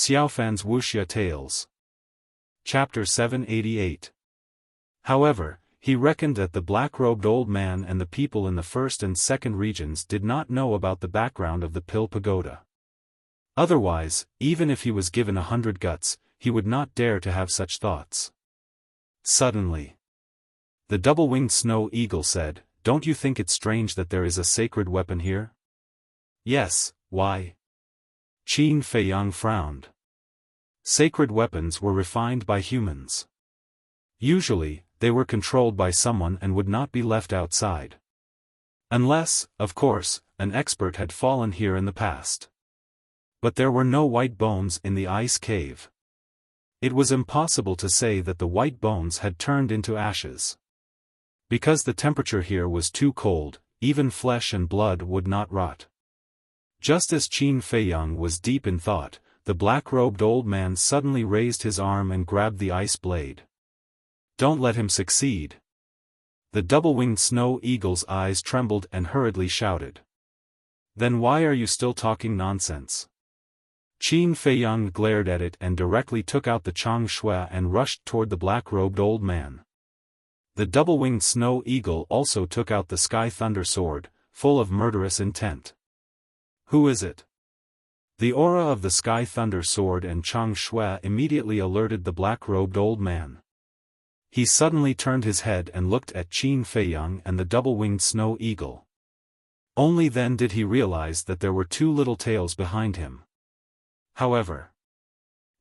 Xiaofan's Wuxia Tales. Chapter 788. However, he reckoned that the black-robed old man and the people in the first and second regions did not know about the background of the Pill Pagoda. Otherwise, even if he was given 100 guts, he would not dare to have such thoughts. Suddenly, the double-winged snow eagle said, "Don't you think it strange that there is a sacred weapon here?" "Yes, why?" Qin Feiyang frowned. Sacred weapons were refined by humans. Usually, they were controlled by someone and would not be left outside. Unless, of course, an expert had fallen here in the past. But there were no white bones in the ice cave. It was impossible to say that the white bones had turned into ashes. Because the temperature here was too cold, even flesh and blood would not rot. Just as Qin Feiyang was deep in thought, the black-robed old man suddenly raised his arm and grabbed the ice blade. "Don't let him succeed." The double-winged snow eagle's eyes trembled and hurriedly shouted. "Then why are you still talking nonsense?" Qin Feiyang glared at it and directly took out the Chang Shui and rushed toward the black-robed old man. The double-winged snow eagle also took out the sky thunder sword, full of murderous intent. "Who is it?" The aura of the sky thunder sword and Chang Shui immediately alerted the black-robed old man. He suddenly turned his head and looked at Qin Feiyang and the double-winged snow eagle. Only then did he realize that there were two little tails behind him. However,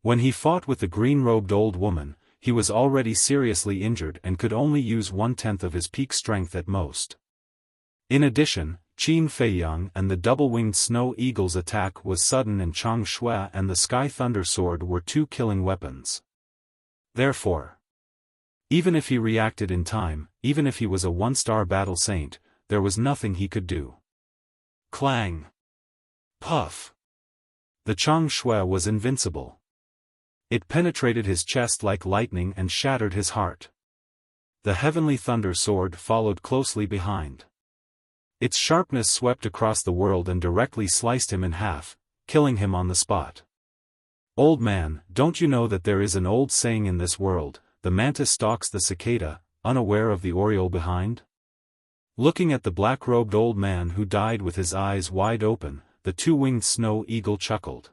when he fought with the green-robed old woman, he was already seriously injured and could only use 1/10 of his peak strength at most. In addition, Qin Feiyang and the double-winged snow eagle's attack was sudden and Chang Shui and the sky thunder sword were two killing weapons. Therefore, even if he reacted in time, even if he was a one-star battle saint, there was nothing he could do. Clang! Puff! The Chang Shui was invincible. It penetrated his chest like lightning and shattered his heart. The heavenly thunder sword followed closely behind. Its sharpness swept across the world and directly sliced him in half, killing him on the spot. "Old man, don't you know that there is an old saying in this world, the mantis stalks the cicada, unaware of the oriole behind?" Looking at the black-robed old man who died with his eyes wide open, the two-winged snow eagle chuckled.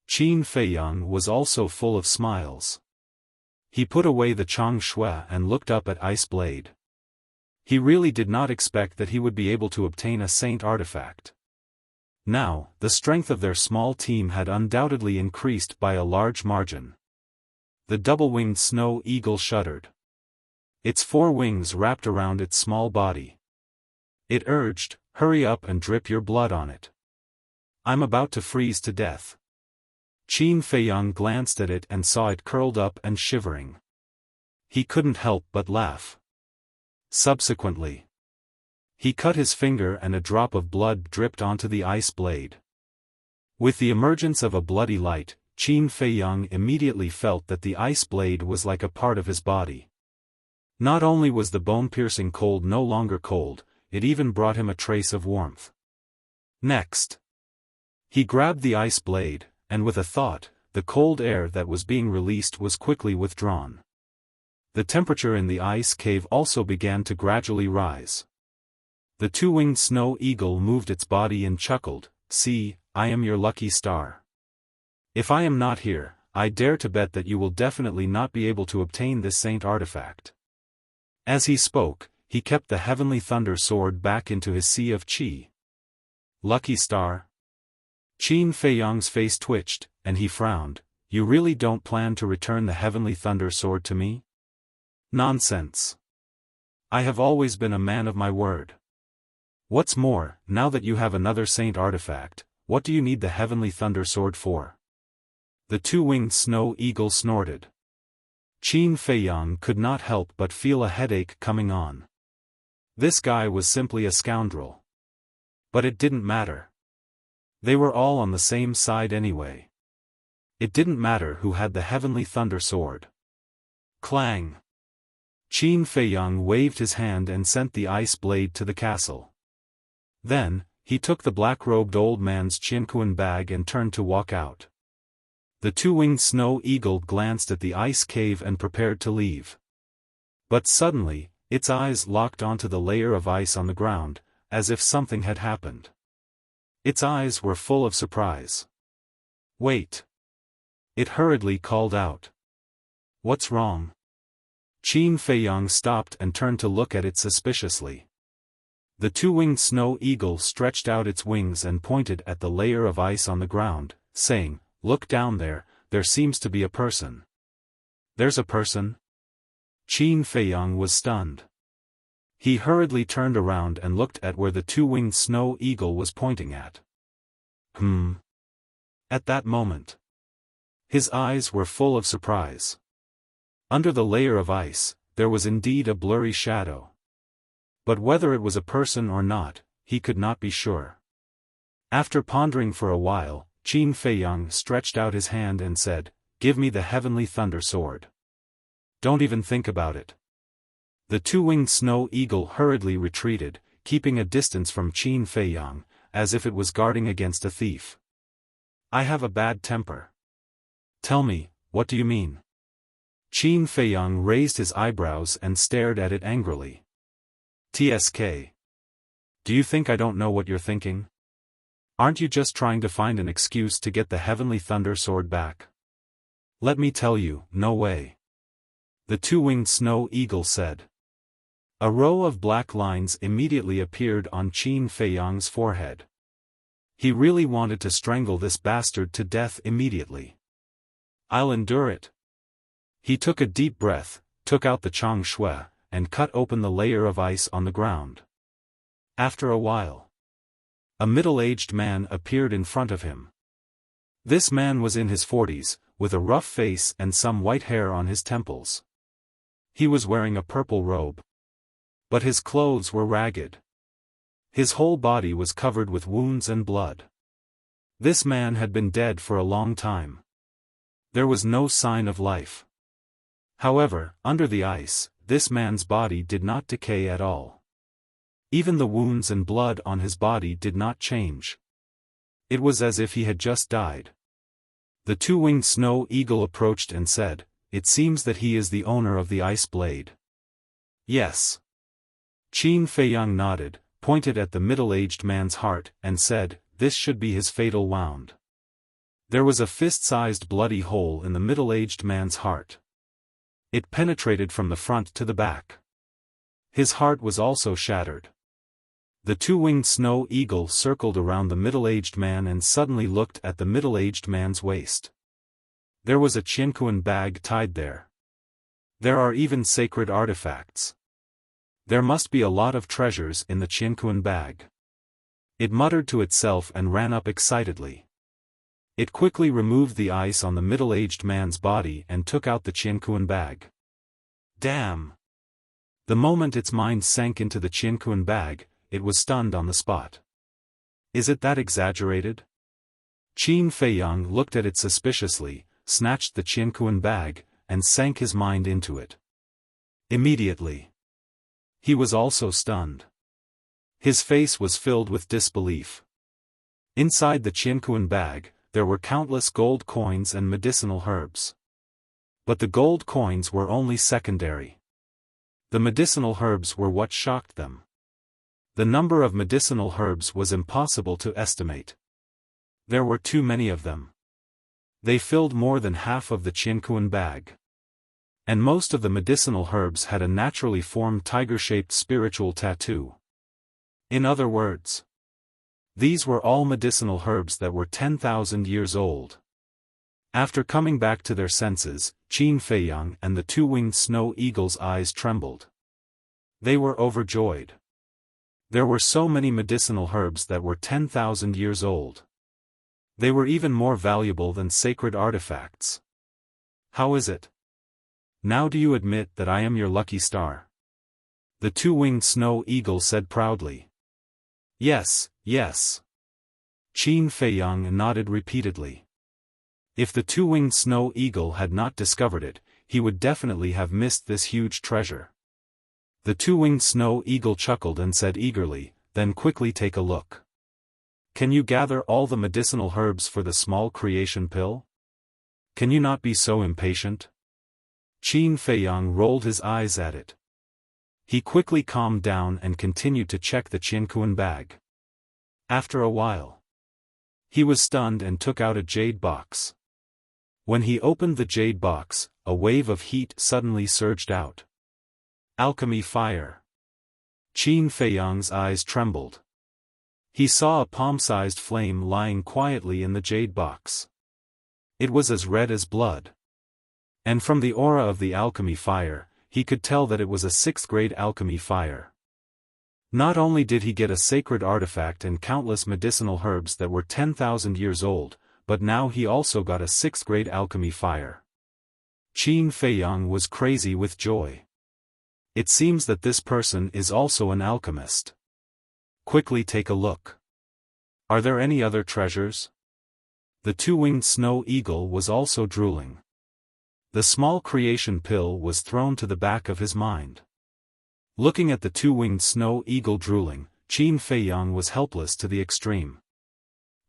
Qin Feiyang was also full of smiles. He put away the Chang Shui and looked up at Ice Blade. He really did not expect that he would be able to obtain a saint artifact. Now, the strength of their small team had undoubtedly increased by a large margin. The double-winged snow eagle shuddered. Its four wings wrapped around its small body. It urged, "Hurry up and drip your blood on it. I'm about to freeze to death." Qin Feiyang glanced at it and saw it curled up and shivering. He couldn't help but laugh. Subsequently, he cut his finger and a drop of blood dripped onto the ice blade. With the emergence of a bloody light, Qin Feiyang immediately felt that the ice blade was like a part of his body. Not only was the bone-piercing cold no longer cold, it even brought him a trace of warmth. Next, he grabbed the ice blade, and with a thought, the cold air that was being released was quickly withdrawn. The temperature in the ice cave also began to gradually rise. The two-winged snow eagle moved its body and chuckled, "See, I am your lucky star. If I am not here, I dare to bet that you will definitely not be able to obtain this saint artifact." As he spoke, he kept the heavenly thunder sword back into his sea of qi. "Lucky star?" Qin Feiyang's face twitched, and he frowned. "You really don't plan to return the heavenly thunder sword to me?" "Nonsense. I have always been a man of my word. What's more, now that you have another saint artifact, what do you need the heavenly thunder sword for?" The two-winged snow eagle snorted. Qin Feiyang could not help but feel a headache coming on. This guy was simply a scoundrel. But it didn't matter. They were all on the same side anyway. It didn't matter who had the heavenly thunder sword. Clang! Qin Feiyang waved his hand and sent the ice blade to the castle. Then, he took the black-robed old man's Qinquan bag and turned to walk out. The two-winged snow eagle glanced at the ice cave and prepared to leave. But suddenly, its eyes locked onto the layer of ice on the ground, as if something had happened. Its eyes were full of surprise. "Wait!" It hurriedly called out. "What's wrong?" Qin Feiyang stopped and turned to look at it suspiciously. The two-winged snow eagle stretched out its wings and pointed at the layer of ice on the ground, saying, "Look down there, there seems to be a person." "There's a person?" Qin Feiyang was stunned. He hurriedly turned around and looked at where the two-winged snow eagle was pointing at. At that moment, his eyes were full of surprise. Under the layer of ice, there was indeed a blurry shadow. But whether it was a person or not, he could not be sure. After pondering for a while, Qin Feiyang stretched out his hand and said, "Give me the heavenly thunder sword. Don't even think about it." The two-winged snow eagle hurriedly retreated, keeping a distance from Qin Feiyang, as if it was guarding against a thief. "I have a bad temper." "Tell me, what do you mean?" Qin Feiyang raised his eyebrows and stared at it angrily. "TSK. Do you think I don't know what you're thinking? Aren't you just trying to find an excuse to get the heavenly thunder sword back?" "Let me tell you, no way," the two-winged snow eagle said. A row of black lines immediately appeared on Qin Feiyang's forehead. He really wanted to strangle this bastard to death immediately. "I'll endure it." He took a deep breath, took out the chang shui, and cut open the layer of ice on the ground. After a while, a middle-aged man appeared in front of him. This man was in his 40s, with a rough face and some white hair on his temples. He was wearing a purple robe. But his clothes were ragged. His whole body was covered with wounds and blood. This man had been dead for a long time. There was no sign of life. However, under the ice, this man's body did not decay at all. Even the wounds and blood on his body did not change. It was as if he had just died. The two-winged snow eagle approached and said, "It seems that he is the owner of the ice blade." "Yes." Qin Feiyang nodded, pointed at the middle-aged man's heart, and said, "This should be his fatal wound." There was a fist-sized bloody hole in the middle-aged man's heart. It penetrated from the front to the back. His heart was also shattered. The two-winged snow eagle circled around the middle-aged man and suddenly looked at the middle-aged man's waist. There was a qianquan bag tied there. There are even sacred artifacts. There must be a lot of treasures in the qianquan bag. It muttered to itself and ran up excitedly. It quickly removed the ice on the middle-aged man's body and took out the qianquan bag. Damn! The moment its mind sank into the qianquan bag, it was stunned on the spot. Is it that exaggerated? Qin Feiyang looked at it suspiciously, snatched the qianquan bag, and sank his mind into it. Immediately, he was also stunned. His face was filled with disbelief. Inside the qianquan bag, there were countless gold coins and medicinal herbs. But the gold coins were only secondary. The medicinal herbs were what shocked them. The number of medicinal herbs was impossible to estimate. There were too many of them. They filled more than half of the qianquan bag. And most of the medicinal herbs had a naturally formed tiger-shaped spiritual tattoo. In other words, these were all medicinal herbs that were 10,000 years old. After coming back to their senses, Qin Feiyang and the two-winged snow eagle's eyes trembled. They were overjoyed. There were so many medicinal herbs that were 10,000 years old. They were even more valuable than sacred artifacts. How is it? Now do you admit that I am your lucky star? The two-winged snow eagle said proudly. Yes, yes. Qin Feiyang nodded repeatedly. If the two-winged snow eagle had not discovered it, he would definitely have missed this huge treasure. The two-winged snow eagle chuckled and said eagerly, "Then quickly take a look. Can you gather all the medicinal herbs for the small creation pill?" Can you not be so impatient? Qin Feiyang rolled his eyes at it. He quickly calmed down and continued to check the Qianquan bag. After a while, he was stunned and took out a jade box. When he opened the jade box, a wave of heat suddenly surged out. Alchemy fire. Qin Feiyang's eyes trembled. He saw a palm-sized flame lying quietly in the jade box. It was as red as blood. And from the aura of the alchemy fire, he could tell that it was a 6th-grade alchemy fire. Not only did he get a sacred artifact and countless medicinal herbs that were 10,000 years old, but now he also got a 6th-grade alchemy fire. Qin Feiyang was crazy with joy. It seems that this person is also an alchemist. Quickly take a look. Are there any other treasures? The two-winged snow eagle was also drooling. The small creation pill was thrown to the back of his mind. Looking at the two-winged snow eagle drooling, Qin Feiyang was helpless to the extreme.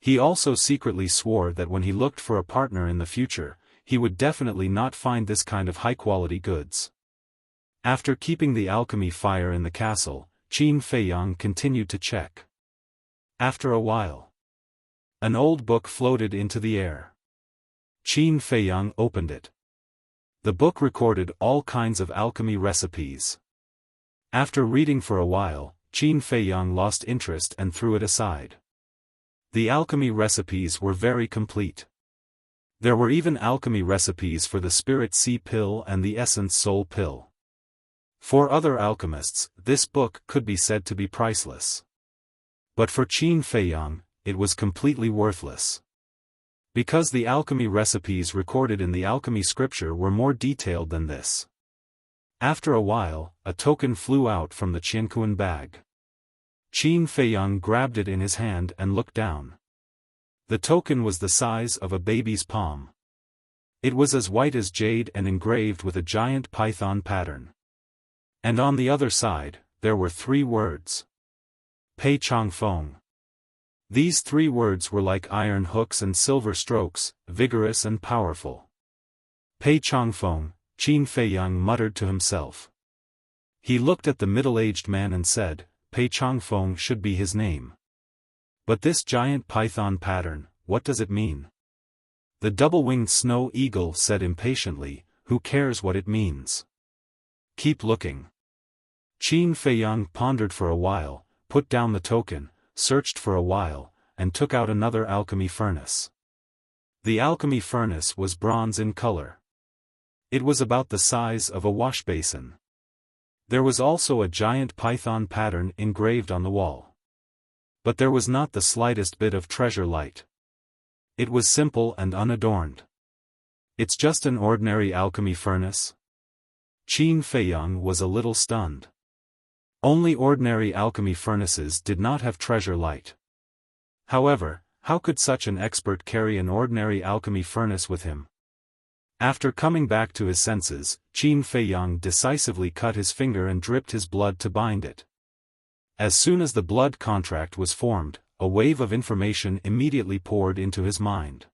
He also secretly swore that when he looked for a partner in the future, he would definitely not find this kind of high-quality goods. After keeping the alchemy fire in the castle, Qin Feiyang continued to check. After a while, an old book floated into the air. Qin Feiyang opened it. The book recorded all kinds of alchemy recipes. After reading for a while, Qin Feiyang lost interest and threw it aside. The alchemy recipes were very complete. There were even alchemy recipes for the Spirit Sea pill and the Essence Soul pill. For other alchemists, this book could be said to be priceless. But for Qin Feiyang, it was completely worthless. Because the alchemy recipes recorded in the alchemy scripture were more detailed than this. After a while, a token flew out from the Qianquan bag. Qin Feiyang grabbed it in his hand and looked down. The token was the size of a baby's palm. It was as white as jade and engraved with a giant python pattern. And on the other side, there were 3 words. Pei Chong Feng. These 3 words were like iron hooks and silver strokes, vigorous and powerful. Pei Chong Feng, Qin Feiyang muttered to himself. He looked at the middle-aged man and said, Pei Chong Feng should be his name. But this giant python pattern, what does it mean? The double-winged snow eagle said impatiently, who cares what it means? Keep looking. Qin Feiyang pondered for a while, put down the token, searched for a while, and took out another alchemy furnace. The alchemy furnace was bronze in color. It was about the size of a wash basin. There was also a giant python pattern engraved on the wall. But there was not the slightest bit of treasure light. It was simple and unadorned. It's just an ordinary alchemy furnace? Qin Feiyang was a little stunned. Only ordinary alchemy furnaces did not have treasure light. However, how could such an expert carry an ordinary alchemy furnace with him? After coming back to his senses, Qin Feiyang decisively cut his finger and dripped his blood to bind it. As soon as the blood contract was formed, a wave of information immediately poured into his mind.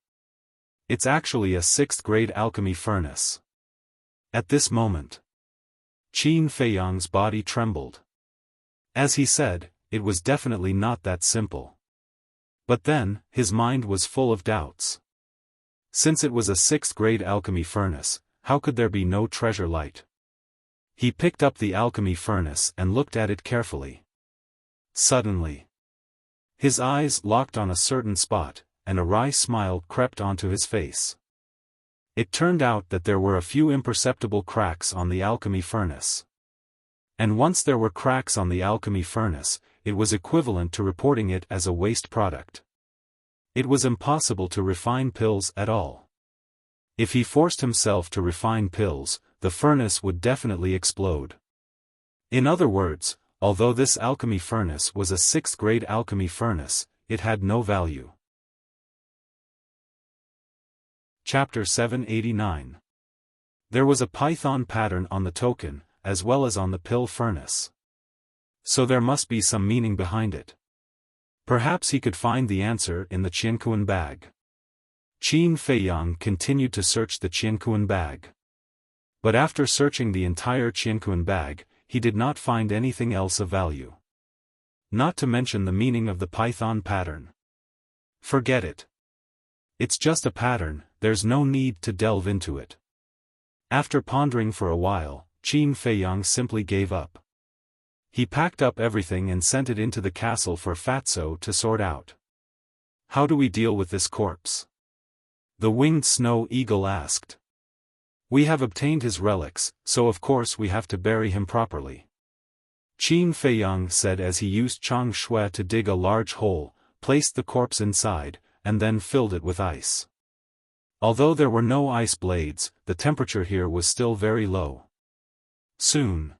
It's actually a 6th-grade alchemy furnace. At this moment, Qin Feiyang's body trembled. As he said, it was definitely not that simple. But then, his mind was full of doubts. Since it was a 6th-grade alchemy furnace, how could there be no treasure light? He picked up the alchemy furnace and looked at it carefully. Suddenly, his eyes locked on a certain spot, and a wry smile crept onto his face. It turned out that there were a few imperceptible cracks on the alchemy furnace. And once there were cracks on the alchemy furnace, it was equivalent to reporting it as a waste product. It was impossible to refine pills at all. If he forced himself to refine pills, the furnace would definitely explode. In other words, although this alchemy furnace was a 6th-grade alchemy furnace, it had no value. Chapter 789. There was a python pattern on the token, as well as on the pill furnace. So there must be some meaning behind it. Perhaps he could find the answer in the Qianquan bag. Qin Feiyang continued to search the Qianquan bag. But after searching the entire Qianquan bag, he did not find anything else of value. Not to mention the meaning of the python pattern. Forget it. It's just a pattern, there's no need to delve into it. After pondering for a while, Qin Feiyang simply gave up. He packed up everything and sent it into the castle for Fatso to sort out. How do we deal with this corpse? The winged snow eagle asked. We have obtained his relics, so of course we have to bury him properly. Qin Feiyang said as he used Chang Shui to dig a large hole, placed the corpse inside, and then filled it with ice. Although there were no ice blades, the temperature here was still very low. Soon,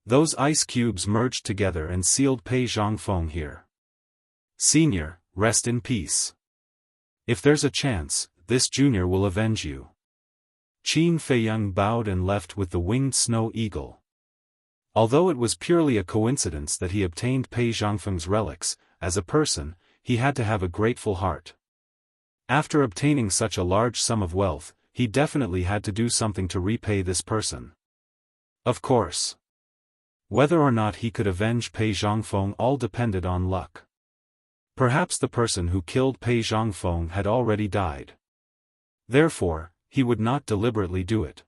those ice cubes merged together and sealed Pei Zhongfeng here. Senior, rest in peace. If there's a chance, this junior will avenge you. Qin Feiyang bowed and left with the winged snow eagle. Although it was purely a coincidence that he obtained Pei Zhongfeng's relics, as a person, he had to have a grateful heart. After obtaining such a large sum of wealth, he definitely had to do something to repay this person. Of course. Whether or not he could avenge Pei Zhongfeng all depended on luck. Perhaps the person who killed Pei Zhongfeng had already died. Therefore, he would not deliberately do it.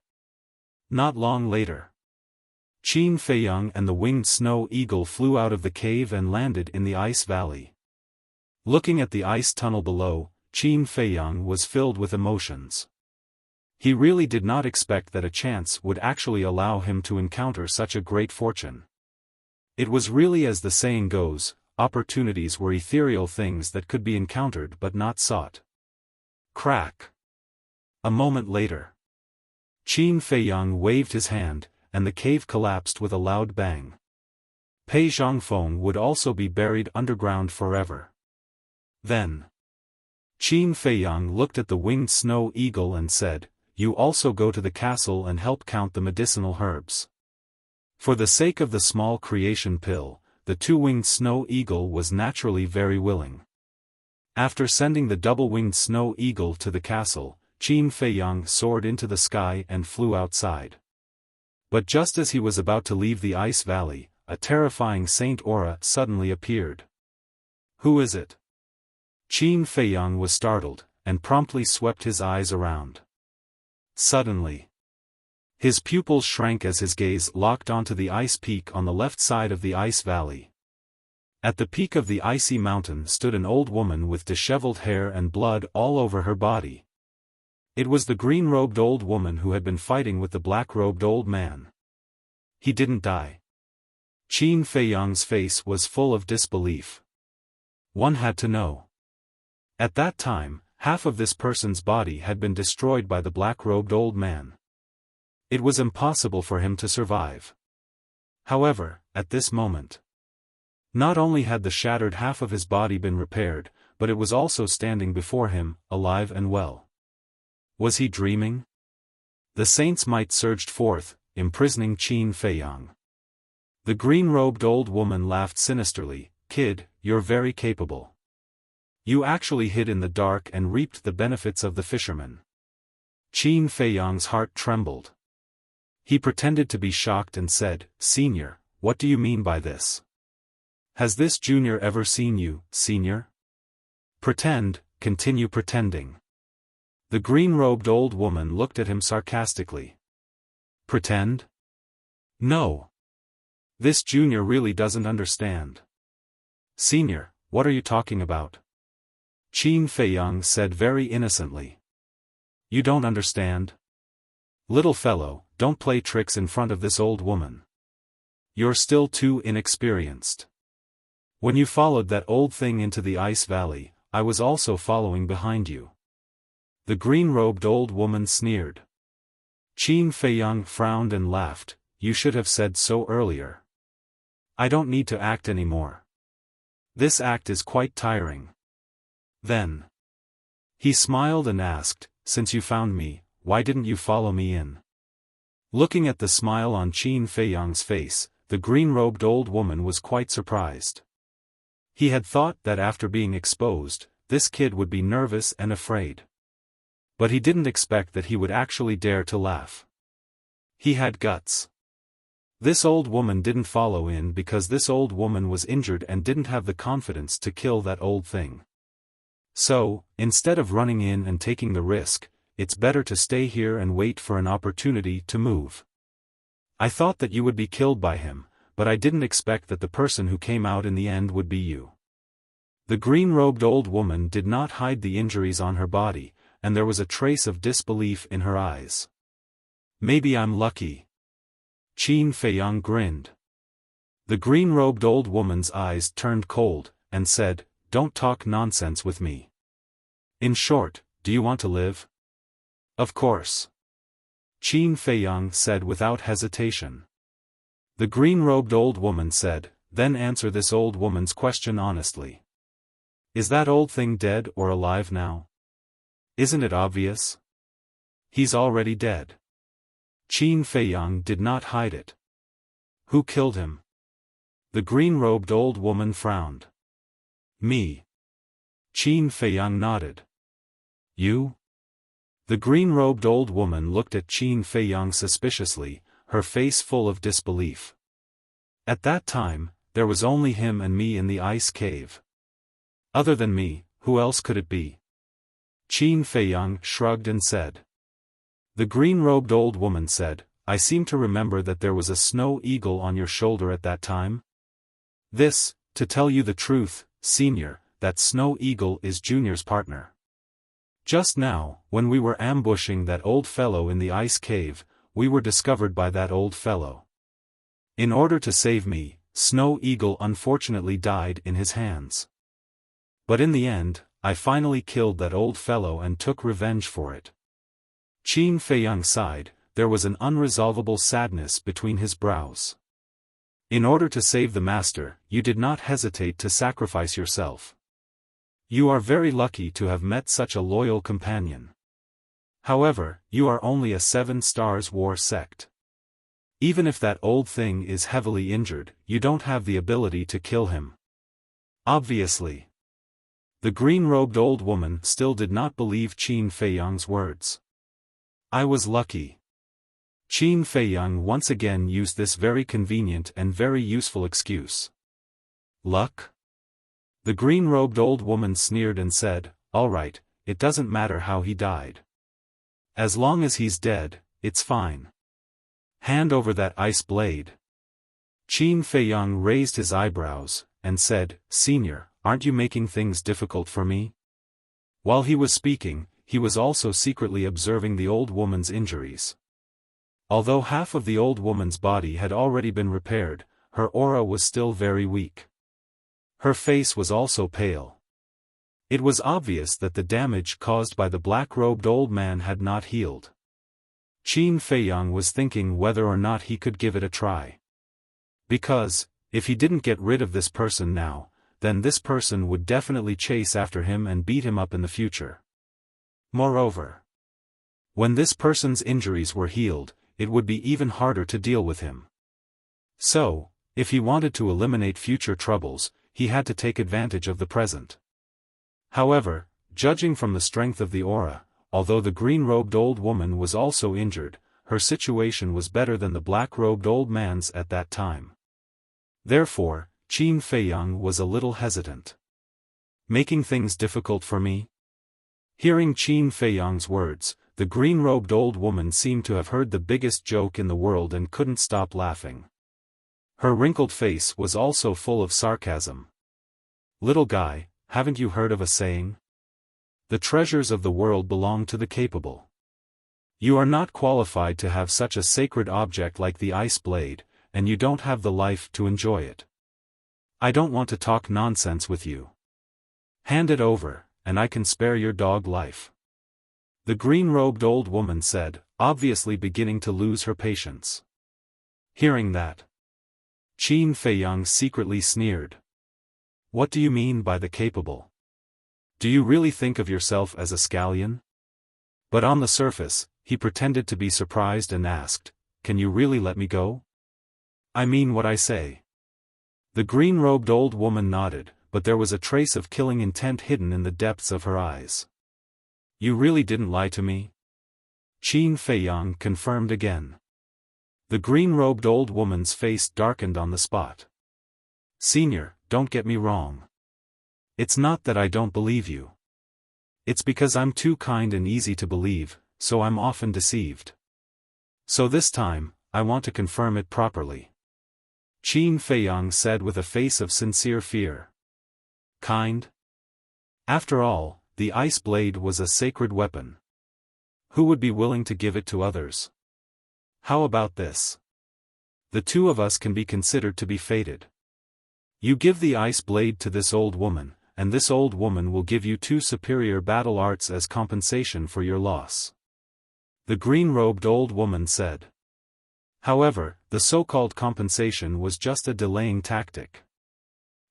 Not long later, Qin Feiyang and the winged snow eagle flew out of the cave and landed in the ice valley. Looking at the ice tunnel below, Qin Feiyang was filled with emotions. He really did not expect that a chance would actually allow him to encounter such a great fortune. It was really, as the saying goes, opportunities were ethereal things that could be encountered but not sought. Crack. A moment later, Qin Feiyang waved his hand, and the cave collapsed with a loud bang. Pei Zhongfeng would also be buried underground forever. Then, Qin Feiyang looked at the winged snow eagle and said, "You also go to the castle and help count the medicinal herbs." For the sake of the small creation pill, the two-winged snow eagle was naturally very willing. After sending the double-winged snow eagle to the castle, Qin Feiyang soared into the sky and flew outside. But just as he was about to leave the ice valley, a terrifying Saint Aura suddenly appeared. Who is it? Qin Feiyang was startled, and promptly swept his eyes around. Suddenly, his pupils shrank as his gaze locked onto the ice peak on the left side of the ice valley. At the peak of the icy mountain stood an old woman with disheveled hair and blood all over her body. It was the green-robed old woman who had been fighting with the black-robed old man. He didn't die. Qin Feiyang's face was full of disbelief. One had to know. At that time, half of this person's body had been destroyed by the black-robed old man. It was impossible for him to survive. However, at this moment, not only had the shattered half of his body been repaired, but it was also standing before him, alive and well. Was he dreaming? The saint's might surged forth, imprisoning Qin Feiyang. The green-robed old woman laughed sinisterly. "Kid, you're very capable. You actually hid in the dark and reaped the benefits of the fisherman." Qin Feiyang's heart trembled. He pretended to be shocked and said, "Senior, what do you mean by this? Has this junior ever seen you, senior? Continue pretending." The green-robed old woman looked at him sarcastically. Pretend? No. This junior really doesn't understand. "Senior, what are you talking about?" Qin Feiyang said very innocently. "You don't understand? Little fellow, don't play tricks in front of this old woman. You're still too inexperienced. When you followed that old thing into the ice valley, I was also following behind you." The green-robed old woman sneered. Qin Feiyang frowned and laughed. "You should have said so earlier. I don't need to act anymore. This act is quite tiring." Then, he smiled and asked, "Since you found me, why didn't you follow me in?" Looking at the smile on Qin Feiyang's face, the green-robed old woman was quite surprised. He had thought that after being exposed, this kid would be nervous and afraid. But he didn't expect that he would actually dare to laugh. He had guts. This old woman didn't follow in because this old woman was injured and didn't have the confidence to kill that old thing. So, instead of running in and taking the risk, it's better to stay here and wait for an opportunity to move. I thought that you would be killed by him, but I didn't expect that the person who came out in the end would be you. The green-robed old woman did not hide the injuries on her body, and there was a trace of disbelief in her eyes. Maybe I'm lucky. Qin Feiyang grinned. The green-robed old woman's eyes turned cold, and said, "Don't talk nonsense with me. In short, do you want to live?" "Of course." Qin Feiyang said without hesitation. The green-robed old woman said, "Then answer this old woman's question honestly. Is that old thing dead or alive now? Isn't it obvious? He's already dead." Qin Feiyang did not hide it. "Who killed him?" The green-robed old woman frowned. "Me." Qin Feiyang nodded. "You?" The green-robed old woman looked at Qin Feiyang suspiciously, her face full of disbelief. At that time, there was only him and me in the ice cave. Other than me, who else could it be? Qin Feiyang shrugged and said. The green-robed old woman said, "I seem to remember that there was a snow eagle on your shoulder at that time. This, to tell you the truth, Senior, that snow eagle is Junior's partner. Just now, when we were ambushing that old fellow in the ice cave, we were discovered by that old fellow. In order to save me, Snow Eagle unfortunately died in his hands. But in the end, I finally killed that old fellow and took revenge for it." Qin Feiyang sighed, there was an unresolvable sadness between his brows. "In order to save the master, you did not hesitate to sacrifice yourself. You are very lucky to have met such a loyal companion. However, you are only a 7 Stars War sect. Even if that old thing is heavily injured, you don't have the ability to kill him. Obviously." The green-robed old woman still did not believe Qin Feiyang's words. "I was lucky." Qin Feiyang once again used this very convenient and very useful excuse. "Luck?" The green-robed old woman sneered and said, "All right, it doesn't matter how he died. As long as he's dead, it's fine. Hand over that ice blade." Qin Feiyang raised his eyebrows, and said, "Senior, aren't you making things difficult for me?" While he was speaking, he was also secretly observing the old woman's injuries. Although half of the old woman's body had already been repaired, her aura was still very weak. Her face was also pale. It was obvious that the damage caused by the black-robed old man had not healed. Qin Feiyang was thinking whether or not he could give it a try. Because, if he didn't get rid of this person now, then this person would definitely chase after him and beat him up in the future. Moreover, when this person's injuries were healed, it would be even harder to deal with him. So, if he wanted to eliminate future troubles, he had to take advantage of the present. However, judging from the strength of the aura, although the green-robed old woman was also injured, her situation was better than the black-robed old man's at that time. Therefore, Qin Feiyang was a little hesitant. "Making things difficult for me?" Hearing Qin Feiyang's words, the green-robed old woman seemed to have heard the biggest joke in the world and couldn't stop laughing. Her wrinkled face was also full of sarcasm. "Little guy, haven't you heard of a saying? The treasures of the world belong to the capable. You are not qualified to have such a sacred object like the ice blade, and you don't have the life to enjoy it. I don't want to talk nonsense with you. Hand it over, and I can spare your dog life." The green-robed old woman said, obviously beginning to lose her patience. Hearing that, Qin Feiyang secretly sneered. "What do you mean by the capable? Do you really think of yourself as a scallion?" But on the surface, he pretended to be surprised and asked, "Can you really let me go?" "I mean what I say." The green-robed old woman nodded, but there was a trace of killing intent hidden in the depths of her eyes. You really didn't lie to me? Qin Feiyang confirmed again. The green-robed old woman's face darkened on the spot. Senior, don't get me wrong. It's not that I don't believe you. It's because I'm too kind and easy to believe, so I'm often deceived. So this time, I want to confirm it properly. Qin Feiyang said with a face of sincere fear. Kind? After all, the ice blade was a sacred weapon. Who would be willing to give it to others? How about this? The two of us can be considered to be fated. You give the ice blade to this old woman, and this old woman will give you 2 superior battle arts as compensation for your loss. The green-robed old woman said. However, the so-called compensation was just a delaying tactic.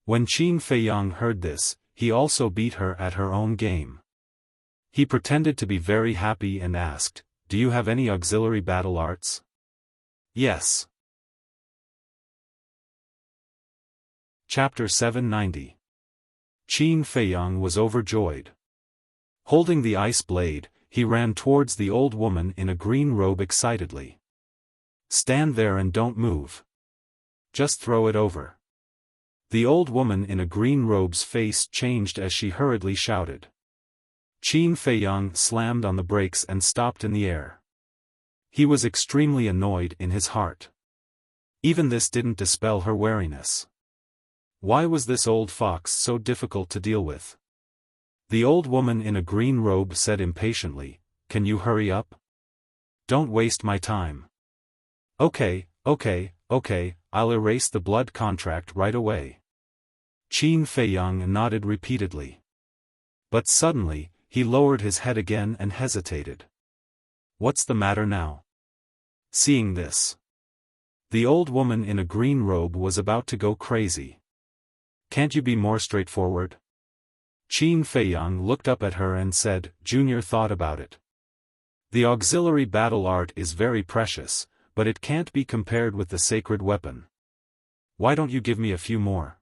When Qin Feiyang heard this, he also beat her at her own game. He pretended to be very happy and asked, "Do you have any auxiliary battle arts?" Yes. Chapter 790. Qin Feiyang was overjoyed. Holding the ice blade, he ran towards the old woman in a green robe excitedly. Stand there and don't move. Just throw it over. The old woman in a green robe's face changed as she hurriedly shouted. Qin Feiyang slammed on the brakes and stopped in the air. He was extremely annoyed in his heart. Even this didn't dispel her wariness. Why was this old fox so difficult to deal with? The old woman in a green robe said impatiently, "Can you hurry up? Don't waste my time." Okay, I'll erase the blood contract right away. Qin Feiyang nodded repeatedly. But suddenly, he lowered his head again and hesitated. What's the matter now? Seeing this, the old woman in a green robe was about to go crazy. Can't you be more straightforward? Qin Feiyang looked up at her and said, "Junior thought about it. The auxiliary battle art is very precious, but it can't be compared with the sacred weapon. Why don't you give me a few more?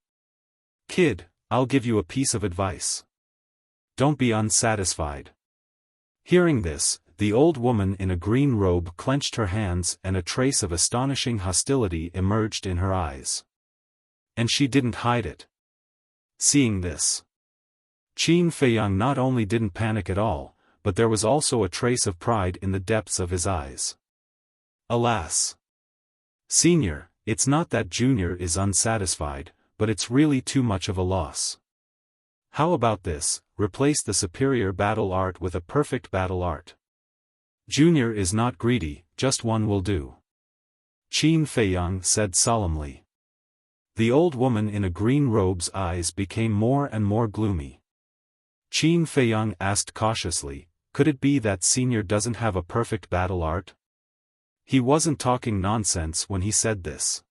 Kid, I'll give you a piece of advice. Don't be unsatisfied." Hearing this, the old woman in a green robe clenched her hands and a trace of astonishing hostility emerged in her eyes. And she didn't hide it. Seeing this, Qin Feiyang not only didn't panic at all, but there was also a trace of pride in the depths of his eyes. Alas! Senior, it's not that Junior is unsatisfied, but it's really too much of a loss. How about this, replace the superior battle art with a perfect battle art. Junior is not greedy, just one will do. Qin Feiyang said solemnly. The old woman in a green robe's eyes became more and more gloomy. Qin Feiyang asked cautiously, could it be that Senior doesn't have a perfect battle art? He wasn't talking nonsense when he said this.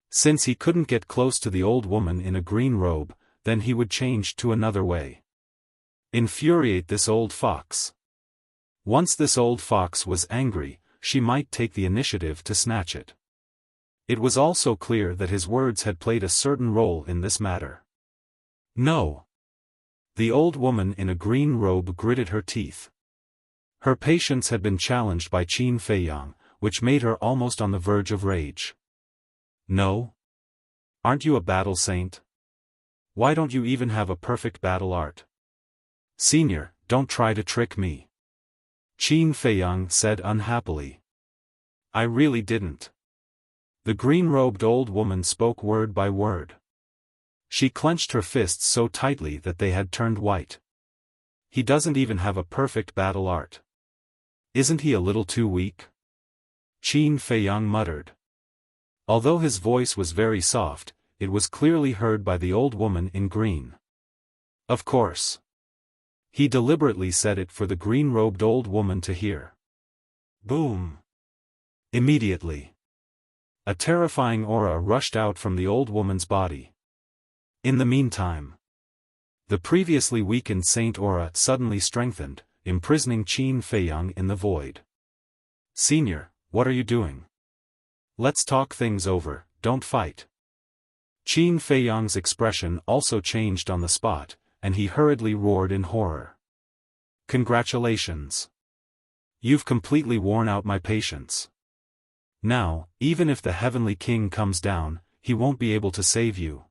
Since he couldn't get close to the old woman in a green robe, then he would change to another way. Infuriate this old fox. Once this old fox was angry, she might take the initiative to snatch it. It was also clear that his words had played a certain role in this matter. No. The old woman in a green robe gritted her teeth. Her patience had been challenged by Qin Feiyang, which made her almost on the verge of rage. No? Aren't you a battle saint? Why don't you even have a perfect battle art? Senior, don't try to trick me. Qin Feiyang said unhappily. I really didn't. The green-robed old woman spoke word by word. She clenched her fists so tightly that they had turned white. He doesn't even have a perfect battle art. Isn't he a little too weak? Qin Feiyang muttered. Although his voice was very soft, it was clearly heard by the old woman in green. Of course. He deliberately said it for the green-robed old woman to hear. Boom! Immediately, a terrifying aura rushed out from the old woman's body. In the meantime, the previously weakened saint aura suddenly strengthened, imprisoning Qin Feiyang in the void. Senior, what are you doing? Let's talk things over, don't fight. Qin Feiyang's expression also changed on the spot, and he hurriedly roared in horror. Congratulations. You've completely worn out my patience. Now, even if the Heavenly King comes down, he won't be able to save you."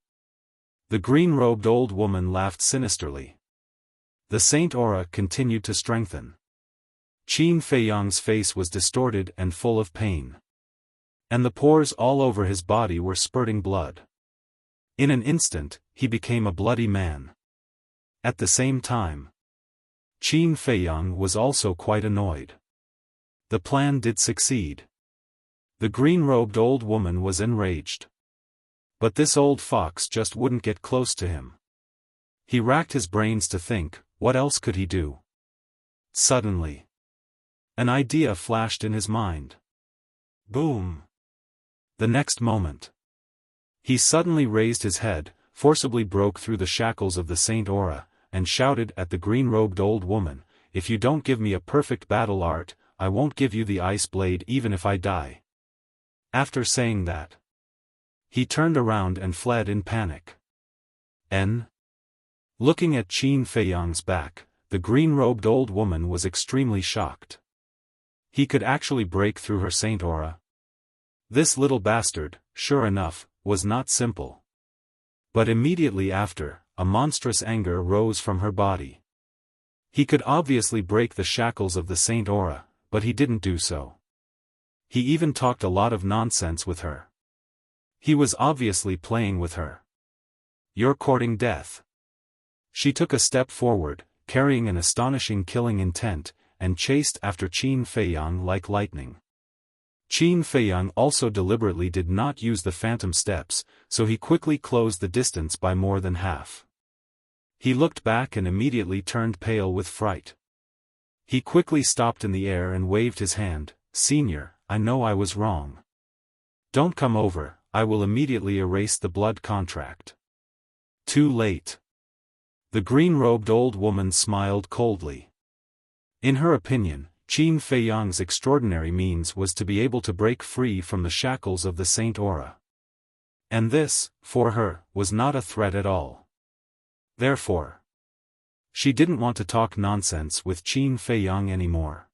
The green-robed old woman laughed sinisterly. The Saint aura continued to strengthen. Qin Feiyang's face was distorted and full of pain. And the pores all over his body were spurting blood. In an instant, he became a bloody man. At the same time, Qin Feiyang was also quite annoyed. The plan did succeed. The green-robed old woman was enraged. But this old fox just wouldn't get close to him. He racked his brains to think, what else could he do? Suddenly, an idea flashed in his mind. Boom! The next moment, he suddenly raised his head, forcibly broke through the shackles of the Saint aura, and shouted at the green-robed old woman, "If you don't give me a perfect battle art, I won't give you the ice blade even if I die." After saying that, he turned around and fled in panic. Looking at Qin Feiyang's back, the green-robed old woman was extremely shocked. He could actually break through her Saint aura. This little bastard, sure enough, was not simple. But immediately after, a monstrous anger rose from her body. He could obviously break the shackles of the Saint aura, but he didn't do so. He even talked a lot of nonsense with her. He was obviously playing with her. "You're courting death." She took a step forward, carrying an astonishing killing intent, and chased after Qin Feiyang like lightning. Qin Feiyang also deliberately did not use the phantom steps, so he quickly closed the distance by more than half. He looked back and immediately turned pale with fright. He quickly stopped in the air and waved his hand, "Senior, I know I was wrong. Don't come over, I will immediately erase the blood contract." Too late. The green-robed old woman smiled coldly. In her opinion, Qin Feiyang's extraordinary means was to be able to break free from the shackles of the Saint aura. And this, for her, was not a threat at all. Therefore, she didn't want to talk nonsense with Qin Feiyang anymore.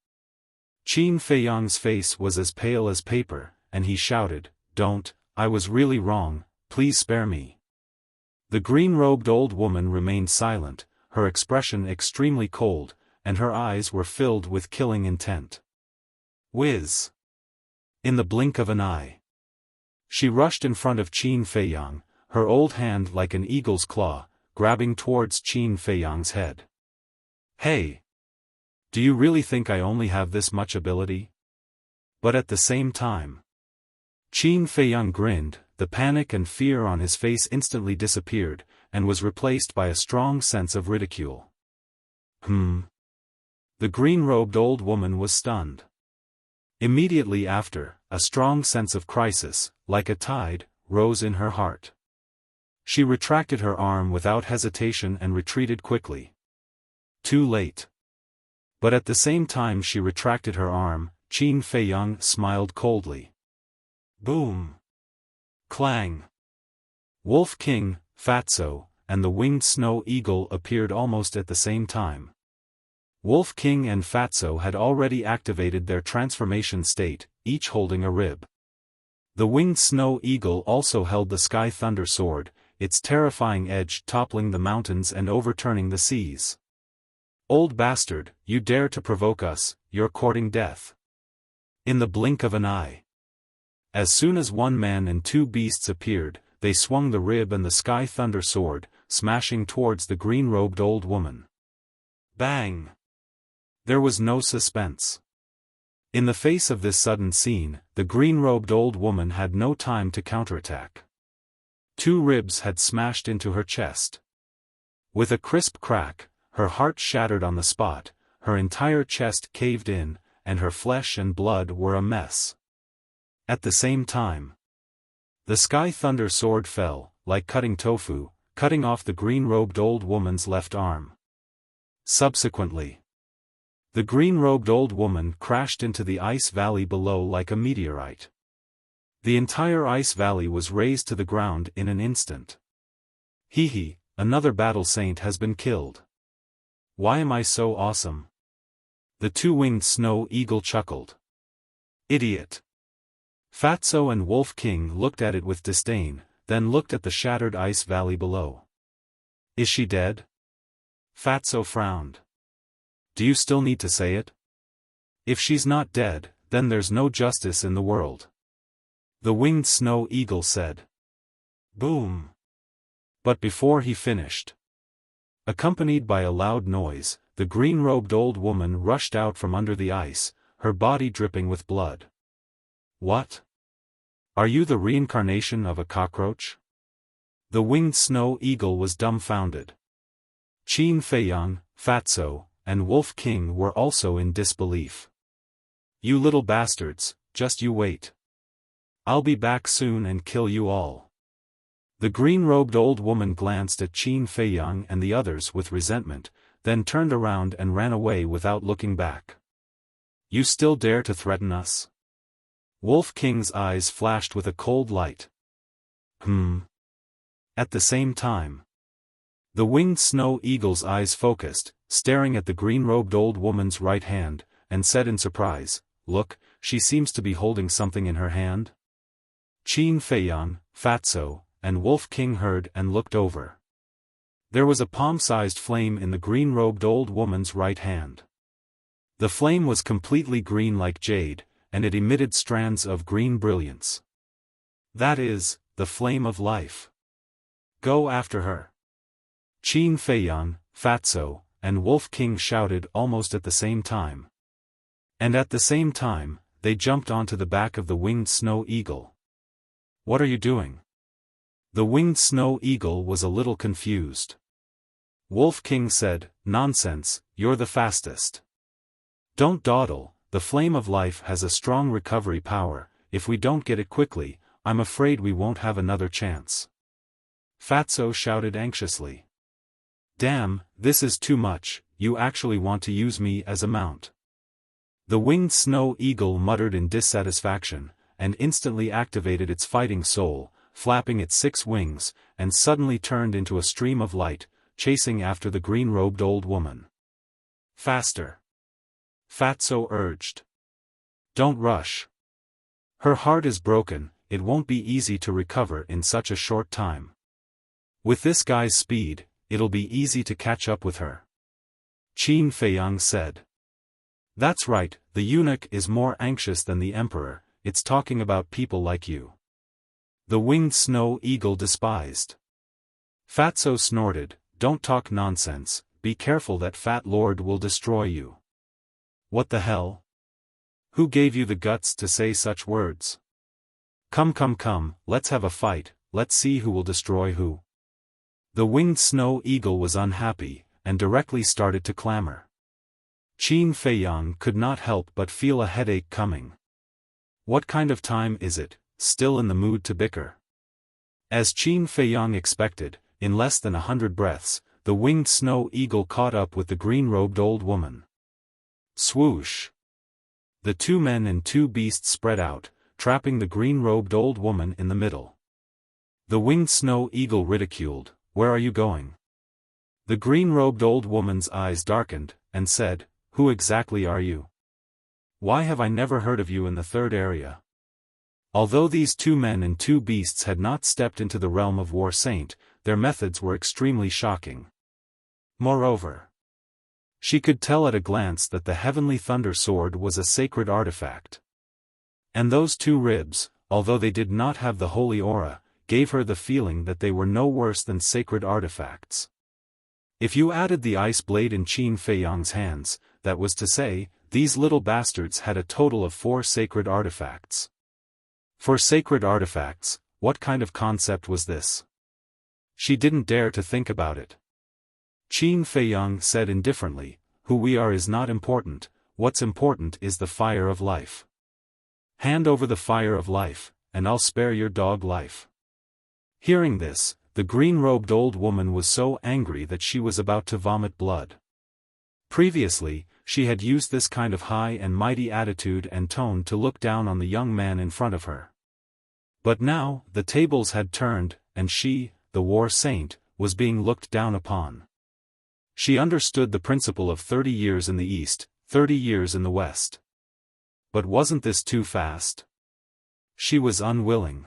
Qin Feiyang's face was as pale as paper, and he shouted, "Don't, I was really wrong, please spare me." The green-robed old woman remained silent, her expression extremely cold, and her eyes were filled with killing intent. Whiz! In the blink of an eye, she rushed in front of Qin Feiyang, her old hand like an eagle's claw, grabbing towards Qin Feiyang's head. "Hey! Do you really think I only have this much ability?" But at the same time, Qin Feiyang grinned, the panic and fear on his face instantly disappeared, and was replaced by a strong sense of ridicule. The green-robed old woman was stunned. Immediately after, a strong sense of crisis, like a tide, rose in her heart. She retracted her arm without hesitation and retreated quickly. Too late. But at the same time she retracted her arm, Qin Feiyang smiled coldly. Boom! Clang! Wolf King, Fatso, and the winged snow eagle appeared almost at the same time. Wolf King and Fatso had already activated their transformation state, each holding a rib. The winged snow eagle also held the Sky Thunder Sword, its terrifying edge toppling the mountains and overturning the seas. "Old bastard, you dare to provoke us, you're courting death." In the blink of an eye. As soon as one man and two beasts appeared, they swung the rib and the Sky Thunder Sword, smashing towards the green-robed old woman. Bang! There was no suspense. In the face of this sudden scene, the green-robed old woman had no time to counterattack. Two ribs had smashed into her chest. With a crisp crack, her heart shattered on the spot, her entire chest caved in, and her flesh and blood were a mess. At the same time, the Sky Thunder Sword fell, like cutting tofu, cutting off the green-robed old woman's left arm. Subsequently, the green-robed old woman crashed into the ice valley below like a meteorite. The entire ice valley was razed to the ground in an instant. Hee, another battle saint has been killed. Why am I so awesome? The two-winged snow eagle chuckled. Idiot! Fatso and Wolf King looked at it with disdain, then looked at the shattered ice valley below. Is she dead? Fatso frowned. Do you still need to say it? If she's not dead, then there's no justice in the world. The winged snow eagle said. Boom! But before he finished, accompanied by a loud noise, the green-robed old woman rushed out from under the ice, her body dripping with blood. What? Are you the reincarnation of a cockroach? The winged snow eagle was dumbfounded. Qin Feiyang, Fatso, and Wolf King were also in disbelief. You little bastards, just you wait. I'll be back soon and kill you all. The green-robed old woman glanced at Qin Feiyang and the others with resentment, then turned around and ran away without looking back. You still dare to threaten us? Wolf King's eyes flashed with a cold light. At the same time, the winged snow eagle's eyes focused, staring at the green-robed old woman's right hand, and said in surprise, Look, she seems to be holding something in her hand. Qin Feiyang, Fatso, and Wolf King heard and looked over. There was a palm-sized flame in the green-robed old woman's right hand. The flame was completely green like jade, and it emitted strands of green brilliance. That is, the flame of life. Go after her. Qin Feiyang, Fatso, and Wolf King shouted almost at the same time. And at the same time, they jumped onto the back of the winged snow eagle. What are you doing? The winged snow eagle was a little confused. Wolf King said, Nonsense, you're the fastest. Don't dawdle, the flame of life has a strong recovery power, if we don't get it quickly, I'm afraid we won't have another chance. Fatso shouted anxiously. Damn, this is too much, you actually want to use me as a mount. The winged snow eagle muttered in dissatisfaction, and instantly activated its fighting soul, flapping its 6 wings, and suddenly turned into a stream of light, chasing after the green-robed old woman. Faster! Fatso urged. Don't rush. Her heart is broken, it won't be easy to recover in such a short time. With this guy's speed, it'll be easy to catch up with her. Qin Feiyang said. That's right, the eunuch is more anxious than the emperor, it's talking about people like you. The winged snow eagle despised. Fatso snorted, Don't talk nonsense, be careful that Fat Lord will destroy you. What the hell? Who gave you the guts to say such words? Come, let's have a fight, let's see who will destroy who. The winged snow eagle was unhappy, and directly started to clamor. Qin Feiyang could not help but feel a headache coming. What kind of time is it, still in the mood to bicker? As Qin Feiyang expected, in less than 100 breaths, the winged snow eagle caught up with the green-robed old woman. Swoosh! The 2 men and 2 beasts spread out, trapping the green-robed old woman in the middle. The winged snow eagle ridiculed, Where are you going? The green-robed old woman's eyes darkened, and said, Who exactly are you? Why have I never heard of you in the 3rd area? Although these 2 men and 2 beasts had not stepped into the realm of War Saint, their methods were extremely shocking. Moreover, she could tell at a glance that the heavenly thunder sword was a sacred artifact. And those 2 ribs, although they did not have the holy aura, gave her the feeling that they were no worse than sacred artifacts. If you added the ice blade in Qin Feiyang's hands, that was to say, these little bastards had a total of 4 sacred artifacts. For sacred artifacts, what kind of concept was this? She didn't dare to think about it. Qin Feiyang said indifferently, Who we are is not important, what's important is the fire of life. Hand over the fire of life, and I'll spare your dog life. Hearing this, the green-robed old woman was so angry that she was about to vomit blood. Previously, she had used this kind of high and mighty attitude and tone to look down on the young man in front of her. But now, the tables had turned, and she, the War Saint, was being looked down upon. She understood the principle of 30 years in the East, 30 years in the West. But wasn't this too fast? She was unwilling.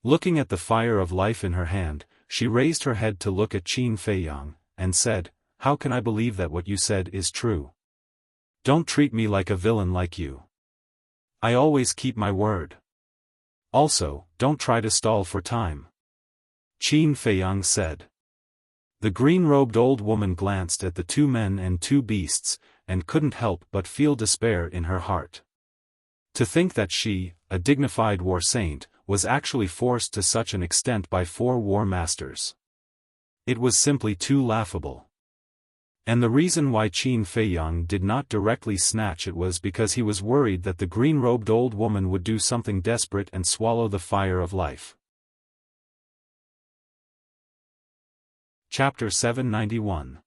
Looking at the fire of life in her hand, she raised her head to look at Qin Feiyang, and said, "How can I believe that what you said is true? Don't treat me like a villain like you. I always keep my word. Also, don't try to stall for time." Qin Feiyang said. The green-robed old woman glanced at the two men and two beasts, and couldn't help but feel despair in her heart. To think that she, a dignified war saint, was actually forced to such an extent by 4 war masters. It was simply too laughable. And the reason why Qin Feiyang did not directly snatch it was because he was worried that the green-robed old woman would do something desperate and swallow the fire of life. Chapter 791.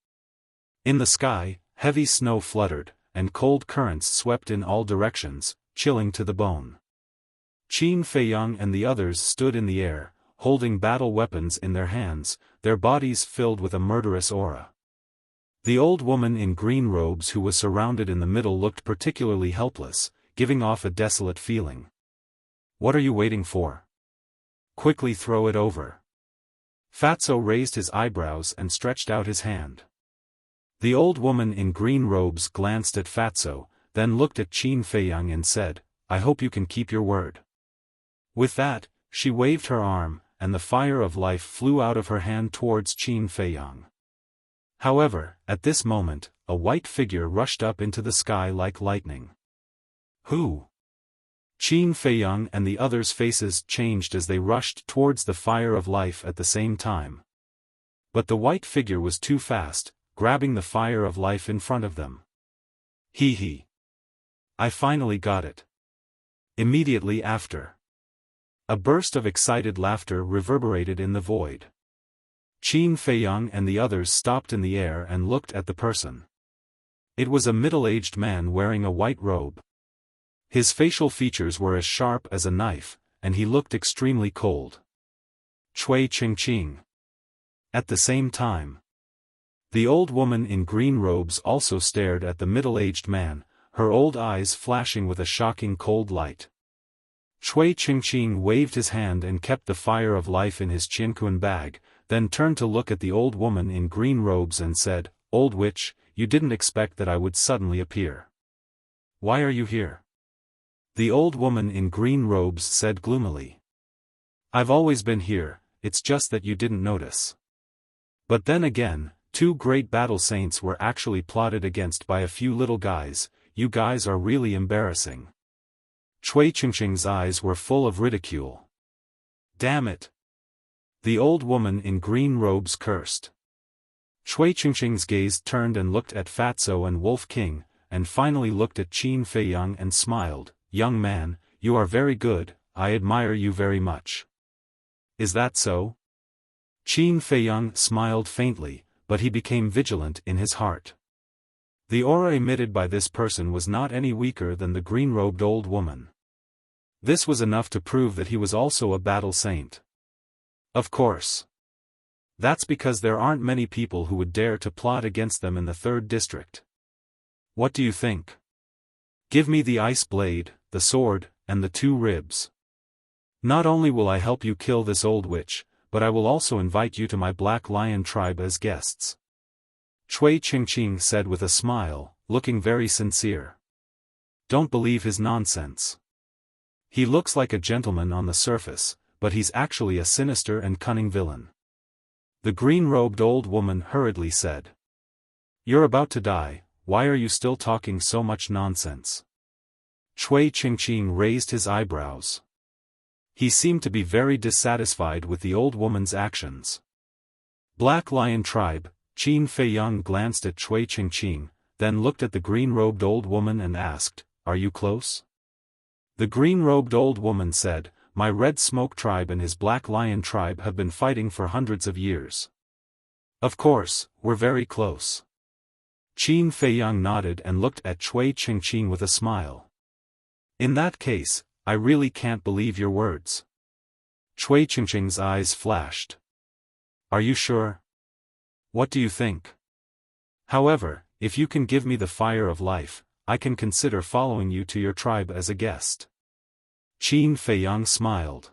In the sky, heavy snow fluttered, and cold currents swept in all directions, chilling to the bone. Qin Feiyang and the others stood in the air, holding battle weapons in their hands, their bodies filled with a murderous aura. The old woman in green robes who was surrounded in the middle looked particularly helpless, giving off a desolate feeling. "What are you waiting for? Quickly throw it over." Fatso raised his eyebrows and stretched out his hand. The old woman in green robes glanced at Fatso, then looked at Qin Feiyang and said, "I hope you can keep your word." With that, she waved her arm, and the fire of life flew out of her hand towards Qin Feiyang. However, at this moment, a white figure rushed up into the sky like lightning. Who? Qin Feiyang and the others' faces changed as they rushed towards the fire of life at the same time. But the white figure was too fast, grabbing the fire of life in front of them. Hee hee. I finally got it. Immediately after, a burst of excited laughter reverberated in the void. Qin Feiyang and the others stopped in the air and looked at the person. It was a middle-aged man wearing a white robe. His facial features were as sharp as a knife, and he looked extremely cold. Cui Qingqing. At the same time, the old woman in green robes also stared at the middle-aged man, her old eyes flashing with a shocking cold light. Cui Qingqing waved his hand and kept the fire of life in his qianquan bag, then turned to look at the old woman in green robes and said, "Old witch, you didn't expect that I would suddenly appear. Why are you here?" The old woman in green robes said gloomily, "I've always been here, it's just that you didn't notice." But then again, 2 great battle saints were actually plotted against by a few little guys. You guys are really embarrassing. Cui Qingqing's eyes were full of ridicule. Damn it! The old woman in green robes cursed. Cui Qingqing's gaze turned and looked at Fatso and Wolf King, and finally looked at Qin Feiyang and smiled. "Young man, you are very good, I admire you very much." "Is that so?" Qin Feiyang smiled faintly, but he became vigilant in his heart. The aura emitted by this person was not any weaker than the green-robed old woman. This was enough to prove that he was also a battle saint. Of course. That's because there aren't many people who would dare to plot against them in the 3rd district. What do you think? Give me the ice blade, the sword, and the 2 ribs. Not only will I help you kill this old witch, but I will also invite you to my Black Lion tribe as guests. Cui Qingqing said with a smile, looking very sincere. Don't believe his nonsense. He looks like a gentleman on the surface, but he's actually a sinister and cunning villain. The green-robed old woman hurriedly said. You're about to die, why are you still talking so much nonsense? Cui Qingqing raised his eyebrows. He seemed to be very dissatisfied with the old woman's actions. Black Lion tribe, Qin Feiyang glanced at Cui Qingqing, then looked at the green-robed old woman and asked, Are you close? The green-robed old woman said, My Red Smoke tribe and his Black Lion tribe have been fighting for hundreds of years. Of course, we're very close. Qin Feiyang nodded and looked at Cui Qingqing with a smile. In that case, I really can't believe your words. Cui Qingqing's eyes flashed. Are you sure? What do you think? However, if you can give me the fire of life, I can consider following you to your tribe as a guest. Qin Feiyang smiled.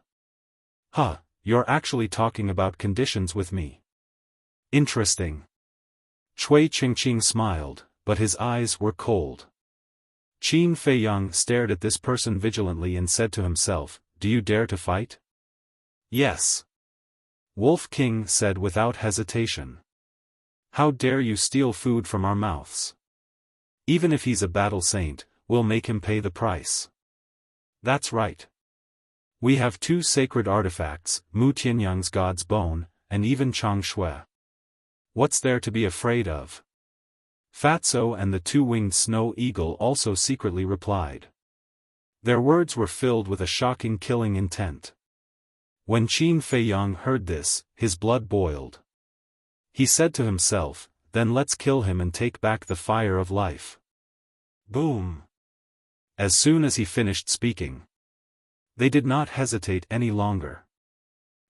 Huh, you're actually talking about conditions with me. Interesting. Cui Qingqing smiled, but his eyes were cold. Qin Feiyang stared at this person vigilantly and said to himself, "Do you dare to fight?" "Yes." Wolf King said without hesitation. "How dare you steal food from our mouths? Even if he's a battle saint, we'll make him pay the price." "That's right. We have 2 sacred artifacts, Mu Tianyang's God's Bone, and even Chang Shui. What's there to be afraid of?" Fatso and the 2-winged snow eagle also secretly replied. Their words were filled with a shocking killing intent. When Qin Feiyang heard this, his blood boiled. He said to himself, "Then let's kill him and take back the fire of life." Boom! As soon as he finished speaking, they did not hesitate any longer.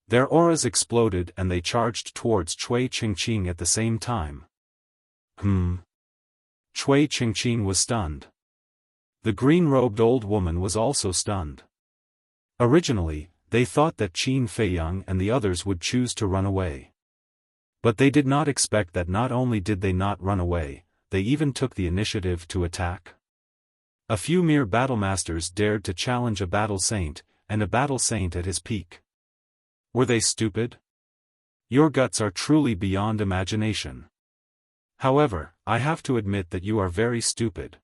Their auras exploded and they charged towards Cui Qingqing at the same time. Cui Qingqing was stunned. The green-robed old woman was also stunned. Originally, they thought that Qin Feiyang and the others would choose to run away. But they did not expect that not only did they not run away, they even took the initiative to attack. A few mere battlemasters dared to challenge a battle saint, and a battle saint at his peak. Were they stupid? Your guts are truly beyond imagination. However, I have to admit that you are very stupid.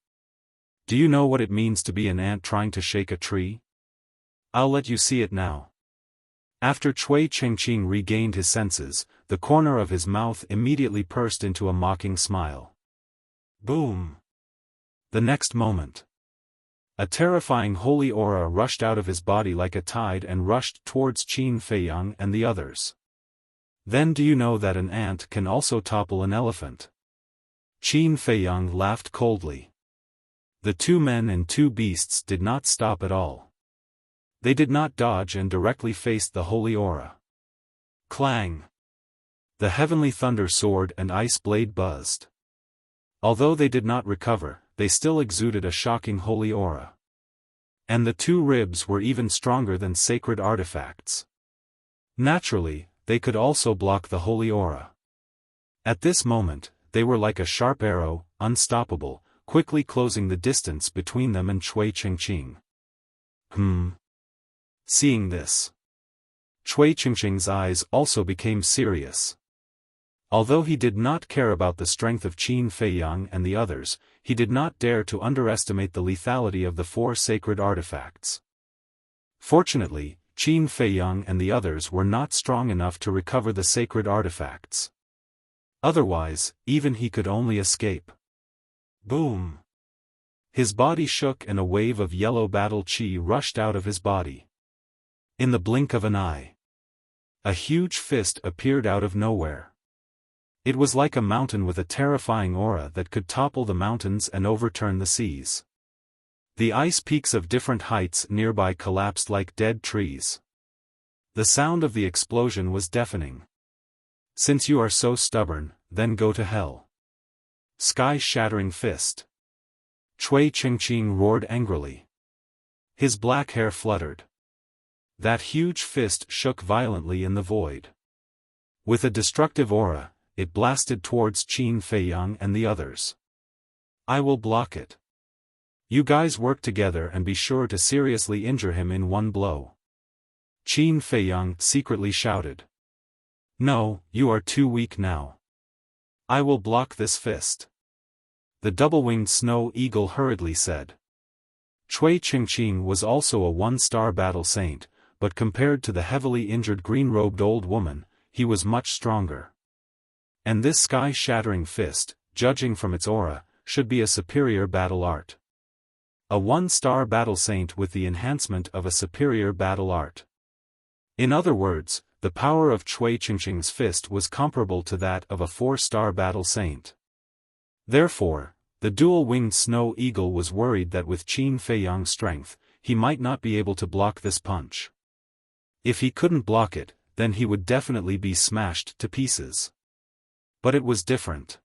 Do you know what it means to be an ant trying to shake a tree? I'll let you see it now. After Cui Qingqing regained his senses, the corner of his mouth immediately pursed into a mocking smile. Boom! The next moment, a terrifying holy aura rushed out of his body like a tide and rushed towards Qin Feiyang and the others. Then do you know that an ant can also topple an elephant? Qin Feiyang laughed coldly. The 2 men and 2 beasts did not stop at all. They did not dodge and directly faced the holy aura. Clang! The heavenly thunder sword and ice blade buzzed. Although they did not recover, they still exuded a shocking holy aura. And the 2 ribs were even stronger than sacred artifacts. Naturally, they could also block the holy aura. At this moment, they were like a sharp arrow, unstoppable, quickly closing the distance between them and Cui Qingqing. Seeing this, Cui Qingqing's eyes also became serious. Although he did not care about the strength of Qin Feiyang and the others, he did not dare to underestimate the lethality of the 4 sacred artifacts. Fortunately, Qin Feiyang and the others were not strong enough to recover the sacred artifacts. Otherwise, even he could only escape. Boom! His body shook and a wave of yellow battle chi rushed out of his body. In the blink of an eye, a huge fist appeared out of nowhere. It was like a mountain with a terrifying aura that could topple the mountains and overturn the seas. The ice peaks of different heights nearby collapsed like dead trees. The sound of the explosion was deafening. Since you are so stubborn, then go to hell. Sky-shattering fist. Cui Qingqing roared angrily. His black hair fluttered. That huge fist shook violently in the void. With a destructive aura, it blasted towards Qin Feiyang and the others. I will block it. You guys work together and be sure to seriously injure him in one blow. Qin Feiyang secretly shouted. No, you are too weak now. I will block this fist. The double-winged snow eagle hurriedly said. Cui Qingqing was also a 1-star battle saint, but compared to the heavily injured green-robed old woman, he was much stronger. And this sky-shattering fist, judging from its aura, should be a superior battle art. A 1-star battle saint with the enhancement of a superior battle art. In other words, the power of Cui Qingqing's fist was comparable to that of a 4-star battle saint. Therefore, the dual-winged snow eagle was worried that with Qin Feiyang's strength, he might not be able to block this punch. If he couldn't block it, then he would definitely be smashed to pieces. But it was different.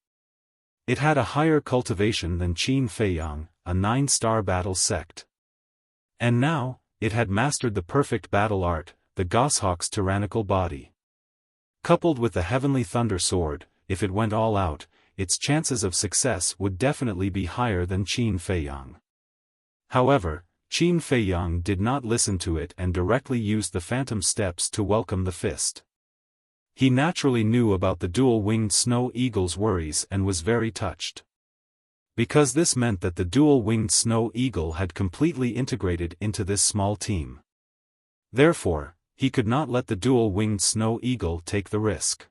It had a higher cultivation than Qin Feiyang, a 9-star battle sect. And now, it had mastered the perfect battle art, the goshawk's tyrannical body. Coupled with the heavenly thunder sword, if it went all out, its chances of success would definitely be higher than Qin Feiyang. However, Qin Feiyang did not listen to it and directly used the phantom steps to welcome the fist. He naturally knew about the dual-winged snow eagle's worries and was very touched. Because this meant that the dual-winged snow eagle had completely integrated into this small team. Therefore, he could not let the dual-winged snow eagle take the risk.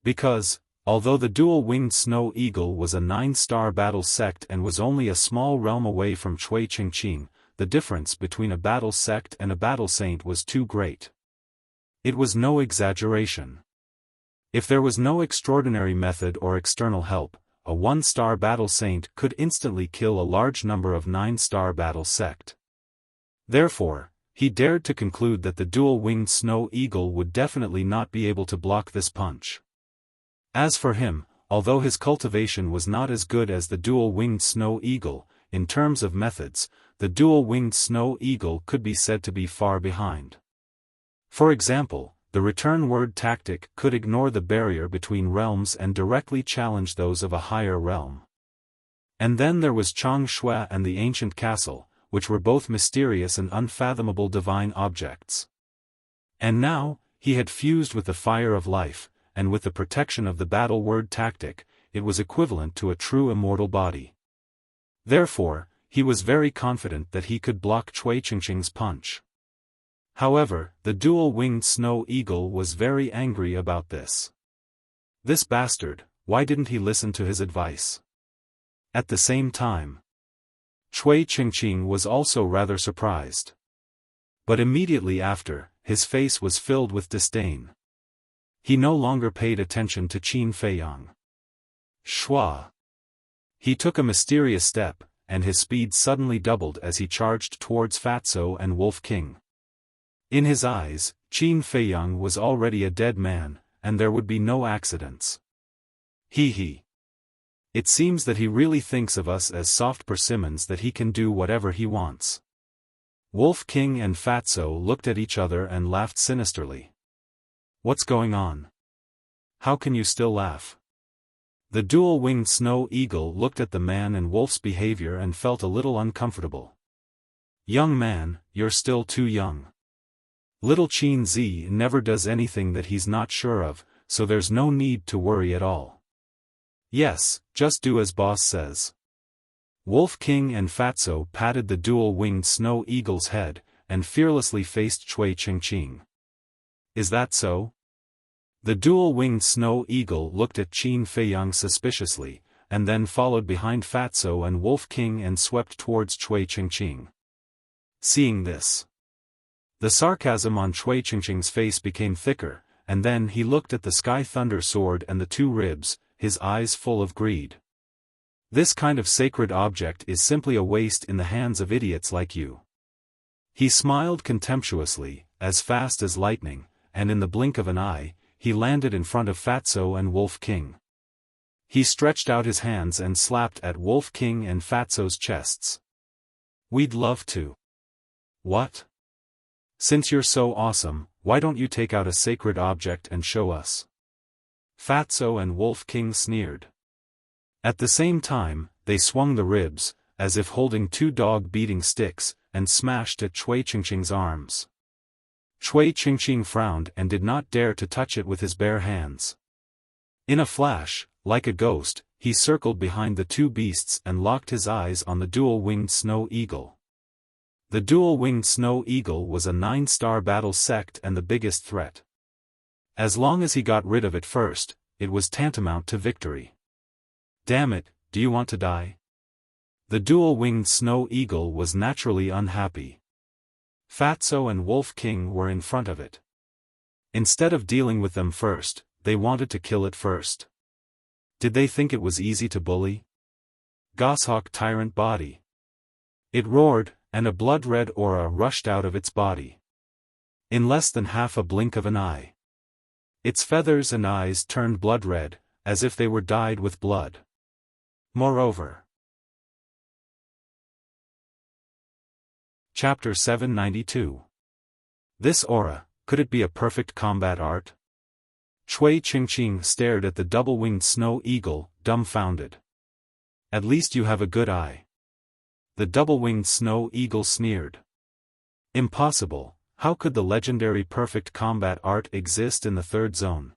Because, although the dual-winged snow eagle was a 9-star battle sect and was only a small realm away from Chui Qingqing, the difference between a battle sect and a battle saint was too great. It was no exaggeration. If there was no extraordinary method or external help, a 1-star battle saint could instantly kill a large number of 9-star battle sect. Therefore, he dared to conclude that the dual-winged snow eagle would definitely not be able to block this punch. As for him, although his cultivation was not as good as the dual-winged snow eagle, in terms of methods, the dual-winged snow eagle could be said to be far behind. For example, the return word tactic could ignore the barrier between realms and directly challenge those of a higher realm. And then there was Chang Shui and the ancient castle, which were both mysterious and unfathomable divine objects. And now, he had fused with the fire of life, and with the protection of the battle word tactic, it was equivalent to a true immortal body. Therefore, he was very confident that he could block Chui Qingqing's punch. However, the dual-winged snow eagle was very angry about this. This bastard, why didn't he listen to his advice? At the same time, Chui Qingqing was also rather surprised. But immediately after, his face was filled with disdain. He no longer paid attention to Qin Feiyang. Shua. He took a mysterious step, and his speed suddenly doubled as he charged towards Fatso and Wolf King. In his eyes, Qin Feiyang was already a dead man, and there would be no accidents. He. It seems that he really thinks of us as soft persimmons that he can do whatever he wants. Wolf King and Fatso looked at each other and laughed sinisterly. What's going on? How can you still laugh? The dual-winged snow eagle looked at the man and wolf's behavior and felt a little uncomfortable. Young man, you're still too young. Little Qin Zi never does anything that he's not sure of, so there's no need to worry at all. Yes, just do as boss says. Wolf King and Fatso patted the dual-winged snow eagle's head, and fearlessly faced Chui Qingqing. Is that so? The dual-winged snow eagle looked at Qin Feiyang suspiciously, and then followed behind Fatso and Wolf King and swept towards Chui Qingqing. Seeing this, the sarcasm on Chui Qingqing's face became thicker, and then he looked at the Sky Thunder sword and the 2 ribs, his eyes full of greed. This kind of sacred object is simply a waste in the hands of idiots like you. He smiled contemptuously, as fast as lightning, and in the blink of an eye, he landed in front of Fatso and Wolf King. He stretched out his hands and slapped at Wolf King and Fatso's chests. We'd love to. What? Since you're so awesome, why don't you take out a sacred object and show us? Fatso and Wolf King sneered. At the same time, they swung the ribs, as if holding 2 dog-beating sticks, and smashed at Chui Qingqing's arms. Chui Qingqing frowned and did not dare to touch it with his bare hands. In a flash, like a ghost, he circled behind the 2 beasts and locked his eyes on the dual-winged snow eagle. The dual-winged snow eagle was a 9-star battle sect and the biggest threat. As long as he got rid of it first, it was tantamount to victory. Damn it, do you want to die? The dual-winged snow eagle was naturally unhappy. Fatso and Wolf King were in front of it. Instead of dealing with them first, they wanted to kill it first. Did they think it was easy to bully? Goshawk tyrant body. It roared, and a blood-red aura rushed out of its body. In less than half a blink of an eye, its feathers and eyes turned blood-red, as if they were dyed with blood. Moreover. Chapter 792. This aura, could it be a perfect combat art? Cui Qingqing stared at the double-winged snow eagle, dumbfounded. At least you have a good eye. The double-winged snow eagle sneered. Impossible, how could the legendary perfect combat art exist in the third zone?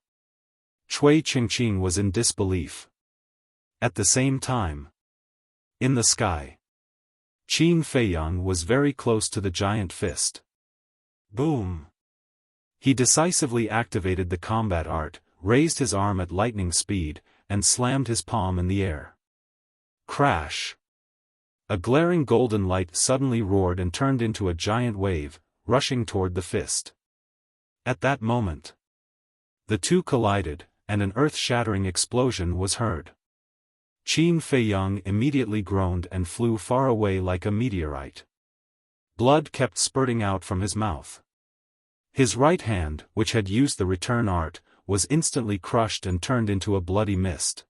Cui Qingqing was in disbelief. At the same time, in the sky, Qin Feiyang was very close to the giant fist. Boom! He decisively activated the combat art, raised his arm at lightning speed, and slammed his palm in the air. Crash! A glaring golden light suddenly roared and turned into a giant wave, rushing toward the fist. At that moment, the two collided, and an earth-shattering explosion was heard. Qin Feiyang immediately groaned and flew far away like a meteorite. Blood kept spurting out from his mouth. His right hand, which had used the return art, was instantly crushed and turned into a bloody mist.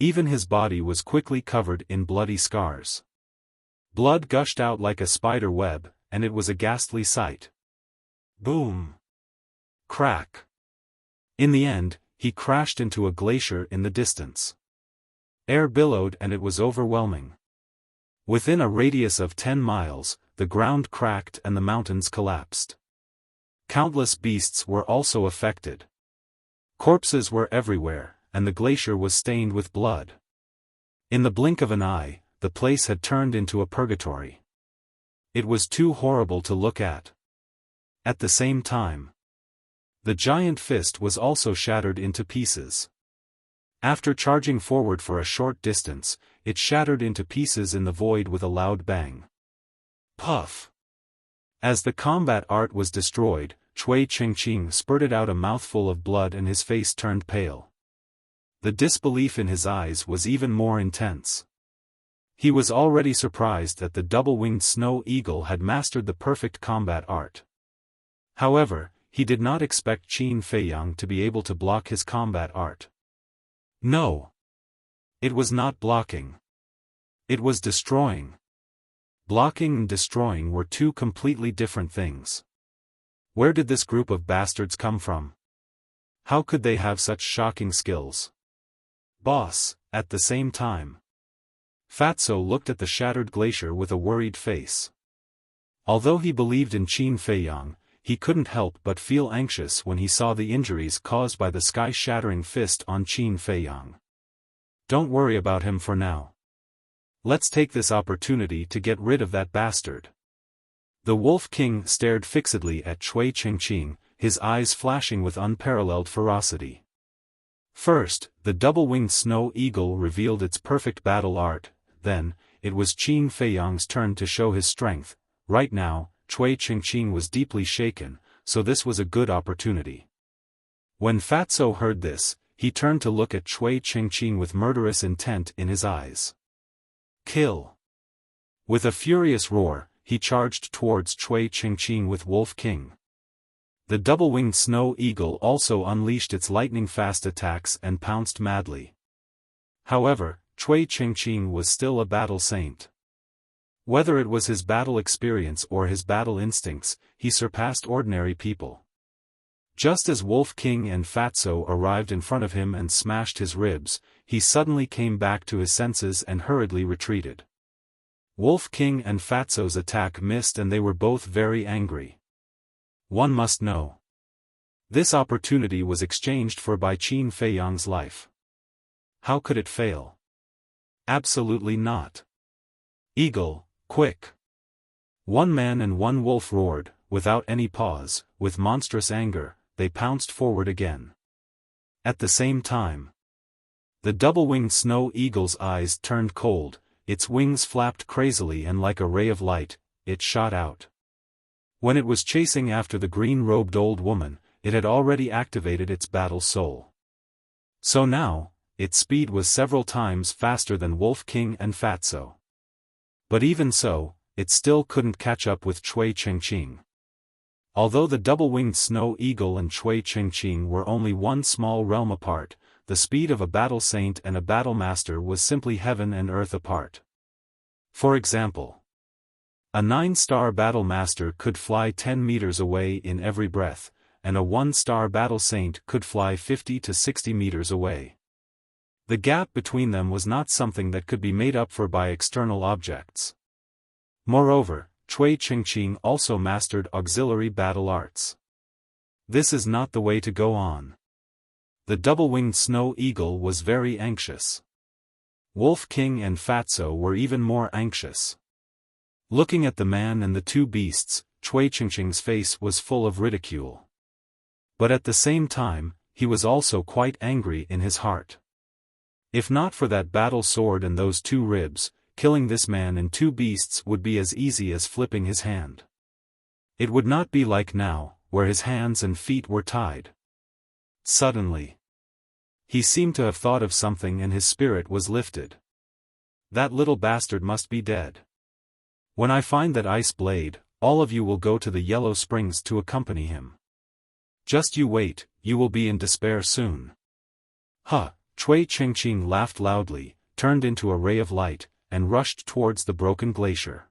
Even his body was quickly covered in bloody scars. Blood gushed out like a spider web, and it was a ghastly sight. Boom! Crack! In the end, he crashed into a glacier in the distance. Air billowed and it was overwhelming. Within a radius of 10 miles, the ground cracked and the mountains collapsed. Countless beasts were also affected. Corpses were everywhere, and the glacier was stained with blood. In the blink of an eye, the place had turned into a purgatory. It was too horrible to look at. At the same time, the giant fist was also shattered into pieces. After charging forward for a short distance, it shattered into pieces in the void with a loud bang. Puff! As the combat art was destroyed, Cui Qingqing spurted out a mouthful of blood and his face turned pale. The disbelief in his eyes was even more intense. He was already surprised that the double-winged snow eagle had mastered the perfect combat art. However, he did not expect Qin Feiyang to be able to block his combat art. No. It was not blocking. It was destroying. Blocking and destroying were two completely different things. Where did this group of bastards come from? How could they have such shocking skills? Boss, at the same time. Fatso looked at the shattered glacier with a worried face. Although he believed in Qin Feiyang, he couldn't help but feel anxious when he saw the injuries caused by the sky-shattering fist on Qin Feiyang. Don't worry about him for now. Let's take this opportunity to get rid of that bastard. The Wolf King stared fixedly at Cui Qingqing, his eyes flashing with unparalleled ferocity. First, the double-winged snow eagle revealed its perfect battle art, then, it was Qin Feiyang's turn to show his strength. Right now, Cui Qingqing was deeply shaken, so this was a good opportunity. When Fatso heard this, he turned to look at Cui Qingqing with murderous intent in his eyes. Kill! With a furious roar, he charged towards Cui Qingqing with Wolf King. The double-winged snow eagle also unleashed its lightning-fast attacks and pounced madly. However, Cui Qingqing was still a battle saint. Whether it was his battle experience or his battle instincts, he surpassed ordinary people. Just as Wolf King and Fatso arrived in front of him and smashed his ribs, he suddenly came back to his senses and hurriedly retreated. Wolf King and Fatso's attack missed and they were both very angry. One must know. This opportunity was exchanged for by Qin Feiyang's life. How could it fail? Absolutely not. Eagle, quick! One man and one wolf roared, without any pause, with monstrous anger, they pounced forward again. At the same time, the double-winged snow eagle's eyes turned cold, its wings flapped crazily and like a ray of light, it shot out. When it was chasing after the green-robed old woman, it had already activated its battle soul. So now, its speed was several times faster than Wolf King and Fatso. But even so, it still couldn't catch up with Cui Qingqing. Although the double-winged snow eagle and Cui Qingqing were only one small realm apart, the speed of a battle saint and a battle master was simply heaven and earth apart. For example, a 9-star battle master could fly 10 meters away in every breath, and a 1-star battle saint could fly 50 to 60 meters away. The gap between them was not something that could be made up for by external objects. Moreover, Cui Qingqing also mastered auxiliary battle arts. This is not the way to go on. The double-winged snow eagle was very anxious. Wolf King and Fatso were even more anxious. Looking at the man and the two beasts, Cui Qingqing's face was full of ridicule. But at the same time, he was also quite angry in his heart. If not for that battle sword and those 2 ribs, killing this man and 2 beasts would be as easy as flipping his hand. It would not be like now, where his hands and feet were tied. Suddenly, he seemed to have thought of something and his spirit was lifted. That little bastard must be dead. When I find that ice blade, all of you will go to the Yellow Springs to accompany him. Just you wait, you will be in despair soon. Huh! Cui Qingqing laughed loudly, turned into a ray of light, and rushed towards the broken glacier.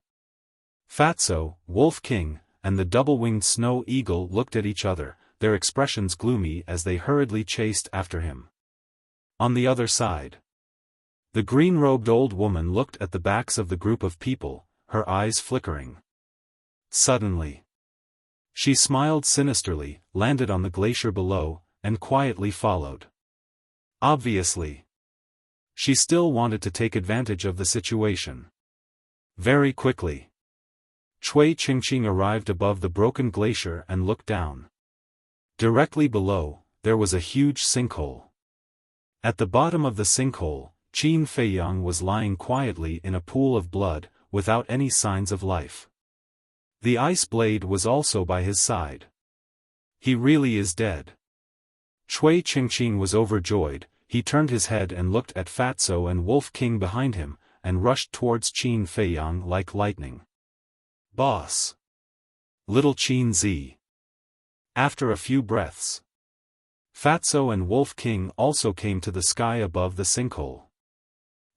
Fatso, Wolf King, and the double-winged snow eagle looked at each other, their expressions gloomy as they hurriedly chased after him. On the other side, the green-robed old woman looked at the backs of the group of people, her eyes flickering. Suddenly, she smiled sinisterly, landed on the glacier below, and quietly followed. Obviously, she still wanted to take advantage of the situation. Very quickly, Cui Qingqing arrived above the broken glacier and looked down. Directly below, there was a huge sinkhole. At the bottom of the sinkhole, Qin Feiyang was lying quietly in a pool of blood, without any signs of life. The ice blade was also by his side. He really is dead. Cui Qingqing was overjoyed. He turned his head and looked at Fatso and Wolf King behind him, and rushed towards Qin Feiyang like lightning. Boss! Little Qin Zi! After a few breaths, Fatso and Wolf King also came to the sky above the sinkhole.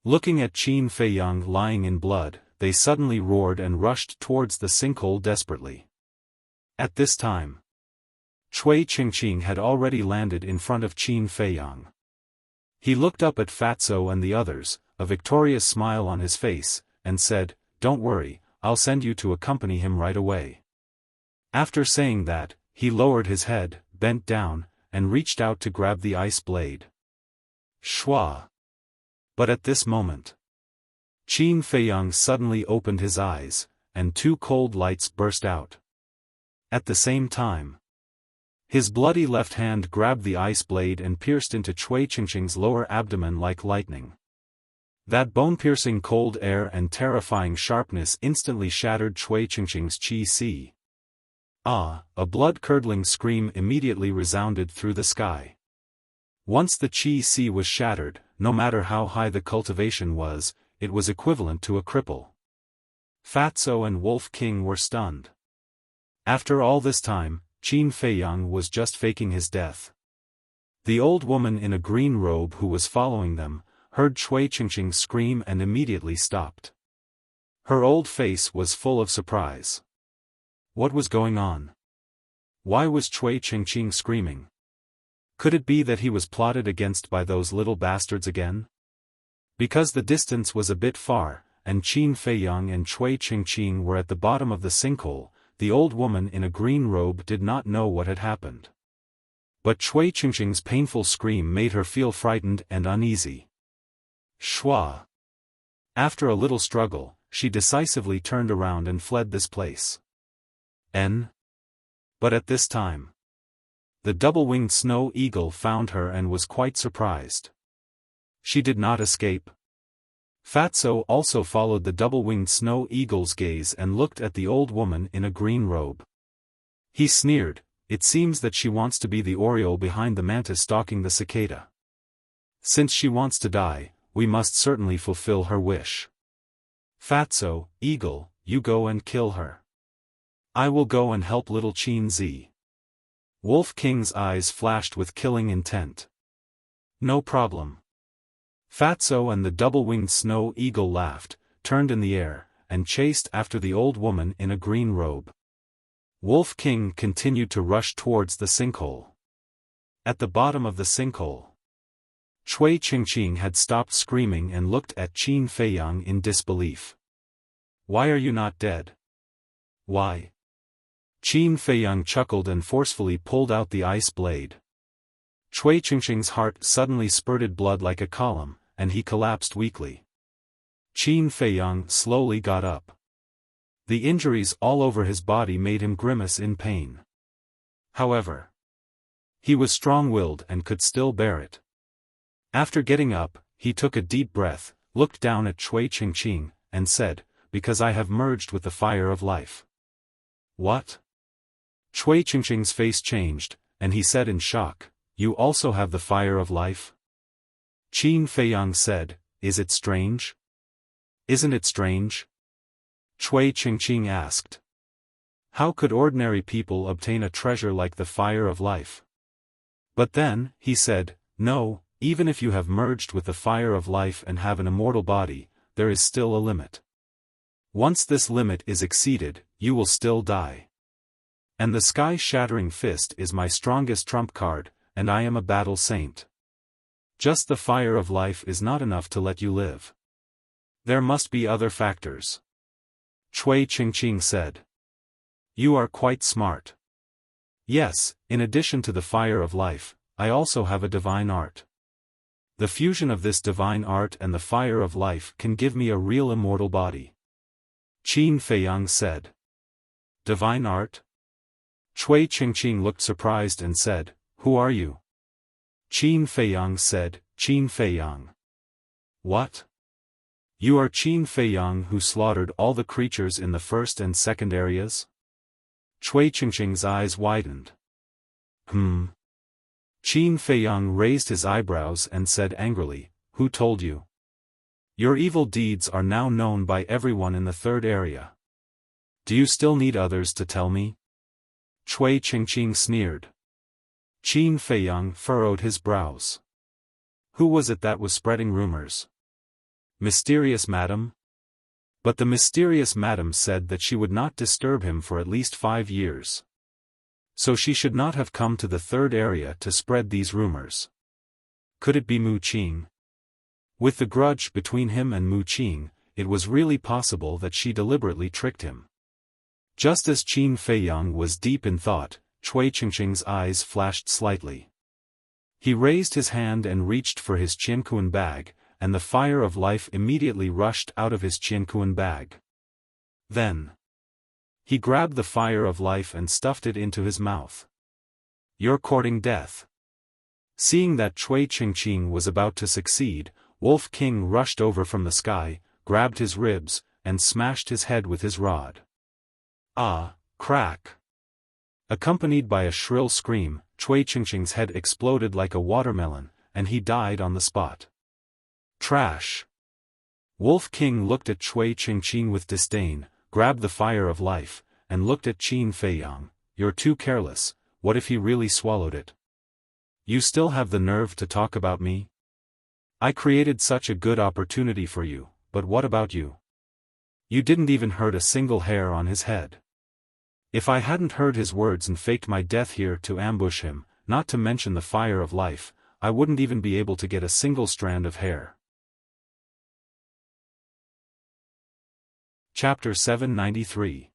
Looking at Qin Feiyang lying in blood, they suddenly roared and rushed towards the sinkhole desperately. At this time, Cui Qingqing had already landed in front of Qin Feiyang. He looked up at Fatso and the others, a victorious smile on his face, and said, "Don't worry, I'll send you to accompany him right away." After saying that, he lowered his head, bent down, and reached out to grab the ice blade. Shwa! But at this moment, Qin Feiyang suddenly opened his eyes, and 2 cold lights burst out. At the same time, his bloody left hand grabbed the ice blade and pierced into Cui Qingqing's lower abdomen like lightning. That bone-piercing cold air and terrifying sharpness instantly shattered Cui Qingqing's qi. Ah! A blood-curdling scream immediately resounded through the sky. Once the qi was shattered, no matter how high the cultivation was, it was equivalent to a cripple. Fatso and Wolf King were stunned. After all this time, Qin Feiyang was just faking his death. The old woman in a green robe who was following them, heard Cui Qingqing scream and immediately stopped. Her old face was full of surprise. What was going on? Why was Cui Qingqing screaming? Could it be that he was plotted against by those little bastards again? Because the distance was a bit far, and Qin Feiyang and Cui Qingqing were at the bottom of the sinkhole, the old woman in a green robe did not know what had happened. But Cui Qingqing's painful scream made her feel frightened and uneasy. Shwa! After a little struggle, she decisively turned around and fled this place. But at this time, the double-winged snow eagle found her and was quite surprised. She did not escape. Fatso also followed the double-winged snow eagle's gaze and looked at the old woman in a green robe. He sneered, "It seems that she wants to be the oriole behind the mantis stalking the cicada. Since she wants to die, we must certainly fulfill her wish. Fatso, eagle, you go and kill her. I will go and help little Qin Zi." Wolf King's eyes flashed with killing intent. No problem. Fatso and the double-winged snow eagle laughed, turned in the air, and chased after the old woman in a green robe. Wolf King continued to rush towards the sinkhole. At the bottom of the sinkhole, Cui Qingqing had stopped screaming and looked at Qin Feiyang in disbelief. "Why are you not dead?" "Why?" Qin Feiyang chuckled and forcefully pulled out the ice blade. Cui Qingqing's heart suddenly spurted blood like a column, and he collapsed weakly. Qin Feiyang slowly got up. The injuries all over his body made him grimace in pain. However, he was strong-willed and could still bear it. After getting up, he took a deep breath, looked down at Cui Qingqing, and said, "Because I have merged with the fire of life." "What?" Cui Qingqing's face changed, and he said in shock, "You also have the fire of life?" Qin Feiyang said, "Is it strange?" "Isn't it strange?" Cui Qingqing asked. "How could ordinary people obtain a treasure like the fire of life?" But then, he said, "No, even if you have merged with the fire of life and have an immortal body, there is still a limit. Once this limit is exceeded, you will still die. And the sky-shattering fist is my strongest trump card, and I am a battle saint. Just the fire of life is not enough to let you live. There must be other factors." Cui Qingqing said. "You are quite smart." "Yes, in addition to the fire of life, I also have a divine art. The fusion of this divine art and the fire of life can give me a real immortal body." Qin Feiyang said. "Divine art?" Cui Qingqing looked surprised and said, "Who are you?" Qin Feiyang said, "Qin Feiyang." "What? You are Qin Feiyang who slaughtered all the creatures in the first and second areas?" Cui Qingqing's eyes widened. Qin Feiyang raised his eyebrows and said angrily, "Who told you? Your evil deeds are now known by everyone in the third area. Do you still need others to tell me?" Cui Qingqing sneered. Qin Feiyang furrowed his brows. Who was it that was spreading rumors? Mysterious Madam? But the mysterious Madam said that she would not disturb him for at least 5 years. So she should not have come to the third area to spread these rumors. Could it be Mu Qing? With the grudge between him and Mu Qing, it was really possible that she deliberately tricked him. Just as Qin Feiyang was deep in thought, Cui Qingqing's eyes flashed slightly. He raised his hand and reached for his qiankuan bag, and the fire of life immediately rushed out of his qiankuan bag. Then he grabbed the fire of life and stuffed it into his mouth. "You're courting death." Seeing that Cui Qingqing was about to succeed, Wolf King rushed over from the sky, grabbed his ribs, and smashed his head with his rod. Ah, crack! Accompanied by a shrill scream, Cui Qingqing's head exploded like a watermelon, and he died on the spot. Trash! Wolf King looked at Cui Qingqing with disdain, grabbed the fire of life, and looked at Qin Feiyang. "You're too careless. What if he really swallowed it? You still have the nerve to talk about me? I created such a good opportunity for you, but what about you? You didn't even hurt a single hair on his head. If I hadn't heard his words and faked my death here to ambush him, not to mention the fire of life, I wouldn't even be able to get a single strand of hair." Chapter 793.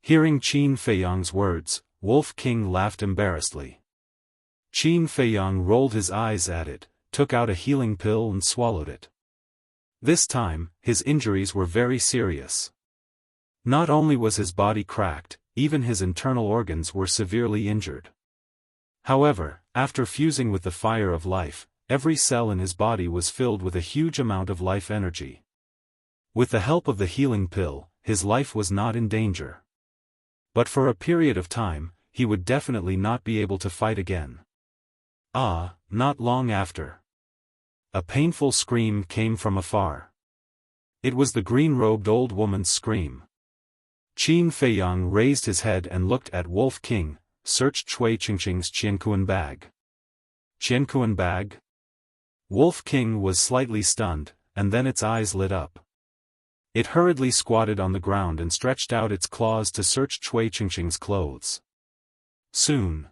Hearing Qin Feiyang's words, Wolf King laughed embarrassedly. Qin Feiyang rolled his eyes at it, took out a healing pill and swallowed it. This time, his injuries were very serious. Not only was his body cracked, even his internal organs were severely injured. However, after fusing with the fire of life, every cell in his body was filled with a huge amount of life energy. With the help of the healing pill, his life was not in danger. But for a period of time, he would definitely not be able to fight again. Not long after, a painful scream came from afar. It was the green-robed old woman's scream. Qin Feiyang raised his head and looked at Wolf King, searched Cui Qingqing's qiankuan bag. Qiankuan bag? Wolf King was slightly stunned, and then its eyes lit up. It hurriedly squatted on the ground and stretched out its claws to search Cui Qingqing's clothes. Soon,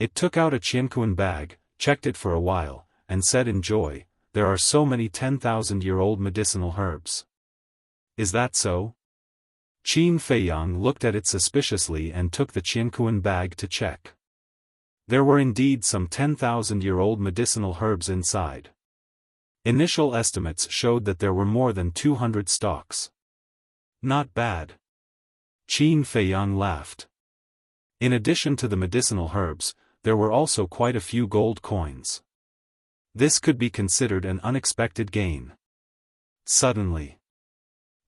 it took out a Qianquan bag, checked it for a while, and said in joy, "There are so many 10,000-year-old medicinal herbs." "Is that so?" Qin Feiyang looked at it suspiciously and took the Qianquan bag to check. There were indeed some 10,000-year-old medicinal herbs inside. Initial estimates showed that there were more than 200 stalks. Not bad. Qin Feiyang laughed. In addition to the medicinal herbs, there were also quite a few gold coins. This could be considered an unexpected gain. Suddenly,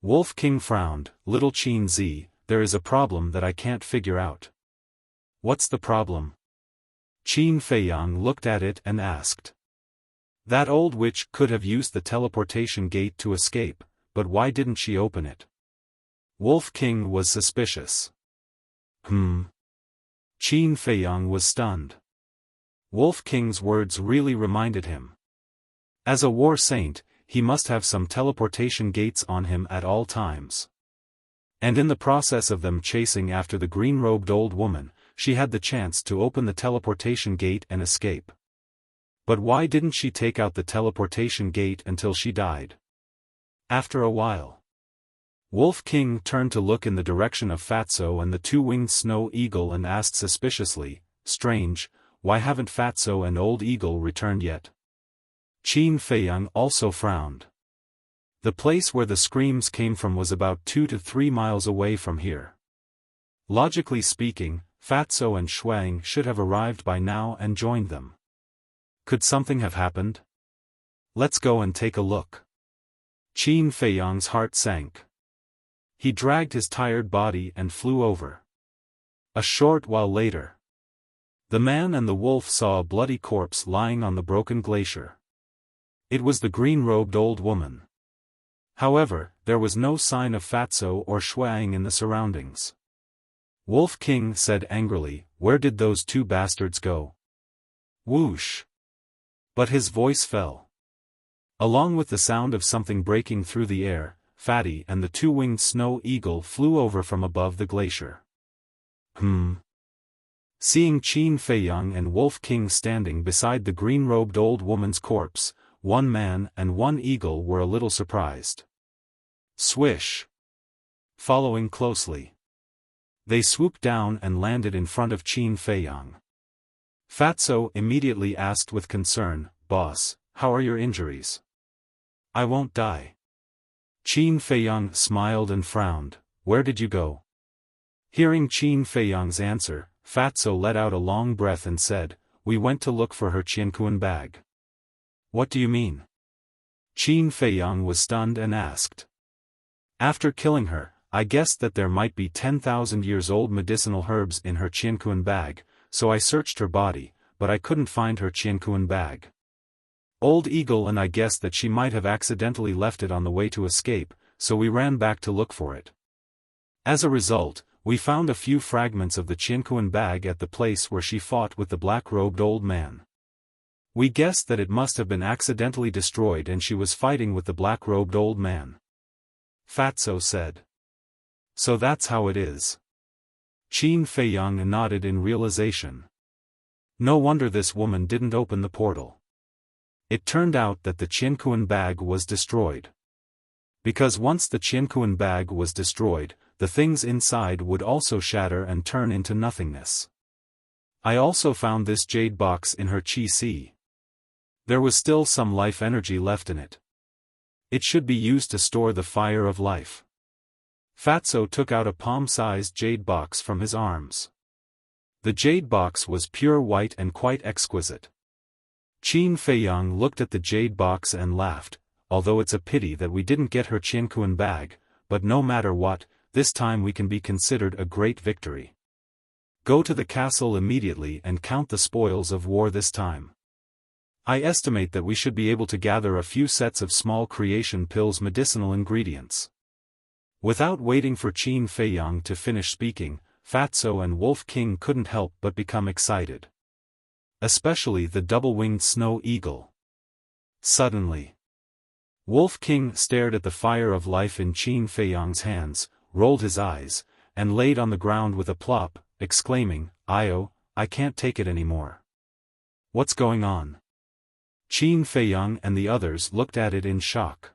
Wolf King frowned. "Little Qin Zi, there is a problem that I can't figure out." "What's the problem?" Qin Feiyang looked at it and asked. "That old witch could have used the teleportation gate to escape, but why didn't she open it?" Wolf King was suspicious. Qin Feiyang was stunned. Wolf King's words really reminded him. As a war saint, he must have some teleportation gates on him at all times. And in the process of them chasing after the green-robed old woman, she had the chance to open the teleportation gate and escape. But why didn't she take out the teleportation gate until she died? After a while, Wolf King turned to look in the direction of Fatso and the two-winged snow eagle and asked suspiciously, "Strange, why haven't Fatso and Old Eagle returned yet?" Qin Feiyang also frowned. The place where the screams came from was about 2 to 3 miles away from here. Logically speaking, Fatso and Shuang should have arrived by now and joined them. Could something have happened? "Let's go and take a look." Qin Feiyang's heart sank. He dragged his tired body and flew over. A short while later, the man and the wolf saw a bloody corpse lying on the broken glacier. It was the green-robed old woman. However, there was no sign of Fatso or Shuang in the surroundings. Wolf King said angrily, "Where did those two bastards go?" Whoosh! But his voice fell. Along with the sound of something breaking through the air, Fatty and the two-winged snow eagle flew over from above the glacier. Seeing Qin Feiyang and Wolf King standing beside the green-robed old woman's corpse, one man and one eagle were a little surprised. Swish! Following closely, they swooped down and landed in front of Qin Feiyang. Fatso immediately asked with concern, "Boss, how are your injuries?" "I won't die." Qin Feiyang smiled and frowned. "Where did you go?" Hearing Qin Feiyang's answer, Fatso let out a long breath and said, "We went to look for her Qianquan bag." "What do you mean?" Qin Feiyang was stunned and asked. "After killing her, I guessed that there might be 10,000 years old medicinal herbs in her Qianquan bag, so I searched her body, but I couldn't find her Qianquan bag. Old Eagle and I guessed that she might have accidentally left it on the way to escape, so we ran back to look for it. As a result, we found a few fragments of the Qianquan bag at the place where she fought with the black-robed old man. We guessed that it must have been accidentally destroyed and she was fighting with the black-robed old man." Fatso said. "So that's how it is." Qin Feiyang nodded in realization. No wonder this woman didn't open the portal. It turned out that the Qianquan bag was destroyed. Because once the Qianquan bag was destroyed, the things inside would also shatter and turn into nothingness. I also found this jade box in her Qi Si. There was still some life energy left in it. It should be used to store the fire of life. Fatso took out a palm-sized jade box from his arms. The jade box was pure white and quite exquisite. Qin Feiyang looked at the jade box and laughed, "Although it's a pity that we didn't get her Qianquan bag, but no matter what, this time we can be considered a great victory. Go to the castle immediately and count the spoils of war this time. I estimate that we should be able to gather a few sets of small creation pills medicinal ingredients." Without waiting for Qin Feiyang to finish speaking, Fatso and Wolf King couldn't help but become excited. Especially the double-winged snow eagle. Suddenly, Wolf King stared at the fire of life in Qin Feiyang's hands, rolled his eyes, and laid on the ground with a plop, exclaiming, I can't take it anymore. What's going on? Qin Feiyang and the others looked at it in shock.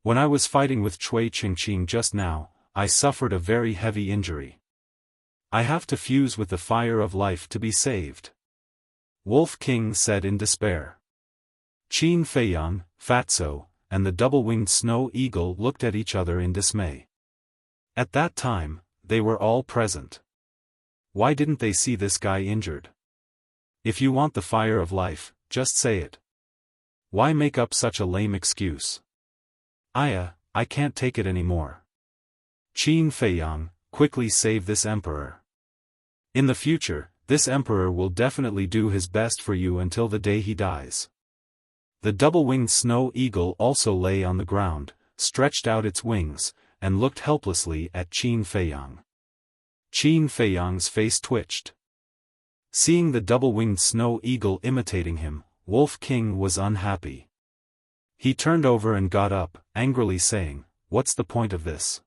When I was fighting with Cui Qingqing just now, I suffered a very heavy injury. I have to fuse with the fire of life to be saved. Wolf King said in despair. Qin Feiyang, Fatso, and the double-winged snow eagle looked at each other in dismay. At that time, they were all present. Why didn't they see this guy injured? If you want the fire of life, just say it. Why make up such a lame excuse? I can't take it anymore. Qin Feiyang, quickly save this emperor. In the future, this emperor will definitely do his best for you until the day he dies. The double-winged snow eagle also lay on the ground, stretched out its wings, and looked helplessly at Qin Feiyang. Qin Feiyang's face twitched. Seeing the double-winged snow eagle imitating him, Wolf King was unhappy. He turned over and got up, angrily saying, "What's the point of this?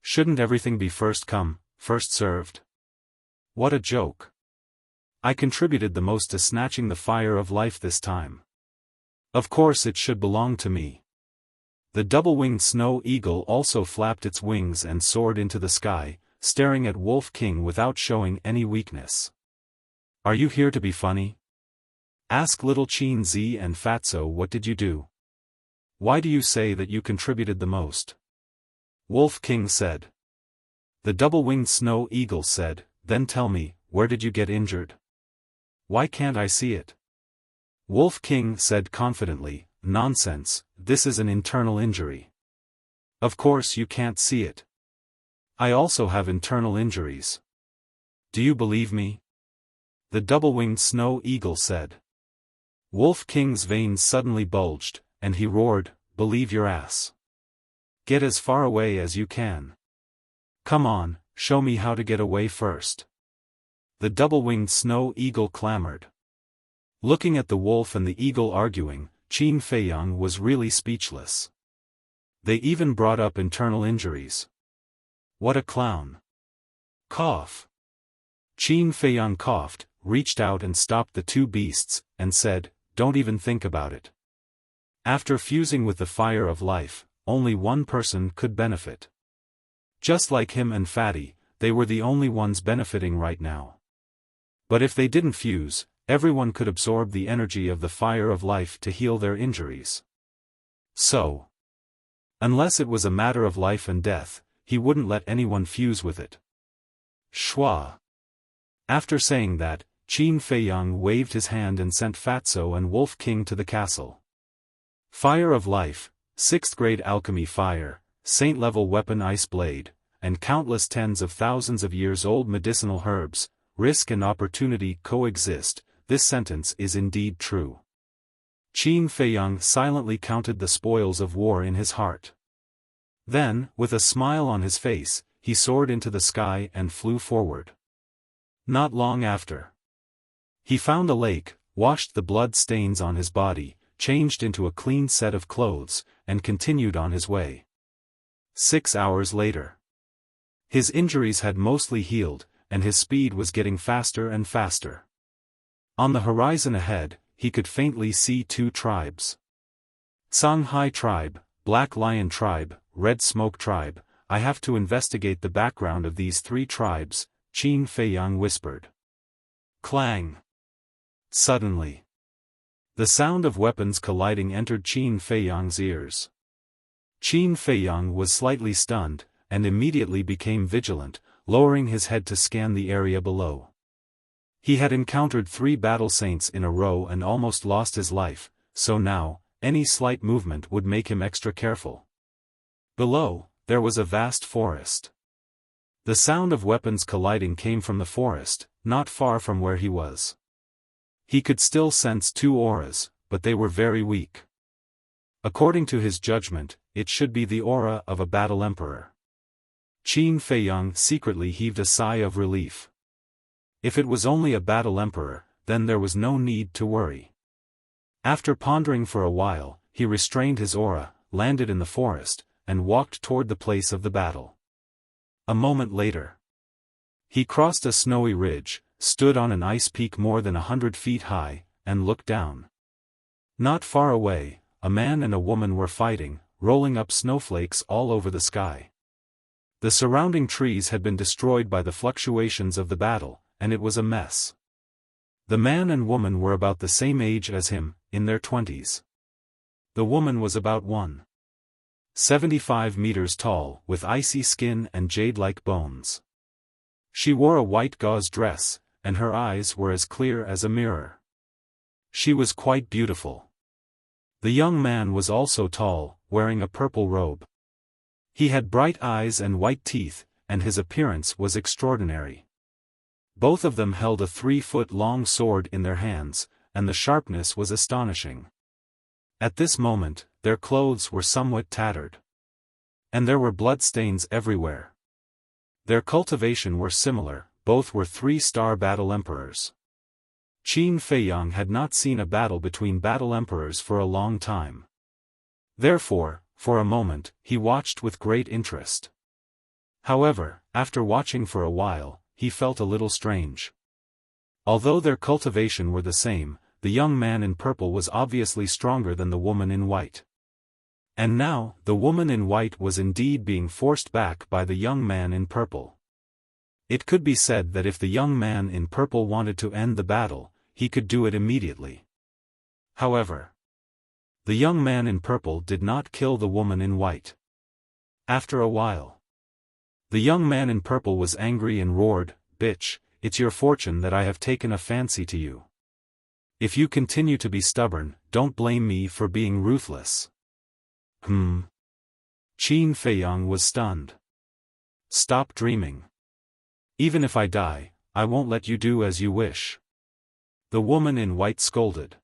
Shouldn't everything be first come, first served? What a joke. I contributed the most to snatching the fire of life this time. Of course it should belong to me." The double-winged snow eagle also flapped its wings and soared into the sky, staring at Wolf King without showing any weakness. "Are you here to be funny? Ask little Qin Zi and Fatso, what did you do? Why do you say that you contributed the most?" Wolf King said. The double-winged snow eagle said, "Then tell me, where did you get injured? Why can't I see it?" Wolf King said confidently, "Nonsense, this is an internal injury. Of course you can't see it. I also have internal injuries. Do you believe me?" The double-winged snow eagle said. Wolf King's veins suddenly bulged, and he roared, "Believe your ass. Get as far away as you can. Come on, show me how to get away first." The double-winged snow eagle clamored. Looking at the wolf and the eagle arguing, Qin Feiyang was really speechless. They even brought up internal injuries. What a clown. Cough. Qin Feiyang coughed, reached out and stopped the two beasts, and said, "Don't even think about it. After fusing with the fire of life, only one person could benefit. Just like him and Fatty, they were the only ones benefiting right now. But if they didn't fuse, everyone could absorb the energy of the fire of life to heal their injuries. So, unless it was a matter of life and death, he wouldn't let anyone fuse with it." Schwa. After saying that, Qin Feiyang waved his hand and sent Fatso and Wolf King to the castle. Fire of life, 6th grade alchemy fire, saint-level weapon ice blade, and countless tens of thousands of years old medicinal herbs, risk and opportunity coexist. This sentence is indeed true. Qin Feiyang silently counted the spoils of war in his heart. Then, with a smile on his face, he soared into the sky and flew forward. Not long after, he found a lake, washed the blood stains on his body, changed into a clean set of clothes, and continued on his way. 6 hours later, his injuries had mostly healed, and his speed was getting faster and faster. On the horizon ahead, he could faintly see 2 tribes. Songhai tribe, Black Lion tribe, Red Smoke tribe. "I have to investigate the background of these 3 tribes, Qin Feiyang whispered. Clang! Suddenly, the sound of weapons colliding entered Qin Feiyang's ears. Qin Feiyang was slightly stunned, and immediately became vigilant, lowering his head to scan the area below. He had encountered 3 battle saints in a row and almost lost his life, so now, any slight movement would make him extra careful. Below, there was a vast forest. The sound of weapons colliding came from the forest, not far from where he was. He could still sense 2 auras, but they were very weak. According to his judgment, it should be the aura of a battle emperor. Qin Feiyang secretly heaved a sigh of relief. If it was only a battle emperor, then there was no need to worry. After pondering for a while, he restrained his aura, landed in the forest, and walked toward the place of the battle. A moment later, he crossed a snowy ridge, stood on an ice peak more than 100 feet high, and looked down. Not far away, a man and a woman were fighting, rolling up snowflakes all over the sky. The surrounding trees had been destroyed by the fluctuations of the battle, and it was a mess. The man and woman were about the same age as him, in their 20s. The woman was about 1.75 meters tall, with icy skin and jade-like bones. She wore a white gauze dress, and her eyes were as clear as a mirror. She was quite beautiful. The young man was also tall, wearing a purple robe. He had bright eyes and white teeth, and his appearance was extraordinary. Both of them held a 3-foot-long sword in their hands, and the sharpness was astonishing. At this moment, their clothes were somewhat tattered. And there were bloodstains everywhere. Their cultivation were similar, both were 3-star battle emperors. Qin Feiyang had not seen a battle between battle emperors for a long time. Therefore, for a moment, he watched with great interest. However, after watching for a while, he felt a little strange. Although their cultivation were the same, the young man in purple was obviously stronger than the woman in white. And now, the woman in white was indeed being forced back by the young man in purple. It could be said that if the young man in purple wanted to end the battle, he could do it immediately. However, the young man in purple did not kill the woman in white. After a while, the young man in purple was angry and roared, "Bitch, it's your fortune that I have taken a fancy to you. If you continue to be stubborn, don't blame me for being ruthless." Qin Feiyang was stunned. "Stop dreaming. Even if I die, I won't let you do as you wish," the woman in white scolded.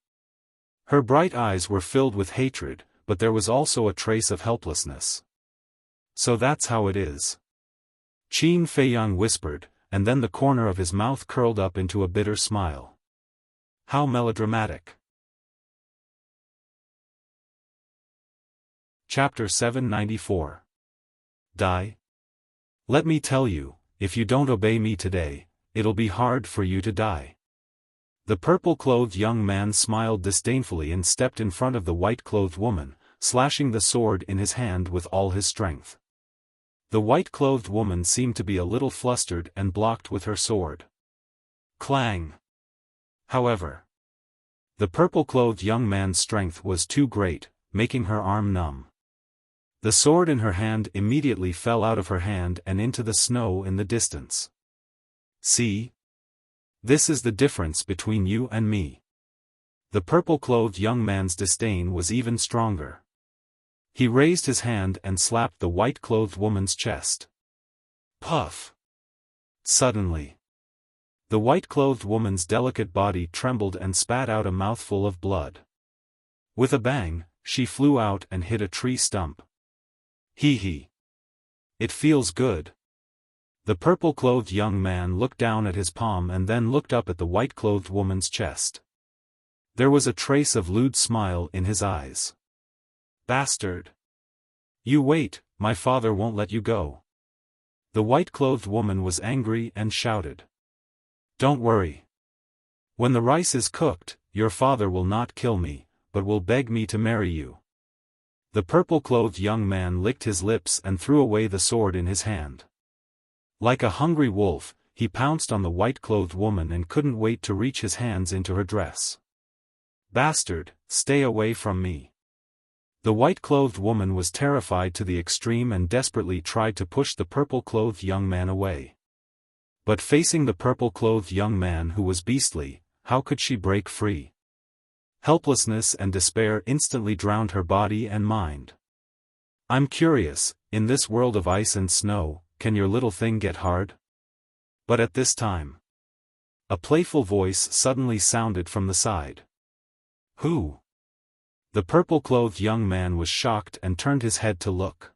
Her bright eyes were filled with hatred, but there was also a trace of helplessness. "So that's how it is," Qin Feiyang whispered, and then the corner of his mouth curled up into a bitter smile. How melodramatic. Chapter 794. Die? Let me tell you, if you don't obey me today, it'll be hard for you to die. The purple-clothed young man smiled disdainfully and stepped in front of the white-clothed woman, slashing the sword in his hand with all his strength. The white-clothed woman seemed to be a little flustered and blocked with her sword. Clang! However, the purple-clothed young man's strength was too great, making her arm numb. The sword in her hand immediately fell out of her hand and into the snow in the distance. "See? This is the difference between you and me." The purple-clothed young man's disdain was even stronger. He raised his hand and slapped the white-clothed woman's chest. Puff! Suddenly, the white-clothed woman's delicate body trembled and spat out a mouthful of blood. With a bang, she flew out and hit a tree stump. Hee. It feels good. The purple-clothed young man looked down at his palm and then looked up at the white-clothed woman's chest. There was a trace of lewd smile in his eyes. "Bastard! You wait, my father won't let you go." The white-clothed woman was angry and shouted. "Don't worry. When the rice is cooked, your father will not kill me, but will beg me to marry you." The purple-clothed young man licked his lips and threw away the sword in his hand. Like a hungry wolf, he pounced on the white-clothed woman and couldn't wait to reach his hands into her dress. "Bastard, stay away from me." The white-clothed woman was terrified to the extreme and desperately tried to push the purple-clothed young man away. But facing the purple-clothed young man who was beastly, how could she break free? Helplessness and despair instantly drowned her body and mind. "I'm curious, in this world of ice and snow, can your little thing get hard?" But at this time, a playful voice suddenly sounded from the side. "Who?" The purple-clothed young man was shocked and turned his head to look.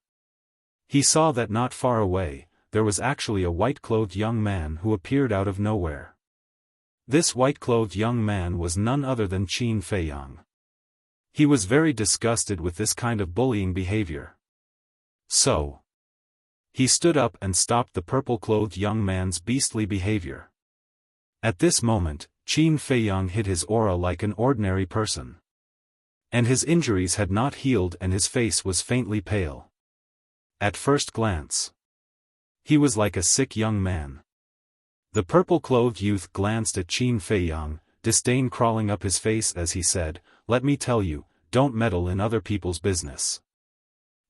He saw that not far away, there was actually a white-clothed young man who appeared out of nowhere. This white-clothed young man was none other than Qin Feiyang. He was very disgusted with this kind of bullying behavior. So, he stood up and stopped the purple-clothed young man's beastly behavior. At this moment, Qin Feiyang hid his aura like an ordinary person. And his injuries had not healed and his face was faintly pale. At first glance, he was like a sick young man. The purple-clothed youth glanced at Qin Feiyang, disdain crawling up his face as he said, "Let me tell you, don't meddle in other people's business."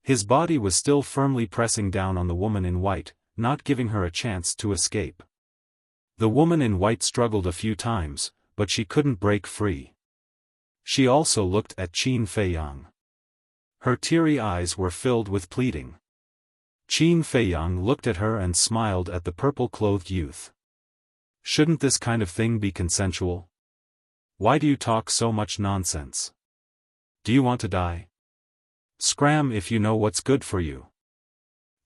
His body was still firmly pressing down on the woman in white, not giving her a chance to escape. The woman in white struggled a few times, but she couldn't break free. She also looked at Qin Feiyang. Her teary eyes were filled with pleading. Qin Feiyang looked at her and smiled at the purple-clothed youth. "Shouldn't this kind of thing be consensual? Why do you talk so much nonsense? Do you want to die? Scram if you know what's good for you.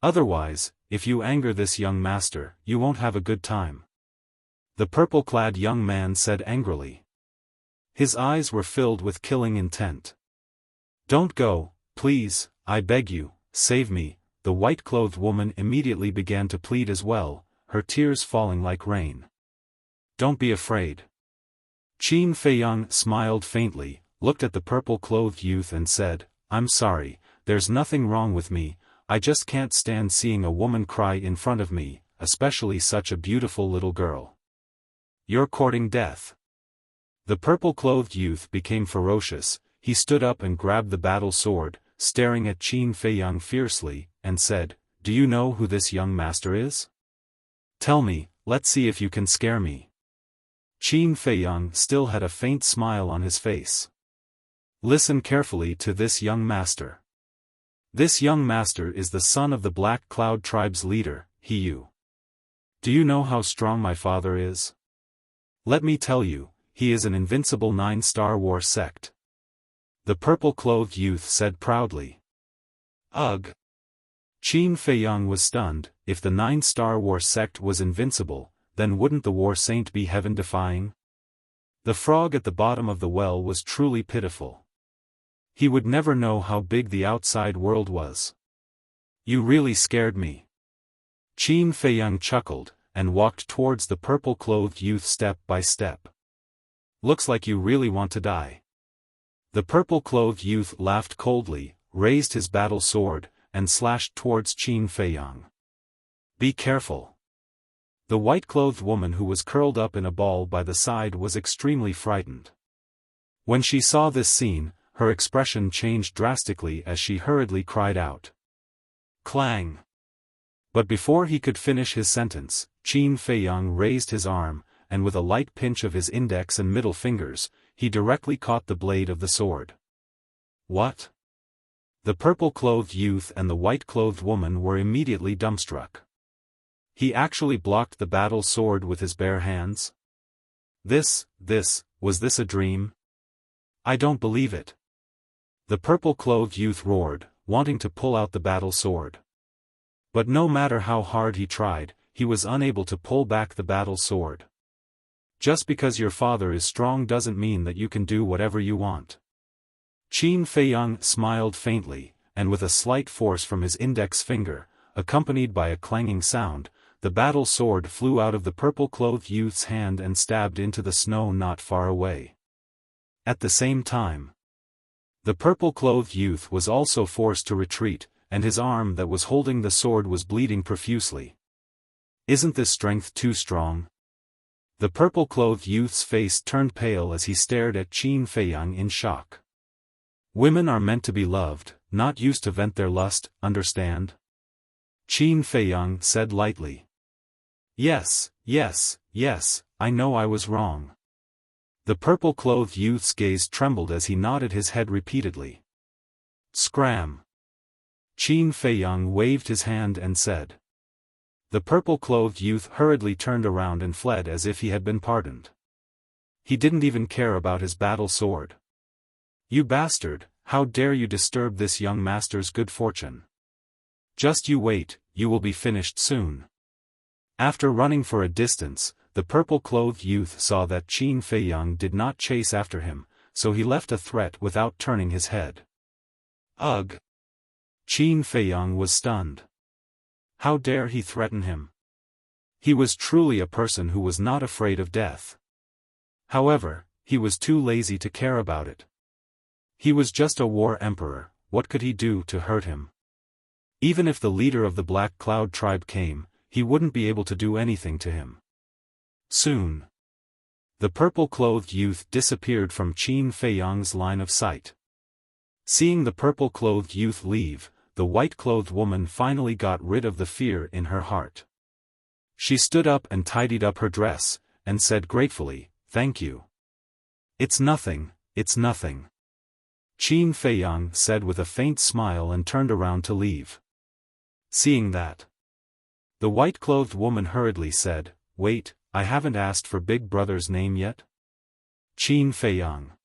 Otherwise, if you anger this young master, you won't have a good time," the purple-clad young man said angrily. His eyes were filled with killing intent. "Don't go, please, I beg you, save me." The white-clothed woman immediately began to plead as well, her tears falling like rain. "Don't be afraid." Qin Feiyang smiled faintly, looked at the purple-clothed youth and said, "I'm sorry, there's nothing wrong with me, I just can't stand seeing a woman cry in front of me, especially such a beautiful little girl." "You're courting death." The purple-clothed youth became ferocious, he stood up and grabbed the battle sword, staring at Qin Feiyang fiercely, and said, "Do you know who this young master is? Tell me, let's see if you can scare me." Qin Feiyang still had a faint smile on his face. "Listen carefully to this young master. This young master is the son of the Black Cloud tribe's leader, Hiyu. Do you know how strong my father is? Let me tell you, he is an invincible 9-star war sect," the purple-clothed youth said proudly. "Ugh!" Qin Feiyang was stunned. If the 9-star war sect was invincible, then wouldn't the war saint be heaven-defying? The frog at the bottom of the well was truly pitiful. He would never know how big the outside world was. "You really scared me." Qin Feiyang chuckled, and walked towards the purple-clothed youth step by step. "Looks like you really want to die." The purple-clothed youth laughed coldly, raised his battle sword, and slashed towards Qin Feiyang. "Be careful." The white-clothed woman who was curled up in a ball by the side was extremely frightened. When she saw this scene, her expression changed drastically as she hurriedly cried out. Clang! But before he could finish his sentence, Qin Feiyang raised his arm, and with a light pinch of his index and middle fingers, he directly caught the blade of the sword. "What?" The purple-clothed youth and the white-clothed woman were immediately dumbstruck. He actually blocked the battle sword with his bare hands? Was this a dream? I don't believe it. The purple-clothed youth roared, wanting to pull out the battle sword. But no matter how hard he tried, he was unable to pull back the battle sword. Just because your father is strong doesn't mean that you can do whatever you want. Qin Feiyang smiled faintly, and with a slight force from his index finger, accompanied by a clanging sound, the battle sword flew out of the purple-clothed youth's hand and stabbed into the snow not far away. At the same time, the purple-clothed youth was also forced to retreat, and his arm that was holding the sword was bleeding profusely. Isn't this strength too strong? The purple-clothed youth's face turned pale as he stared at Qin Feiyang in shock. Women are meant to be loved, not used to vent their lust, understand? Qin Feiyang said lightly. Yes, I know I was wrong. The purple-clothed youth's gaze trembled as he nodded his head repeatedly. Scram! Qin Feiyang waved his hand and said. The purple-clothed youth hurriedly turned around and fled as if he had been pardoned. He didn't even care about his battle sword. You bastard, how dare you disturb this young master's good fortune? Just you wait, you will be finished soon. After running for a distance, the purple-clothed youth saw that Qin Feiyang did not chase after him, so he left a threat without turning his head. Ugh! Qin Feiyang was stunned. How dare he threaten him? He was truly a person who was not afraid of death. However, he was too lazy to care about it. He was just a war emperor, what could he do to hurt him? Even if the leader of the Black Cloud tribe came, he wouldn't be able to do anything to him. Soon, the purple-clothed youth disappeared from Qin Feiyang's line of sight. Seeing the purple-clothed youth leave, the white-clothed woman finally got rid of the fear in her heart. She stood up and tidied up her dress, and said gratefully, "Thank you." "It's nothing, it's nothing," Qin Feiyang said with a faint smile and turned around to leave. Seeing that, the white-clothed woman hurriedly said, "Wait, I haven't asked for Big Brother's name yet?" Qin Feiyang.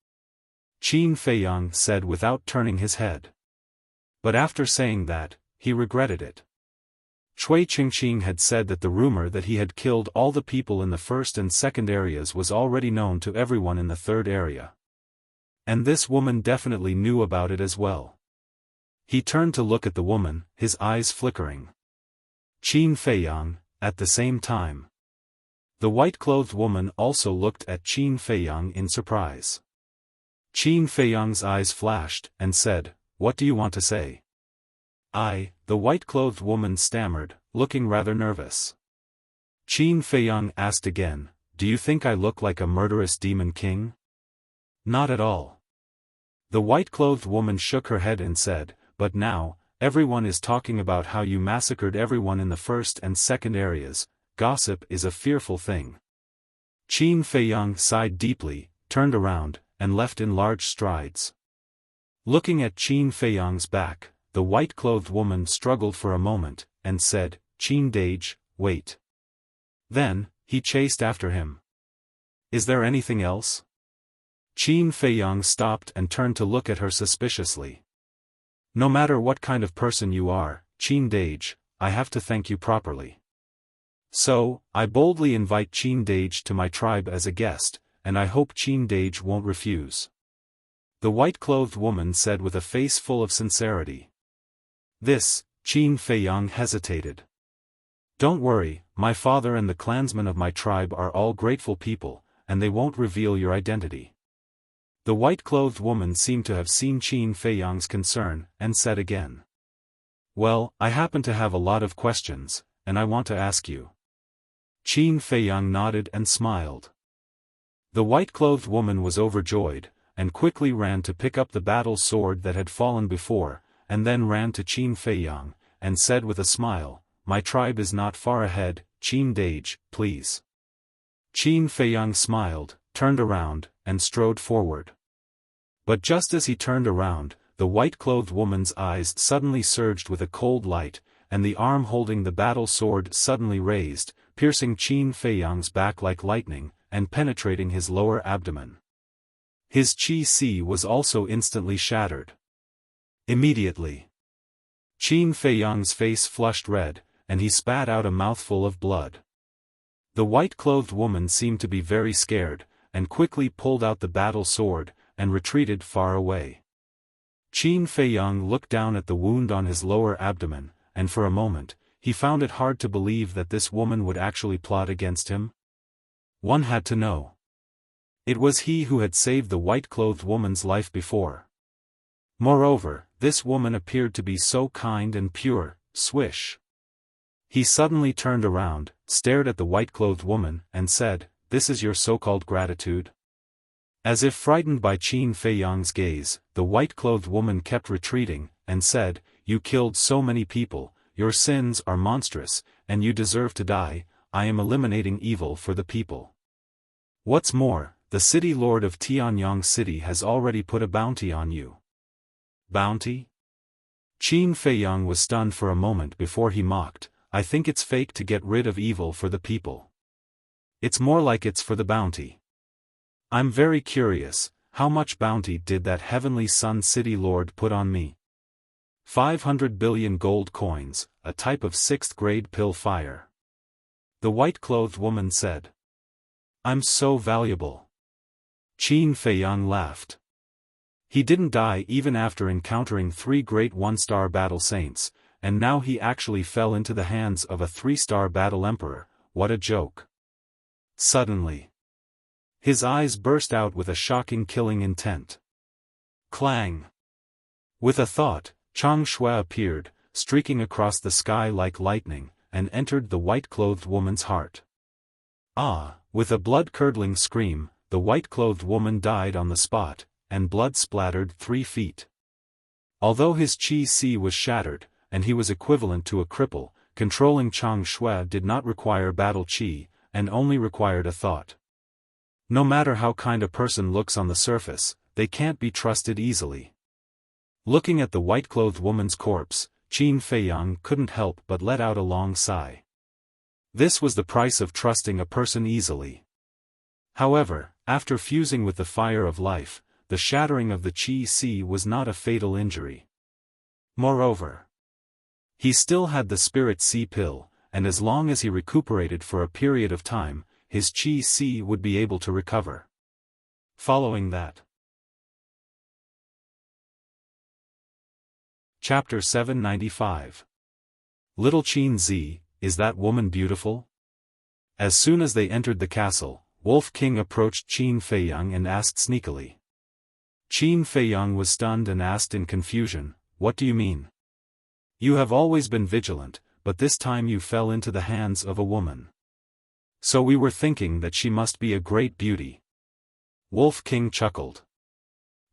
Qin Feiyang said without turning his head. But after saying that, he regretted it. Cui Qingqing had said that the rumor that he had killed all the people in the first and second areas was already known to everyone in the third area. And this woman definitely knew about it as well. He turned to look at the woman, his eyes flickering. Qin Feiyang, at the same time. The white-clothed woman also looked at Qin Feiyang in surprise. Qin Feiyang's eyes flashed, and said, "What do you want to say?" The white-clothed woman stammered, looking rather nervous. Qin Feiyang asked again, "Do you think I look like a murderous demon king?" "Not at all." The white-clothed woman shook her head and said, "But now, everyone is talking about how you massacred everyone in the first and second areas. Gossip is a fearful thing." Qin Feiyang sighed deeply, turned around, and left in large strides. Looking at Qin Feiyang's back, the white-clothed woman struggled for a moment, and said, "Qin Dage, wait." Then, he chased after him. "Is there anything else?" Qin Feiyang stopped and turned to look at her suspiciously. "No matter what kind of person you are, Qin Dage, I have to thank you properly. So, I boldly invite Qin Dage to my tribe as a guest, and I hope Qin Dage won't refuse," the white-clothed woman said with a face full of sincerity. This, Qin Feiyang hesitated. "Don't worry, my father and the clansmen of my tribe are all grateful people, and they won't reveal your identity." The white-clothed woman seemed to have seen Qin Feiyang's concern, and said again, "Well, I happen to have a lot of questions, and I want to ask you." Qin Feiyang nodded and smiled. The white-clothed woman was overjoyed, and quickly ran to pick up the battle sword that had fallen before, and then ran to Qin Feiyang, and said with a smile, "My tribe is not far ahead, Qin Dage, please." Qin Feiyang smiled, turned around, and strode forward. But just as he turned around, the white-clothed woman's eyes suddenly surged with a cold light, and the arm holding the battle sword suddenly raised, piercing Qin Feiyang's back like lightning, and penetrating his lower abdomen. His qi was also instantly shattered. Immediately, Qin Feiyang's face flushed red, and he spat out a mouthful of blood. The white-clothed woman seemed to be very scared, and quickly pulled out the battle sword, and retreated far away. Qin Feiyang looked down at the wound on his lower abdomen, and for a moment, he found it hard to believe that this woman would actually plot against him. One had to know. It was he who had saved the white-clothed woman's life before. Moreover, this woman appeared to be so kind and pure. Swish. He suddenly turned around, stared at the white-clothed woman, and said, "This is your so-called gratitude?" As if frightened by Qin Feiyang's gaze, the white-clothed woman kept retreating, and said, "You killed so many people, your sins are monstrous, and you deserve to die. I am eliminating evil for the people. What's more, the city lord of Tianyang City has already put a bounty on you." Bounty? Qin Feiyang was stunned for a moment before he mocked, "I think it's fake to get rid of evil for the people. It's more like it's for the bounty. I'm very curious, how much bounty did that heavenly sun city lord put on me?" 500 billion gold coins, a type of 6th-grade pill fire. The white-clothed woman said. "I'm so valuable. Qin Feiyang laughed. He didn't die even after encountering 3 great 1-star battle saints, and now he actually fell into the hands of a 3-star battle emperor. What a joke. Suddenly, his eyes burst out with a shocking killing intent. Clang! With a thought, Chang Shui appeared, streaking across the sky like lightning, and entered the white-clothed woman's heart. Ah! With a blood-curdling scream, the white-clothed woman died on the spot, and blood splattered 3 feet. Although his qi was shattered, and he was equivalent to a cripple, controlling Chang Shui did not require battle qi, and only required a thought. No matter how kind a person looks on the surface, they can't be trusted easily. Looking at the white-clothed woman's corpse, Qin Feiyang couldn't help but let out a long sigh. This was the price of trusting a person easily. However, after fusing with the fire of life, the shattering of the qi was not a fatal injury. Moreover, he still had the spirit C pill, and as long as he recuperated for a period of time, his qi would be able to recover. Following that. Chapter 795. Little Qin Z, is that woman beautiful? As soon as they entered the castle, Wolf King approached Qin Feiyang and asked sneakily. Qin Feiyang was stunned and asked in confusion, "What do you mean? You have always been vigilant, but this time you fell into the hands of a woman. So we were thinking that she must be a great beauty." Wolf King chuckled.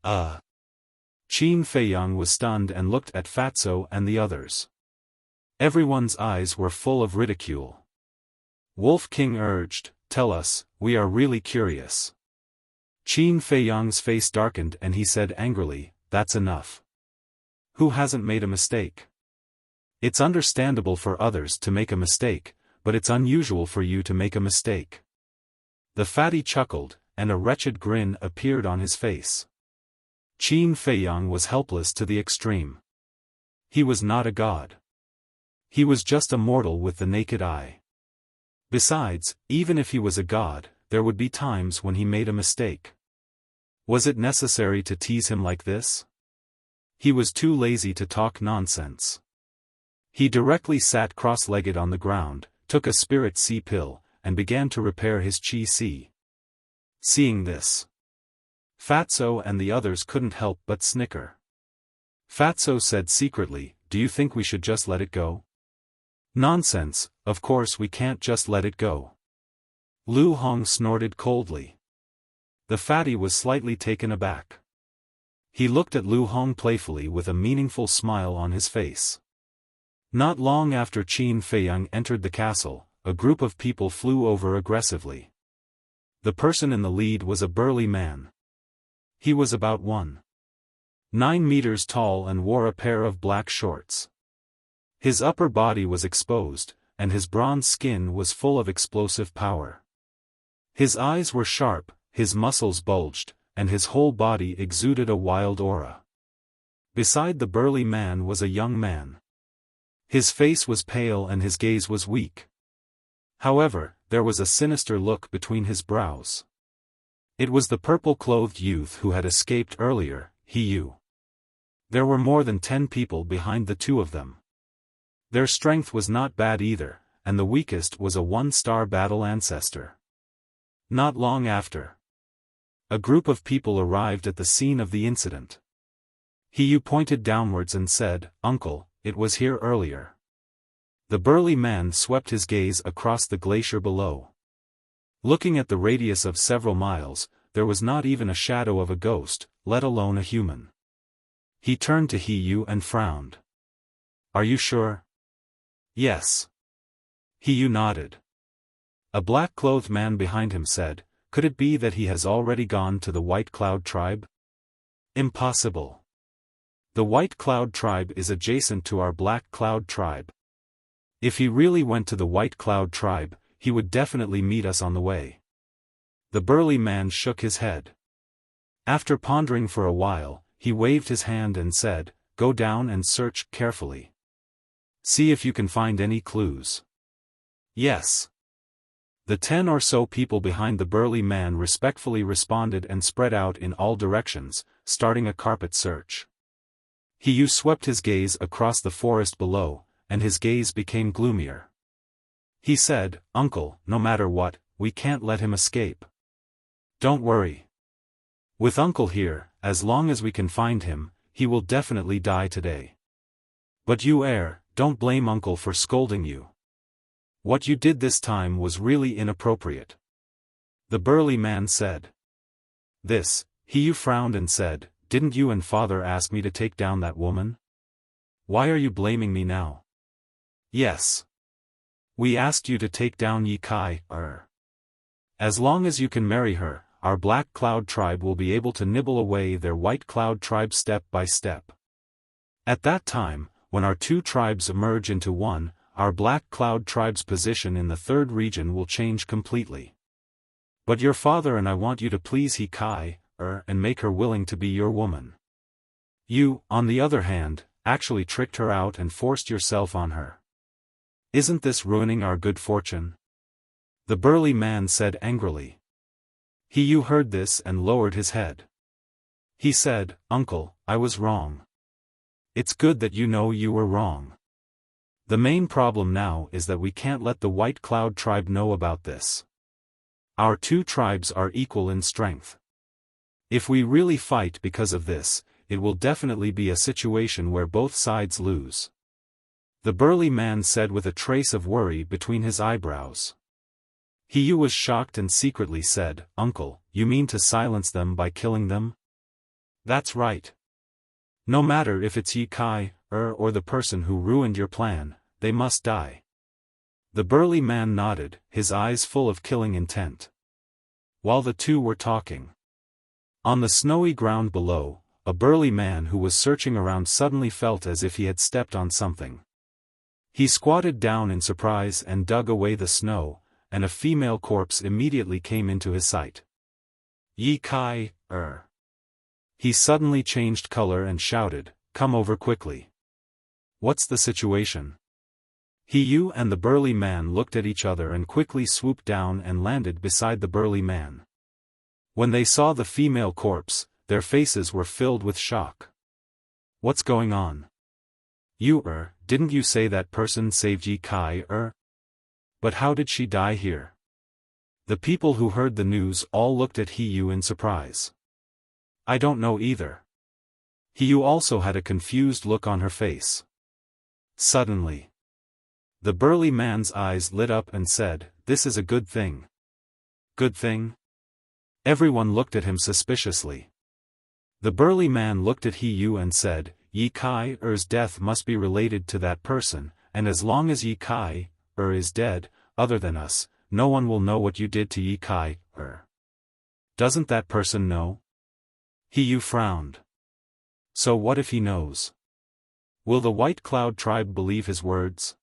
Qin Feiyang was stunned and looked at Fatso and the others. Everyone's eyes were full of ridicule. Wolf King urged, "Tell us, we are really curious." Qin Feiyang's face darkened and he said angrily, "That's enough. Who hasn't made a mistake? It's understandable for others to make a mistake, but it's unusual for you to make a mistake." The fatty chuckled, and a wretched grin appeared on his face. Qin Feiyang was helpless to the extreme. He was not a god. He was just a mortal with the naked eye. Besides, even if he was a god, there would be times when he made a mistake. Was it necessary to tease him like this? He was too lazy to talk nonsense. He directly sat cross-legged on the ground, took a spirit C pill, and began to repair his qi. Seeing this, Fatso and the others couldn't help but snicker. Fatso said secretly, "Do you think we should just let it go?" "Nonsense, of course we can't just let it go." Lu Hong snorted coldly. The fatty was slightly taken aback. He looked at Lu Hong playfully with a meaningful smile on his face. Not long after Qin Feiyang entered the castle, a group of people flew over aggressively. The person in the lead was a burly man. He was about 1.9 meters tall and wore a pair of black shorts. His upper body was exposed, and his bronze skin was full of explosive power. His eyes were sharp, his muscles bulged, and his whole body exuded a wild aura. Beside the burly man was a young man. His face was pale and his gaze was weak. However, there was a sinister look between his brows. It was the purple-clothed youth who had escaped earlier, Hiyu. There were more than 10 people behind the two of them. Their strength was not bad either, and the weakest was a 1-star battle ancestor. Not long after, a group of people arrived at the scene of the incident. Hiyu pointed downwards and said, "Uncle, it was here earlier." The burly man swept his gaze across the glacier below. Looking at the radius of several miles, there was not even a shadow of a ghost, let alone a human. He turned to Hiyu and frowned. "Are you sure?" "Yes." Hiyu nodded. A black-clothed man behind him said, "Could it be that he has already gone to the White Cloud tribe?" "Impossible. The White Cloud tribe is adjacent to our Black Cloud tribe. If he really went to the White Cloud tribe, he would definitely meet us on the way." The burly man shook his head. After pondering for a while, he waved his hand and said, "Go down and search carefully. See if you can find any clues." "Yes." The 10 or so people behind the burly man respectfully responded and spread out in all directions, starting a carpet search. He swept his gaze across the forest below, and his gaze became gloomier. He said, "Uncle, no matter what, we can't let him escape. Don't worry. With Uncle here, as long as we can find him, he will definitely die today. But you don't blame Uncle for scolding you. What you did this time was really inappropriate." The burly man said. He frowned and said, "Didn't you and Father ask me to take down that woman? Why are you blaming me now?" "Yes. We asked you to take down Ye Kai. As long as you can marry her, our Black Cloud tribe will be able to nibble away their White Cloud tribe step by step. At that time, when our two tribes merge into one, our Black Cloud tribe's position in the third region will change completely. But your father and I want you to please Ye Kai, and make her willing to be your woman. You, on the other hand, actually tricked her out and forced yourself on her. Isn't this ruining our good fortune?" The burly man said angrily. He heard this and lowered his head. He said, "Uncle, I was wrong. It's good that you know you were wrong. The main problem now is that we can't let the White Cloud tribe know about this. Our two tribes are equal in strength. If we really fight because of this, it will definitely be a situation where both sides lose." The burly man said with a trace of worry between his eyebrows. He was shocked and secretly said, "Uncle, you mean to silence them by killing them?" "That's right. No matter if it's Ye Kai, or the person who ruined your plan, they must die." The burly man nodded, his eyes full of killing intent. While the two were talking, on the snowy ground below, a burly man who was searching around suddenly felt as if he had stepped on something. He squatted down in surprise and dug away the snow, and a female corpse immediately came into his sight. "Ye Kai, He suddenly changed color and shouted, "Come over quickly. What's the situation?" He and the burly man looked at each other and quickly swooped down and landed beside the burly man. When they saw the female corpse, their faces were filled with shock. "What's going on? Didn't you say that person saved Ye Kai, But how did she die here?" The people who heard the news all looked at He in surprise. "I don't know either." He also had a confused look on her face. Suddenly, the burly man's eyes lit up and said, "This is a good thing." "Good thing?" Everyone looked at him suspiciously. The burly man looked at He and said, "Ye Kai's death must be related to that person, and as long as Ye Kai is dead, other than us, no one will know what you did to Ye Kai. Doesn't that person know?" He frowned. "So what if he knows? Will the White Cloud tribe believe his words?"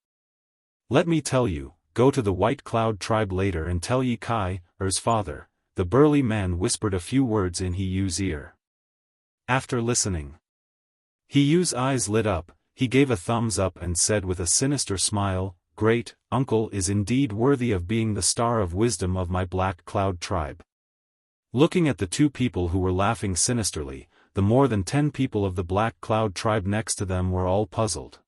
"Let me tell you, go to the White Cloud tribe later and tell Ye Kai's father." The burly man whispered a few words in He's ear. After listening, He's eyes lit up, he gave a thumbs up and said with a sinister smile, "Great, Uncle is indeed worthy of being the star of wisdom of my Black Cloud tribe." Looking at the two people who were laughing sinisterly, the more than 10 people of the Black Cloud tribe next to them were all puzzled.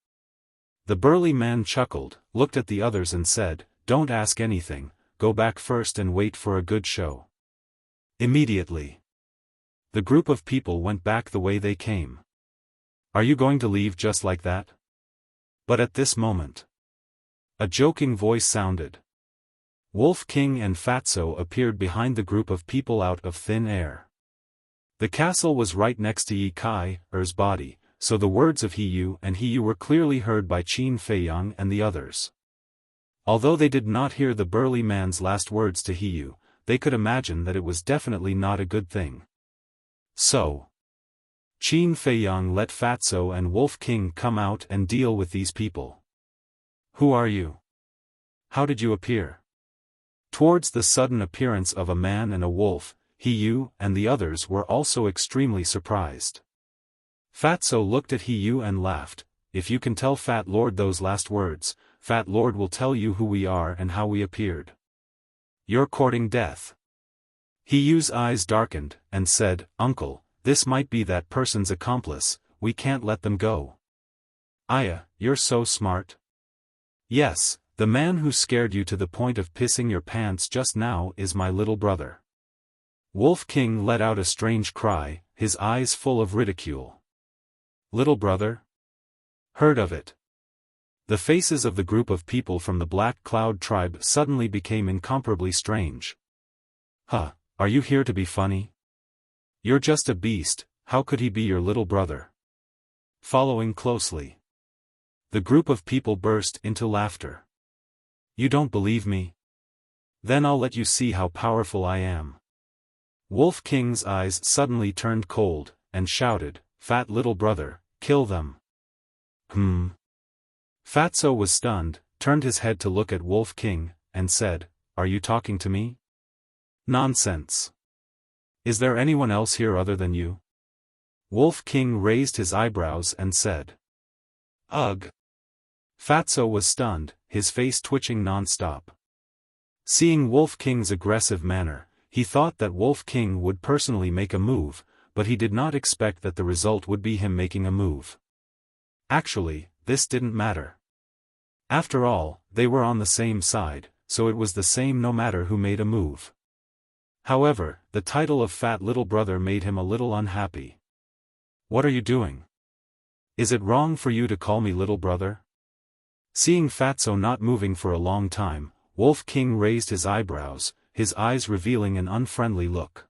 The burly man chuckled, looked at the others and said, "Don't ask anything, go back first and wait for a good show." Immediately, the group of people went back the way they came. "Are you going to leave just like that?" But at this moment, a joking voice sounded. Wolf King and Fatso appeared behind the group of people out of thin air. The castle was right next to Ye Kai's body, so the words of He were clearly heard by Qin Feiyang and the others. Although they did not hear the burly man's last words to He, they could imagine that it was definitely not a good thing. So, Qin Feiyang let Fatso and Wolf King come out and deal with these people. "Who are you? How did you appear?" Towards the sudden appearance of a man and a wolf, He and the others were also extremely surprised. Fatso looked at He and laughed. "If you can tell Fat Lord those last words, Fat Lord will tell you who we are and how we appeared." You're courting death. He Yu's eyes darkened, and said, Uncle, this might be that person's accomplice, we can't let them go. Aya, you're so smart. Yes, the man who scared you to the point of pissing your pants just now is my little brother. Wolf King let out a strange cry, his eyes full of ridicule. Little brother? Heard of it. The faces of the group of people from the Black Cloud tribe suddenly became incomparably strange. Huh, are you here to be funny? You're just a beast, how could he be your little brother? Following closely. The group of people burst into laughter. You don't believe me? Then I'll let you see how powerful I am. Wolf King's eyes suddenly turned cold, and shouted, Fat little brother, kill them. Fatso was stunned, turned his head to look at Wolf King, and said, Are you talking to me? Nonsense. Is there anyone else here other than you? Wolf King raised his eyebrows and said. Ugh. Fatso was stunned, his face twitching non-stop. Seeing Wolf King's aggressive manner, he thought that Wolf King would personally make a move, but he did not expect that the result would be him making a move. Actually, this didn't matter. After all, they were on the same side, so it was the same no matter who made a move. However, the title of Fat Little Brother made him a little unhappy. What are you doing? Is it wrong for you to call me little brother? Seeing Fatso not moving for a long time, Wolf King raised his eyebrows, his eyes revealing an unfriendly look.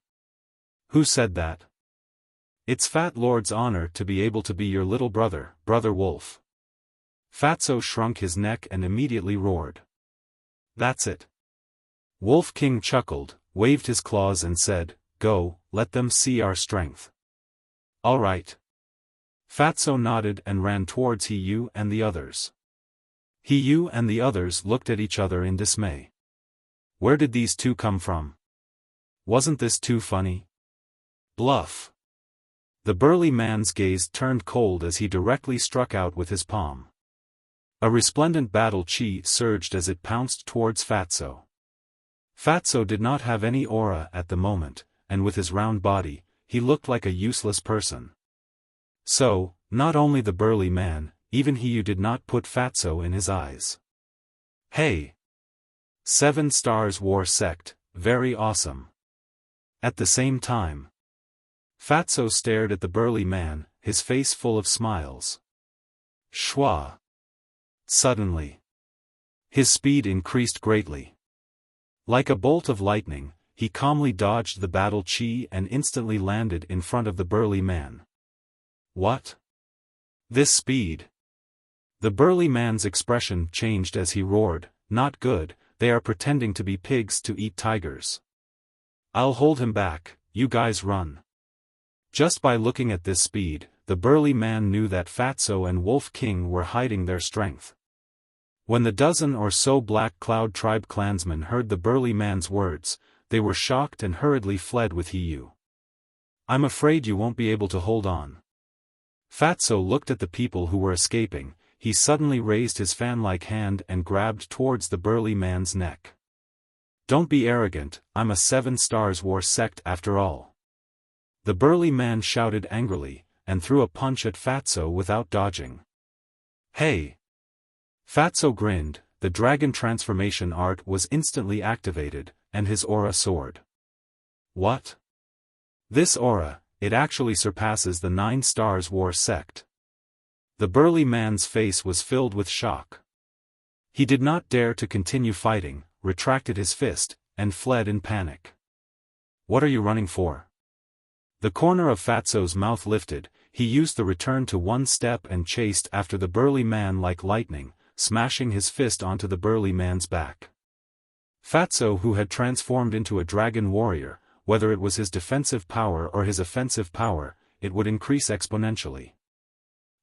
Who said that? It's Fat Lord's honor to be able to be your little brother, Brother Wolf. Fatso shrunk his neck and immediately roared. That's it. Wolf King chuckled, waved his claws and said, Go, let them see our strength. All right. Fatso nodded and ran towards He Yu and the others. He Yu and the others looked at each other in dismay. Where did these two come from? Wasn't this too funny? Bluff. The burly man's gaze turned cold as he directly struck out with his palm. A resplendent battle chi surged as it pounced towards Fatso. Fatso did not have any aura at the moment, and with his round body, he looked like a useless person. So, not only the burly man, even He Yu did not put Fatso in his eyes. Hey! 7 Stars War Sect, very awesome. At the same time, Fatso stared at the burly man, his face full of smiles. Shwa! Suddenly, his speed increased greatly. Like a bolt of lightning, he calmly dodged the battle chi and instantly landed in front of the burly man. What? This speed? The burly man's expression changed as he roared, Not good, they are pretending to be pigs to eat tigers. I'll hold him back, you guys run. Just by looking at this speed, the burly man knew that Fatso and Wolf King were hiding their strength. When the dozen or so Black Cloud tribe clansmen heard the burly man's words, they were shocked and hurriedly fled with He Yu. I'm afraid you won't be able to hold on. Fatso looked at the people who were escaping, he suddenly raised his fan-like hand and grabbed towards the burly man's neck. Don't be arrogant, I'm a 7 Stars War Sect after all. The burly man shouted angrily, and threw a punch at Fatso without dodging. Hey! Fatso grinned, the dragon transformation art was instantly activated, and his aura soared. What? This aura, it actually surpasses the 9 Stars War Sect. The burly man's face was filled with shock. He did not dare to continue fighting, retracted his fist, and fled in panic. What are you running for? The corner of Fatso's mouth lifted, he used the return to one step and chased after the burly man like lightning, smashing his fist onto the burly man's back. Fatso, who had transformed into a dragon warrior, whether it was his defensive power or his offensive power, it would increase exponentially.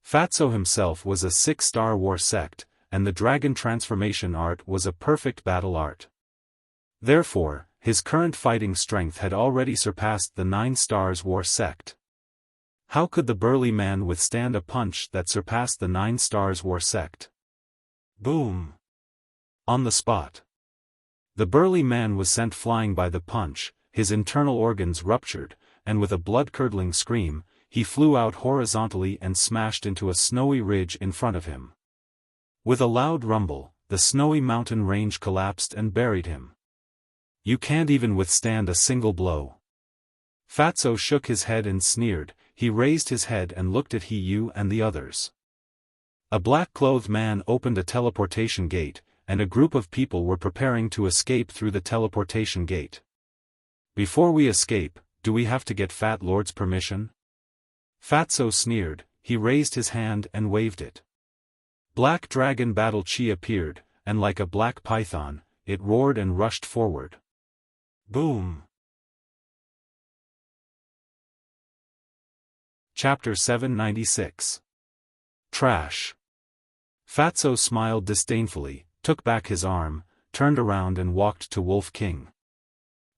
Fatso himself was a 6-star war sect, and the dragon transformation art was a perfect battle art. Therefore, his current fighting strength had already surpassed the 9 Stars War Sect. How could the burly man withstand a punch that surpassed the 9 Stars War Sect? Boom! On the spot. The burly man was sent flying by the punch, his internal organs ruptured, and with a blood-curdling scream, he flew out horizontally and smashed into a snowy ridge in front of him. With a loud rumble, the snowy mountain range collapsed and buried him. You can't even withstand a single blow. Fatso shook his head and sneered. He raised his head and looked at you and the others. A black-clothed man opened a teleportation gate, and a group of people were preparing to escape through the teleportation gate. Before we escape, do we have to get Fat Lord's permission? Fatso sneered. He raised his hand and waved it. Black Dragon Battle Chi appeared, and like a black python, it roared and rushed forward. Boom! Chapter 796. Trash. Fatso smiled disdainfully, took back his arm, turned around and walked to Wolf King.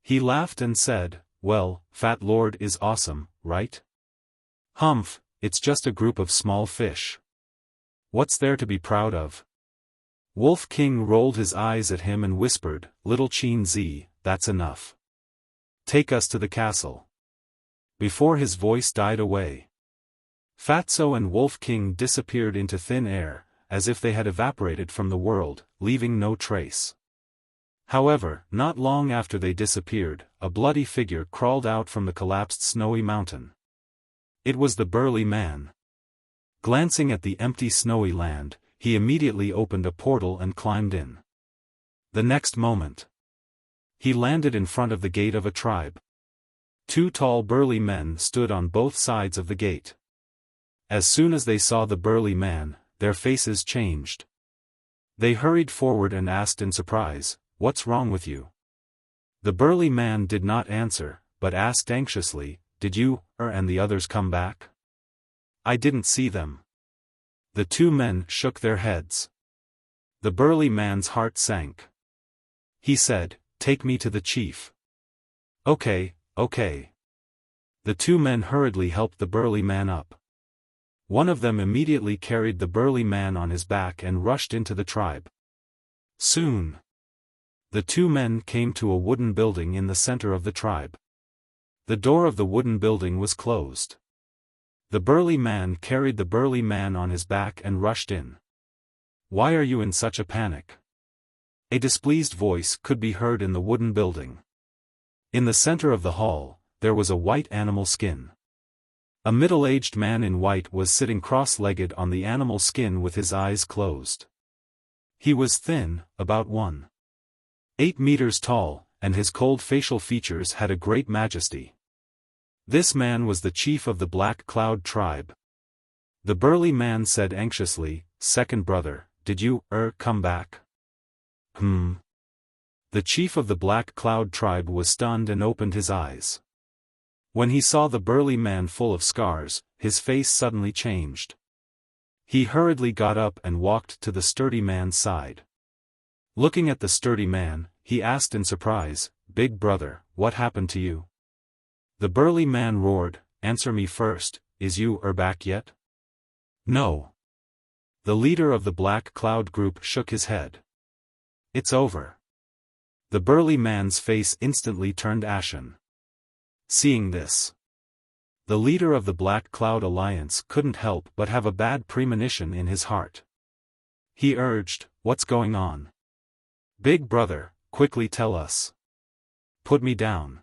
He laughed and said, "Well, Fat Lord is awesome, right? Humph, it's just a group of small fish. What's there to be proud of?" Wolf King rolled his eyes at him and whispered, "Little Qin Zi, that's enough. Take us to the castle." Before his voice died away, Fatso and Wolf King disappeared into thin air, as if they had evaporated from the world, leaving no trace. However, not long after they disappeared, a bloody figure crawled out from the collapsed snowy mountain. It was the burly man. Glancing at the empty snowy land, he immediately opened a portal and climbed in. The next moment, he landed in front of the gate of a tribe. Two tall burly men stood on both sides of the gate. As soon as they saw the burly man, their faces changed. They hurried forward and asked in surprise, "What's wrong with you?" The burly man did not answer, but asked anxiously, "Did you, and the others come back?" "I didn't see them." The two men shook their heads. The burly man's heart sank. He said, "Take me to the chief." Okay. The two men hurriedly helped the burly man up. One of them immediately carried the burly man on his back and rushed into the tribe. Soon, the two men came to a wooden building in the center of the tribe. The door of the wooden building was closed. The burly man carried the burly man on his back and rushed in. "Why are you in such a panic?" A displeased voice could be heard in the wooden building. In the center of the hall, there was a white animal skin. A middle-aged man in white was sitting cross-legged on the animal skin with his eyes closed. He was thin, about 1.8 meters tall, and his cold facial features had a great majesty. This man was the chief of the Black Cloud tribe. The burly man said anxiously, "Second brother, did you, come back?" The chief of the Black Cloud tribe was stunned and opened his eyes. When he saw the burly man full of scars, his face suddenly changed. He hurriedly got up and walked to the sturdy man's side. Looking at the sturdy man, he asked in surprise, "Big brother, what happened to you?" The burly man roared, "Answer me first, is you back yet?" "No." The leader of the Black Cloud group shook his head. "It's over." The burly man's face instantly turned ashen. Seeing this, the leader of the Black Cloud Alliance couldn't help but have a bad premonition in his heart. He urged, "What's going on? Big brother, quickly tell us." "Put me down."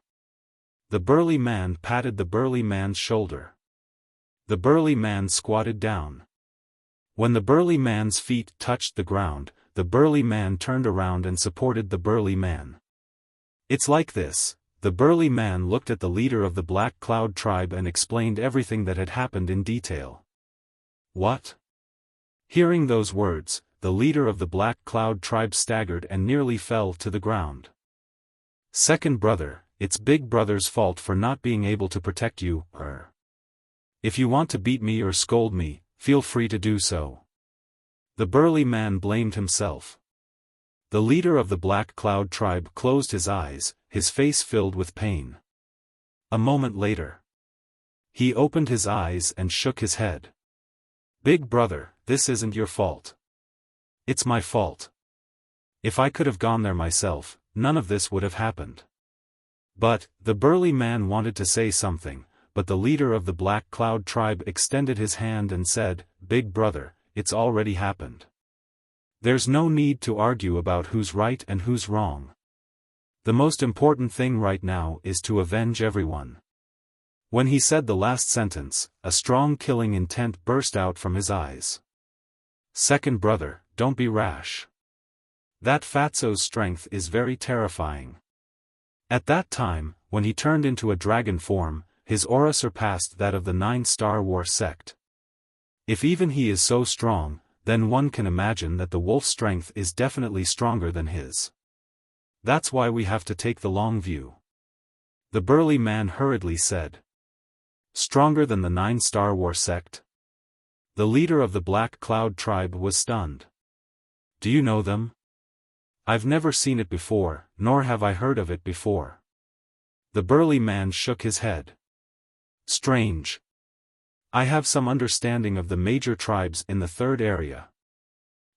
The burly man patted the burly man's shoulder. The burly man squatted down. When the burly man's feet touched the ground, the burly man turned around and supported the burly man. "It's like this." The burly man looked at the leader of the Black Cloud tribe and explained everything that had happened in detail. "What?" Hearing those words, the leader of the Black Cloud tribe staggered and nearly fell to the ground. "Second brother, it's Big Brother's fault for not being able to protect you, If you want to beat me or scold me, feel free to do so." The burly man blamed himself. The leader of the Black Cloud tribe closed his eyes, his face filled with pain. A moment later, he opened his eyes and shook his head. "Big brother, this isn't your fault. It's my fault. If I could have gone there myself, none of this would have happened. But, the burly man wanted to say something, but the leader of the Black Cloud tribe extended his hand and said, "Big brother, it's already happened. There's no need to argue about who's right and who's wrong. The most important thing right now is to avenge everyone." When he said the last sentence, a strong killing intent burst out from his eyes. "Second brother, don't be rash. That fatso's strength is very terrifying." At that time, when he turned into a dragon form, his aura surpassed that of the 9 Star War sect. If even he is so strong, then one can imagine that the wolf's strength is definitely stronger than his. That's why we have to take the long view. The burly man hurriedly said. Stronger than the 9 Star War sect? The leader of the Black Cloud tribe was stunned. Do you know them? I've never seen it before, nor have I heard of it before. The burly man shook his head. Strange. I have some understanding of the major tribes in the third area.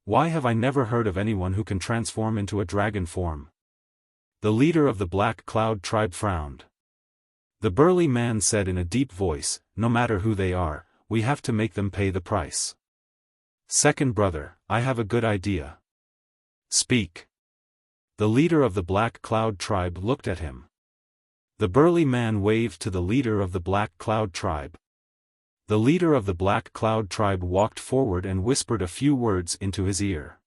Why have I never heard of anyone who can transform into a dragon form? The leader of the Black Cloud tribe frowned. The burly man said in a deep voice, "No matter who they are, we have to make them pay the price." Second brother, I have a good idea. Speak. The leader of the Black Cloud tribe looked at him. The burly man waved to the leader of the Black Cloud tribe. The leader of the Black Cloud tribe walked forward and whispered a few words into his ear.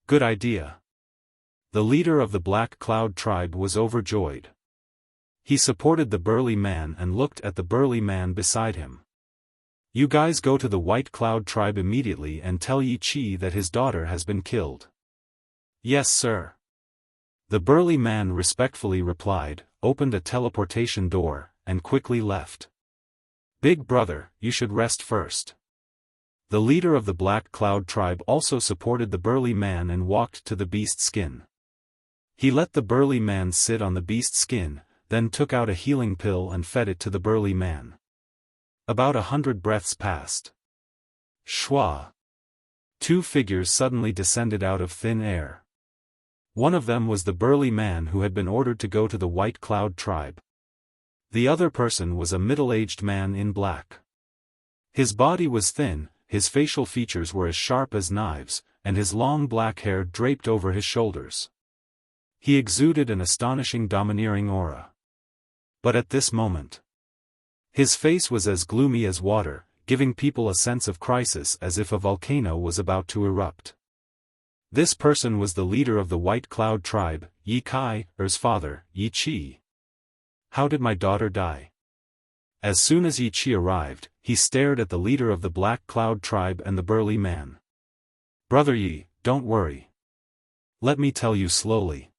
Good idea. The leader of the Black Cloud tribe was overjoyed. He supported the burly man and looked at the burly man beside him. You guys go to the White Cloud tribe immediately and tell Yi Chi that his daughter has been killed. Yes, sir. The burly man respectfully replied, opened a teleportation door, and quickly left. Big brother, you should rest first. The leader of the Black Cloud tribe also supported the burly man and walked to the beast skin. He let the burly man sit on the beast skin, then took out a healing pill and fed it to the burly man. About 100 breaths passed. Shwa. 2 figures suddenly descended out of thin air. One of them was the burly man who had been ordered to go to the White Cloud tribe. The other person was a middle-aged man in black. His body was thin, his facial features were as sharp as knives, and his long black hair draped over his shoulders. He exuded an astonishing domineering aura. But at this moment, his face was as gloomy as water, giving people a sense of crisis as if a volcano was about to erupt. This person was the leader of the White Cloud tribe, Yi Kai's father, Yi Chi. How did my daughter die? As soon as Yi Chi arrived, he stared at the leader of the Black Cloud tribe and the burly man. Brother Yi, don't worry. Let me tell you slowly.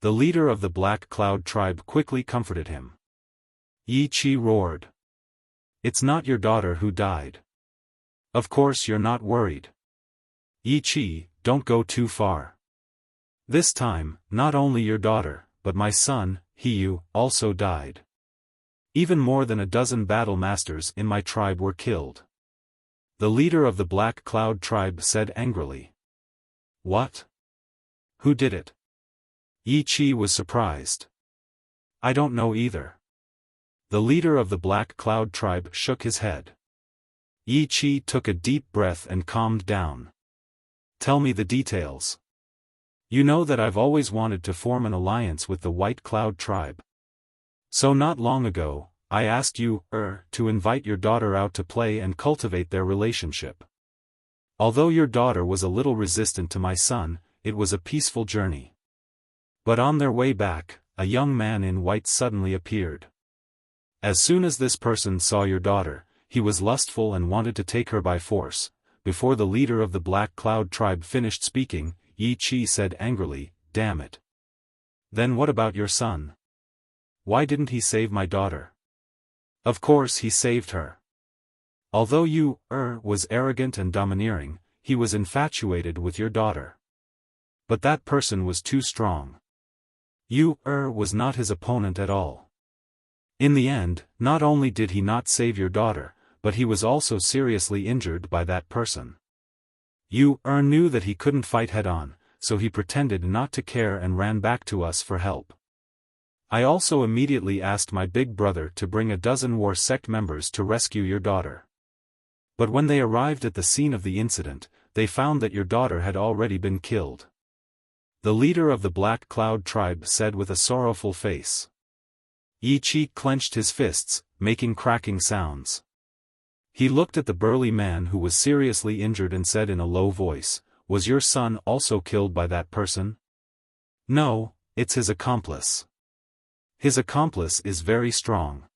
The leader of the Black Cloud tribe quickly comforted him. Yi Chi roared. It's not your daughter who died. Of course you're not worried. Yi Chi, don't go too far. This time, not only your daughter, but my son, Hiyu, also died. Even more than a dozen battle masters in my tribe were killed. The leader of the Black Cloud tribe said angrily. What? Who did it? Yi Chi was surprised. I don't know either. The leader of the Black Cloud tribe shook his head. Yi Chi took a deep breath and calmed down. Tell me the details. You know that I've always wanted to form an alliance with the White Cloud tribe. So not long ago, I asked you, to invite your daughter out to play and cultivate their relationship. Although your daughter was a little resistant to my son, it was a peaceful journey. But on their way back, a young man in white suddenly appeared. As soon as this person saw your daughter, he was lustful and wanted to take her by force. Before the leader of the Black Cloud tribe finished speaking, Yi Chi said angrily, Damn it. Then what about your son? Why didn't he save my daughter? Of course he saved her. Although you, was arrogant and domineering, he was infatuated with your daughter. But that person was too strong. You, was not his opponent at all. In the end, not only did he not save your daughter, but he was also seriously injured by that person. You, knew that he couldn't fight head-on, so he pretended not to care and ran back to us for help. I also immediately asked my big brother to bring a dozen war sect members to rescue your daughter. But when they arrived at the scene of the incident, they found that your daughter had already been killed. The leader of the Black Cloud tribe said with a sorrowful face. Yi Chi clenched his fists, making cracking sounds. He looked at the burly man who was seriously injured and said in a low voice, "Was your son also killed by that person?" "No, it's his accomplice. His accomplice is very strong.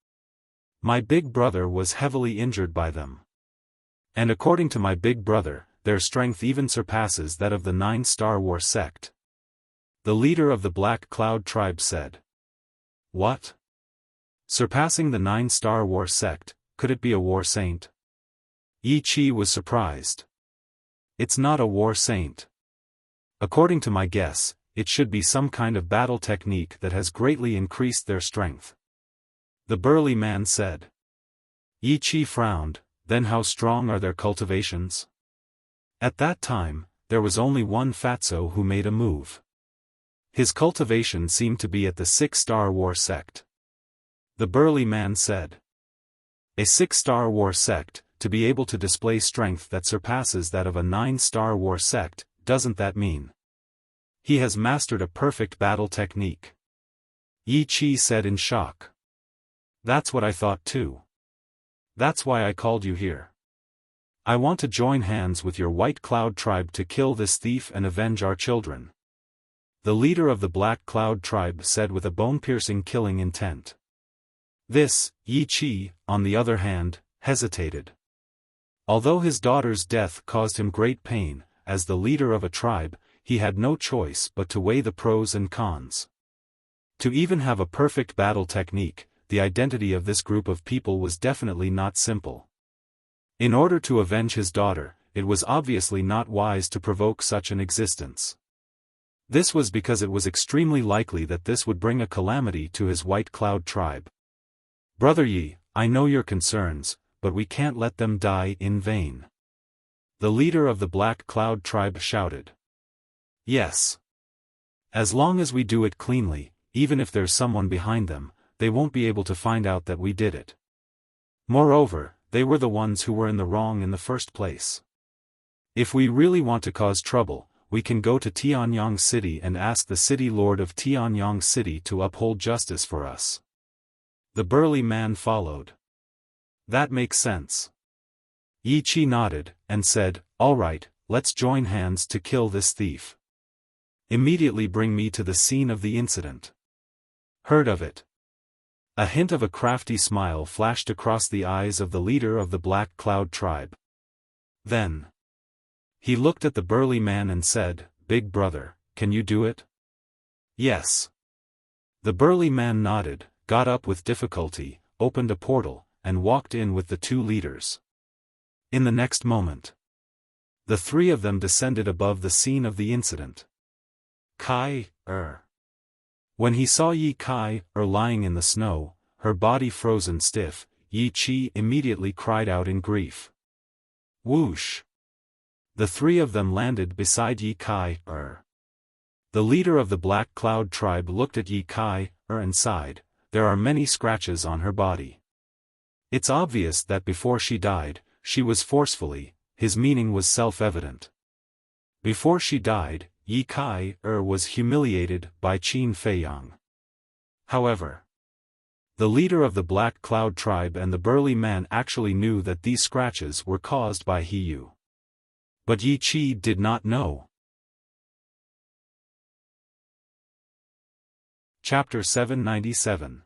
My big brother was heavily injured by them. And according to my big brother, their strength even surpasses that of the 9-star war sect." The leader of the Black Cloud tribe said. "What? Surpassing the 9-star war sect, could it be a war saint?" Yi Chi was surprised. "It's not a war saint. According to my guess, it should be some kind of battle technique that has greatly increased their strength," the burly man said. Yi Chi frowned. "Then how strong are their cultivations?" At that time, there was only one fatso who made a move. His cultivation seemed to be at the 6-star war sect. The burly man said. "A 6-star war sect, to be able to display strength that surpasses that of a 9-star war sect, doesn't that mean he has mastered a perfect battle technique?" Yi Chi said in shock. "That's what I thought too. That's why I called you here. I want to join hands with your White Cloud tribe to kill this thief and avenge our children," the leader of the Black Cloud tribe said with a bone-piercing killing intent. This, Yi Chi, on the other hand, hesitated. Although his daughter's death caused him great pain, as the leader of a tribe, he had no choice but to weigh the pros and cons. To even have a perfect battle technique, the identity of this group of people was definitely not simple. In order to avenge his daughter, it was obviously not wise to provoke such an existence. This was because it was extremely likely that this would bring a calamity to his White Cloud tribe. "Brother Yi, I know your concerns, but we can't let them die in vain," the leader of the Black Cloud tribe shouted. "Yes. As long as we do it cleanly, even if there's someone behind them, they won't be able to find out that we did it. Moreover, they were the ones who were in the wrong in the first place. If we really want to cause trouble, we can go to Tianyang City and ask the city lord of Tianyang City to uphold justice for us." The burly man followed. "That makes sense." Yi Chi nodded, and said, "All right, let's join hands to kill this thief. Immediately bring me to the scene of the incident." "Heard of it?" A hint of a crafty smile flashed across the eyes of the leader of the Black Cloud tribe. Then he looked at the burly man and said, "Big brother, can you do it?" "Yes." The burly man nodded, got up with difficulty, opened a portal, and walked in with the two leaders. In the next moment, the three of them descended above the scene of the incident. When he saw Yi Kai lying in the snow, her body frozen stiff, Yi Chi immediately cried out in grief. Whoosh! The three of them landed beside Yi Kai. The leader of the Black Cloud tribe looked at Yi Kai and sighed. There are many scratches on her body. It's obvious that before she died, she was forcefully, his meaning was self-evident. Before she died, Yi Kai was humiliated by Qin Feiyang. However, the leader of the Black Cloud tribe and the burly man actually knew that these scratches were caused by Hiyu. But Yi Chi did not know. Chapter 797.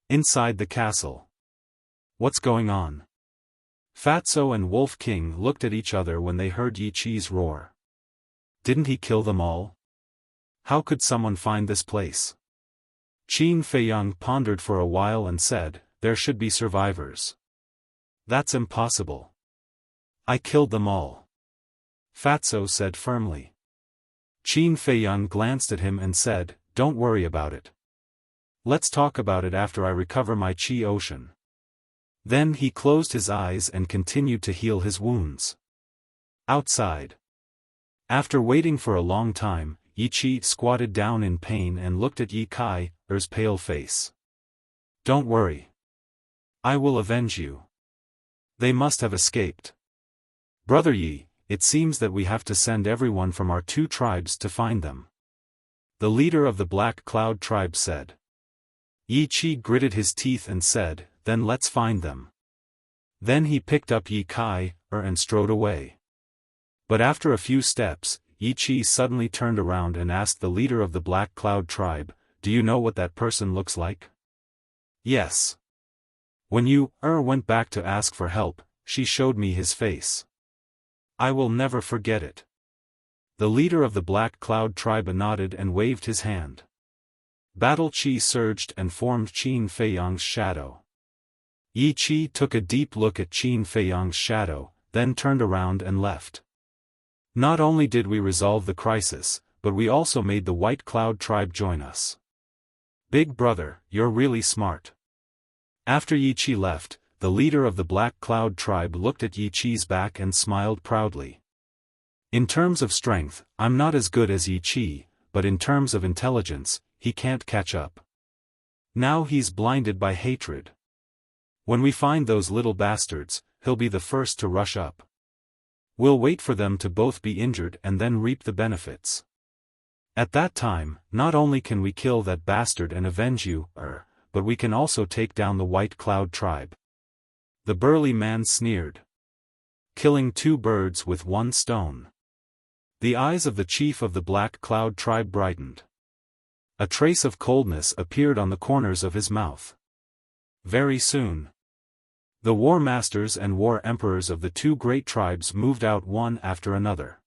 Inside the Castle. What's going on? Fatso and Wolf King looked at each other when they heard Yi Chi's roar. Didn't he kill them all? How could someone find this place? Qin Feiyang pondered for a while and said, there should be survivors. That's impossible. I killed them all. Fatso said firmly. Qin Feiyang glanced at him and said, don't worry about it. Let's talk about it after I recover my Qi Ocean. Then he closed his eyes and continued to heal his wounds. Outside, After waiting for a long time, Yi Qi squatted down in pain and looked at Yi Kai's pale face. "Don't worry. I will avenge you. They must have escaped. Brother Yi, it seems that we have to send everyone from our 2 tribes to find them," the leader of the Black Cloud tribe said. Yi Qi gritted his teeth and said, "Then let's find them." Then he picked up Yi Kai and strode away. But after a few steps, Yi Qi suddenly turned around and asked the leader of the Black Cloud tribe, "Do you know what that person looks like?" "Yes. When you went back to ask for help, she showed me his face. I will never forget it." The leader of the Black Cloud tribe nodded and waved his hand. Battle Qi surged and formed Qin Feiyang's shadow. Yi Qi took a deep look at Qin Feiyang's shadow, then turned around and left. Not only did we resolve the crisis, but we also made the White Cloud tribe join us. Big brother, you're really smart. After Yi Qi left, the leader of the Black Cloud tribe looked at Yi Qi's back and smiled proudly. "In terms of strength, I'm not as good as Yi Qi, but in terms of intelligence, he can't catch up. Now he's blinded by hatred. When we find those little bastards, he'll be the first to rush up. We'll wait for them to both be injured and then reap the benefits. At that time, not only can we kill that bastard and avenge you, but we can also take down the White Cloud tribe." The burly man sneered. "Killing 2 birds with 1 stone." The eyes of the chief of the Black Cloud tribe brightened. A trace of coldness appeared on the corners of his mouth. Very soon, the war masters and war emperors of the 2 great tribes moved out one after another.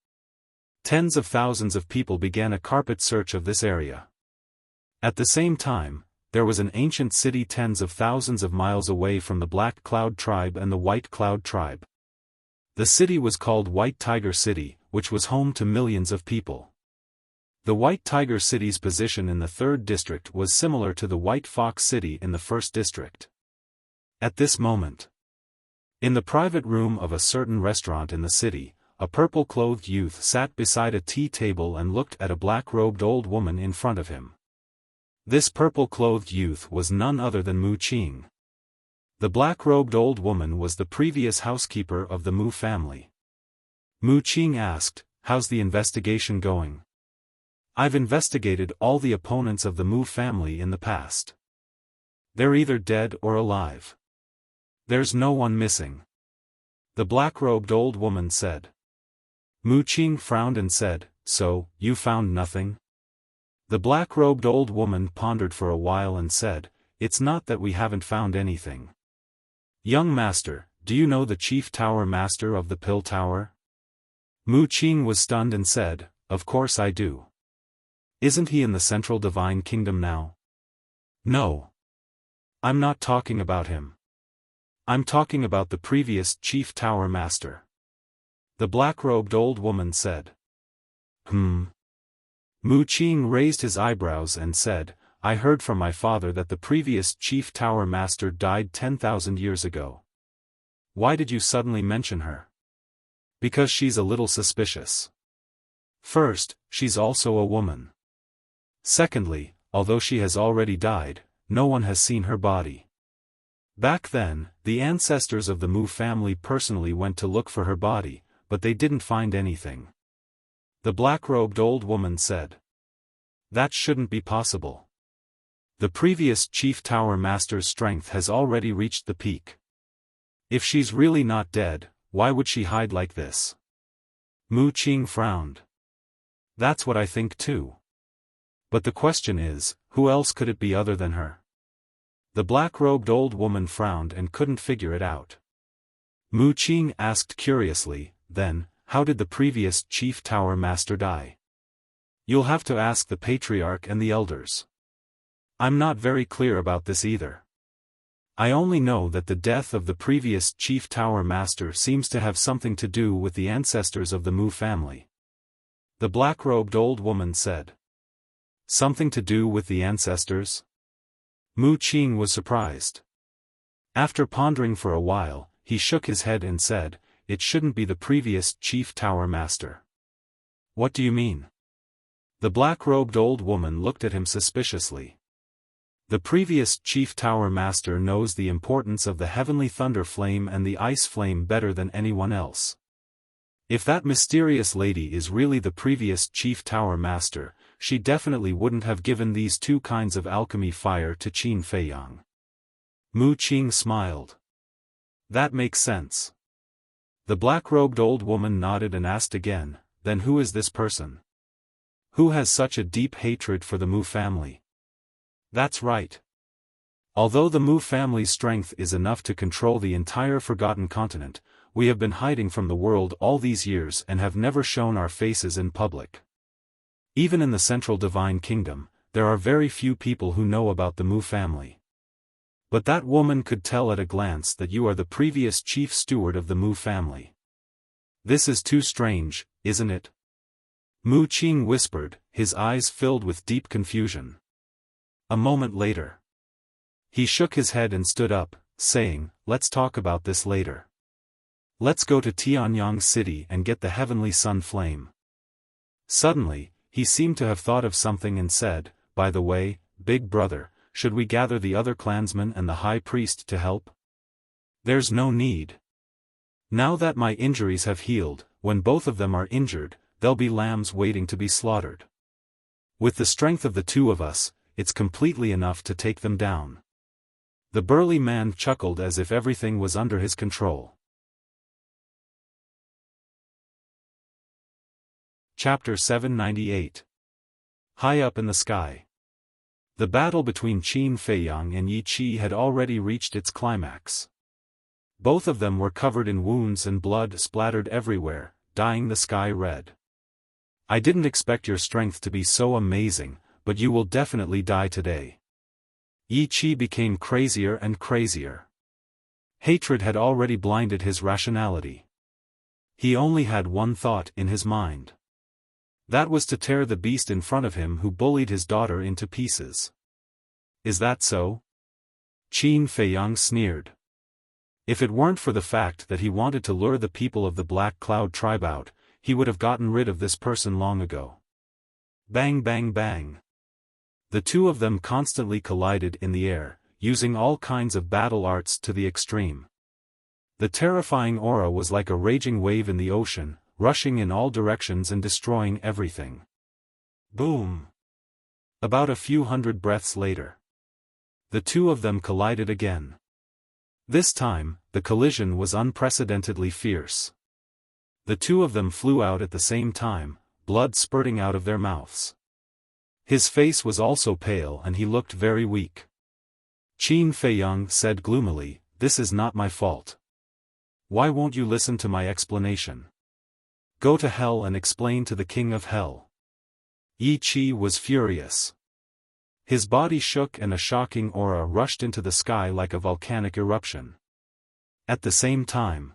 Tens of thousands of people began a carpet search of this area. At the same time, there was an ancient city tens of thousands of miles away from the Black Cloud tribe and the White Cloud tribe. The city was called White Tiger City, which was home to millions of people. The White Tiger City's position in the 3rd district was similar to the White Fox City in the 1st district. At this moment, in the private room of a certain restaurant in the city, a purple-clothed youth sat beside a tea table and looked at a black-robed old woman in front of him. This purple-clothed youth was none other than Mu Qing. The black-robed old woman was the previous housekeeper of the Mu family. Mu Qing asked, "How's the investigation going?" "I've investigated all the opponents of the Mu family in the past. They're either dead or alive. There's no one missing," the black-robed old woman said. Mu Qing frowned and said, "So, you found nothing?" The black-robed old woman pondered for a while and said, "It's not that we haven't found anything. Young master, do you know the chief tower master of the Pill Tower?" Mu Qing was stunned and said, "Of course I do. Isn't he in the Central Divine Kingdom now?" "No. I'm not talking about him. I'm talking about the previous chief tower master," the black-robed old woman said. Mu Qing raised his eyebrows and said, "I heard from my father that the previous chief tower master died 10,000 years ago. Why did you suddenly mention her?" "Because she's a little suspicious. First, she's also a woman. Secondly, although she has already died, no one has seen her body. Back then, the ancestors of the Mu family personally went to look for her body, but they didn't find anything," the black-robed old woman said. "That shouldn't be possible. The previous chief tower master's strength has already reached the peak. If she's really not dead, why would she hide like this?" Mu Qing frowned. "That's what I think too. But the question is, who else could it be other than her?" The black-robed old woman frowned and couldn't figure it out. Mu Qing asked curiously, "Then, how did the previous chief tower master die?" "You'll have to ask the patriarch and the elders. I'm not very clear about this either. I only know that the death of the previous chief tower master seems to have something to do with the ancestors of the Mu family," the black-robed old woman said. "Something to do with the ancestors?" Mu Qing was surprised. After pondering for a while, he shook his head and said, "It shouldn't be the previous chief tower master. What do you mean? The black-robed old woman looked at him suspiciously. The previous chief tower master knows the importance of the heavenly thunder flame and the ice flame better than anyone else. If that mysterious lady is really the previous chief tower master, she definitely wouldn't have given these two kinds of alchemy fire to Qin Feiyang. Mu Qing smiled. That makes sense. The black-robed old woman nodded and asked again, then who is this person? Who has such a deep hatred for the Mu family? That's right. Although the Mu family's strength is enough to control the entire Forgotten Continent, we have been hiding from the world all these years and have never shown our faces in public. Even in the Central Divine Kingdom, there are very few people who know about the Mu family. But that woman could tell at a glance that you are the previous chief steward of the Mu family. This is too strange, isn't it? Mu Qing whispered, his eyes filled with deep confusion. A moment later, he shook his head and stood up, saying, let's talk about this later. Let's go to Tianyang City and get the heavenly sun flame. Suddenly, he seemed to have thought of something and said, by the way, big brother, should we gather the other clansmen and the high priest to help? There's no need. Now that my injuries have healed, when both of them are injured, there'll be lambs waiting to be slaughtered. With the strength of the two of us, it's completely enough to take them down. The burly man chuckled as if everything was under his control. Chapter 798. High up in the sky. The battle between Qin Feiyang and Yi Qi had already reached its climax. Both of them were covered in wounds and blood splattered everywhere, dyeing the sky red. I didn't expect your strength to be so amazing, but you will definitely die today. Yi Qi became crazier and crazier. Hatred had already blinded his rationality. He only had one thought in his mind. That was to tear the beast in front of him who bullied his daughter into pieces. Is that so? Qin Feiyang sneered. If it weren't for the fact that he wanted to lure the people of the Black Cloud tribe out, he would have gotten rid of this person long ago. Bang bang bang. The two of them constantly collided in the air, using all kinds of battle arts to the extreme. The terrifying aura was like a raging wave in the ocean, rushing in all directions and destroying everything. Boom! About a few hundred breaths later, the two of them collided again. This time, the collision was unprecedentedly fierce. The two of them flew out at the same time, blood spurting out of their mouths. His face was also pale and he looked very weak. Qin Feiyang said gloomily, "This is not my fault. Why won't you listen to my explanation? Go to hell and explain to the king of hell." Yi Qi was furious. His body shook and a shocking aura rushed into the sky like a volcanic eruption. At the same time,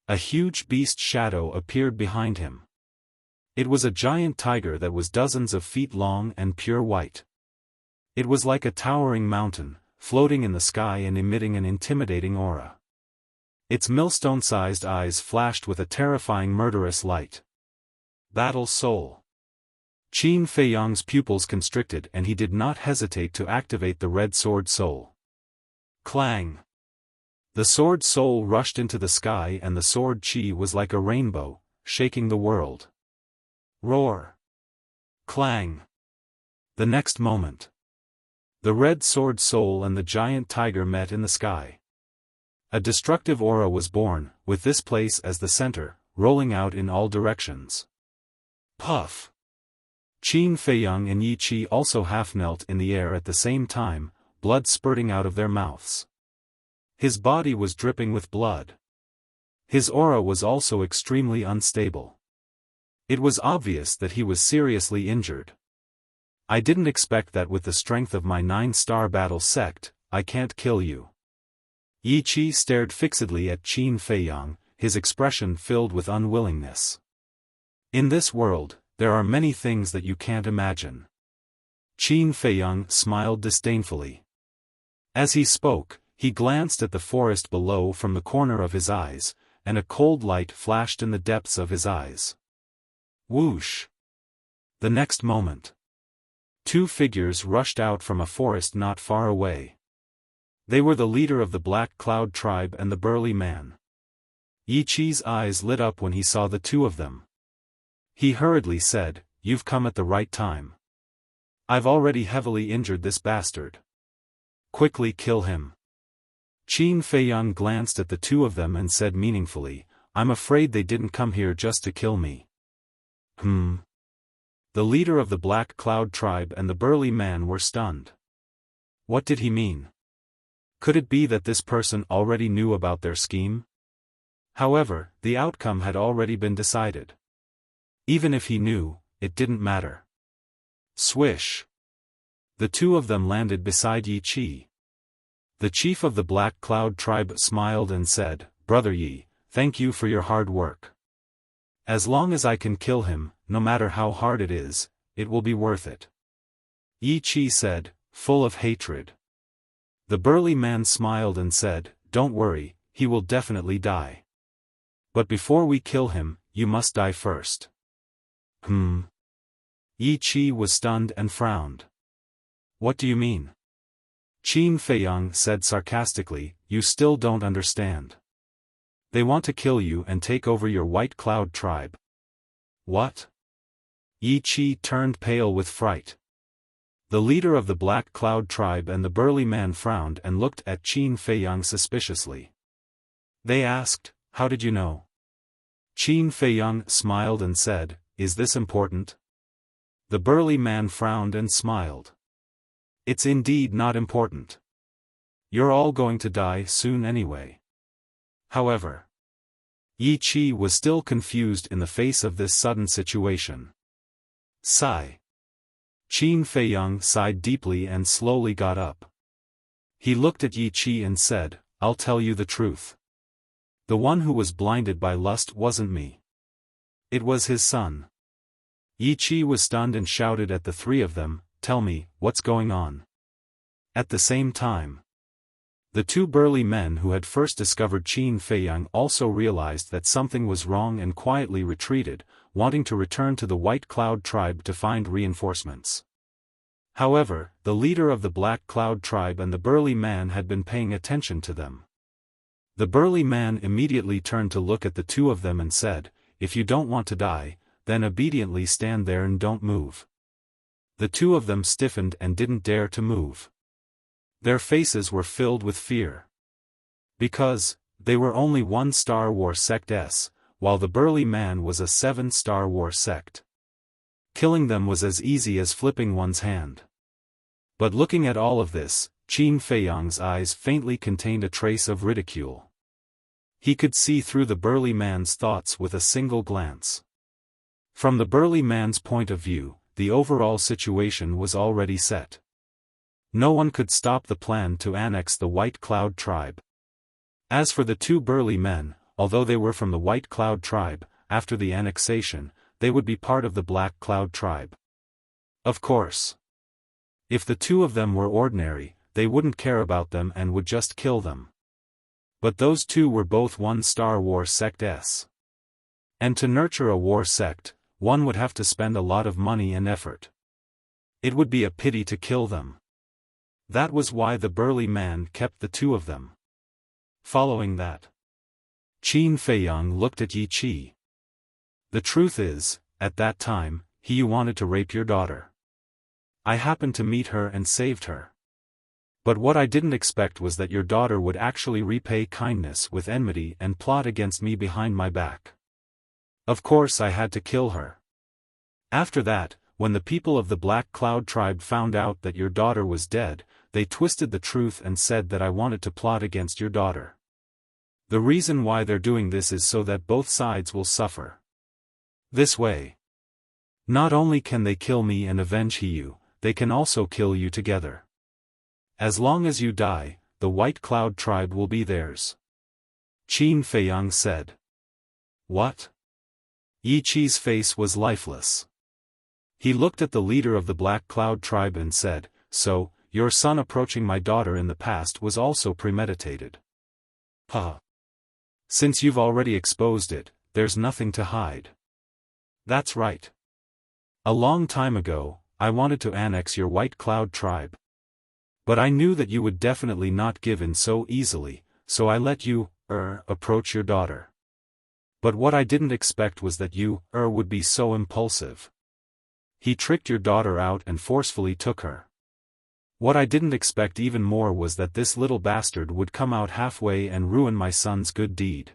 a huge beast shadow appeared behind him. It was a giant tiger that was dozens of feet long and pure white. It was like a towering mountain, floating in the sky and emitting an intimidating aura. Its millstone-sized eyes flashed with a terrifying murderous light. Battle Soul. Qin Feiyang's pupils constricted and he did not hesitate to activate the Red Sword Soul. Clang! The Sword Soul rushed into the sky and the Sword Qi was like a rainbow, shaking the world. Roar! Clang! The next moment, the Red Sword Soul and the giant tiger met in the sky. A destructive aura was born, with this place as the center, rolling out in all directions. Puff! Qin Feiyang and Yi Qi also half-knelt in the air at the same time, blood spurting out of their mouths. His body was dripping with blood. His aura was also extremely unstable. It was obvious that he was seriously injured. I didn't expect that with the strength of my 9-star battle sect, I can't kill you. Yi Qi stared fixedly at Qin Feiyang, his expression filled with unwillingness. In this world, there are many things that you can't imagine. Qin Feiyang smiled disdainfully. As he spoke, he glanced at the forest below from the corner of his eyes, and a cold light flashed in the depths of his eyes. Whoosh! The next moment, two figures rushed out from a forest not far away. They were the leader of the Black Cloud tribe and the burly man. Yi Qi's eyes lit up when he saw the two of them. He hurriedly said, "You've come at the right time. I've already heavily injured this bastard. Quickly kill him." Qin Feiyang glanced at the two of them and said meaningfully, "I'm afraid they didn't come here just to kill me." The leader of the Black Cloud tribe and the burly man were stunned. What did he mean? Could it be that this person already knew about their scheme? However, the outcome had already been decided. Even if he knew, it didn't matter. Swish! The two of them landed beside Yi Qi. The chief of the Black Cloud tribe smiled and said, "Brother Yi, thank you for your hard work. As long as I can kill him, no matter how hard it is, it will be worth it." Yi Qi said, full of hatred. The burly man smiled and said, "Don't worry, he will definitely die. But before we kill him, you must die first." Yi Qi was stunned and frowned. "What do you mean?" Qin Feiyang said sarcastically, "You still don't understand. They want to kill you and take over your White Cloud tribe." "What?" Yi Qi turned pale with fright. The leader of the Black Cloud tribe and the burly man frowned and looked at Qin Feiyang suspiciously. They asked, "How did you know?" Qin Feiyang smiled and said, "Is this important?" The burly man frowned and smiled. "It's indeed not important. You're all going to die soon anyway." However, Yi Qi was still confused in the face of this sudden situation. Sigh. Qin Feiyang sighed deeply and slowly got up. He looked at Yi Qi and said, "I'll tell you the truth. The one who was blinded by lust wasn't me. It was his son." Yi Qi was stunned and shouted at the three of them, "Tell me, what's going on?" At the same time, the two burly men who had first discovered Qin Feiyang also realized that something was wrong and quietly retreated, wanting to return to the White Cloud tribe to find reinforcements. However, the leader of the Black Cloud tribe and the burly man had been paying attention to them. The burly man immediately turned to look at the two of them and said, "If you don't want to die, then obediently stand there and don't move." The two of them stiffened and didn't dare to move. Their faces were filled with fear. Because, they were only one Star War sect S, while the burly man was a 7 Star War sect. Killing them was as easy as flipping one's hand. But looking at all of this, Qin Feiyang's eyes faintly contained a trace of ridicule. He could see through the burly man's thoughts with a single glance. From the burly man's point of view, the overall situation was already set. No one could stop the plan to annex the White Cloud tribe. As for the two burly men, although they were from the White Cloud tribe, after the annexation, they would be part of the Black Cloud tribe. Of course. If the two of them were ordinary, they wouldn't care about them and would just kill them. But those two were both one Star War sect S. And to nurture a war sect, one would have to spend a lot of money and effort. It would be a pity to kill them. That was why the burly man kept the two of them. Following that, Qin Feiyang looked at Yi Qi. "The truth is, at that time, he wanted to rape your daughter. I happened to meet her and saved her. But what I didn't expect was that your daughter would actually repay kindness with enmity and plot against me behind my back. Of course I had to kill her. After that, when the people of the Black Cloud tribe found out that your daughter was dead, they twisted the truth and said that I wanted to plot against your daughter. The reason why they're doing this is so that both sides will suffer. This way, not only can they kill me and avenge you, they can also kill you together. As long as you die, the White Cloud tribe will be theirs." Qin Feiyang said. "What?" Yi Qi's face was lifeless. He looked at the leader of the Black Cloud tribe and said, "So, your son approaching my daughter in the past was also premeditated." "Huh. Since you've already exposed it, there's nothing to hide." That's right. A long time ago, I wanted to annex your White Cloud tribe. But I knew that you would definitely not give in so easily, so I let you, approach your daughter. But what I didn't expect was that you, would be so impulsive. He tricked your daughter out and forcefully took her. What I didn't expect even more was that this little bastard would come out halfway and ruin my son's good deed.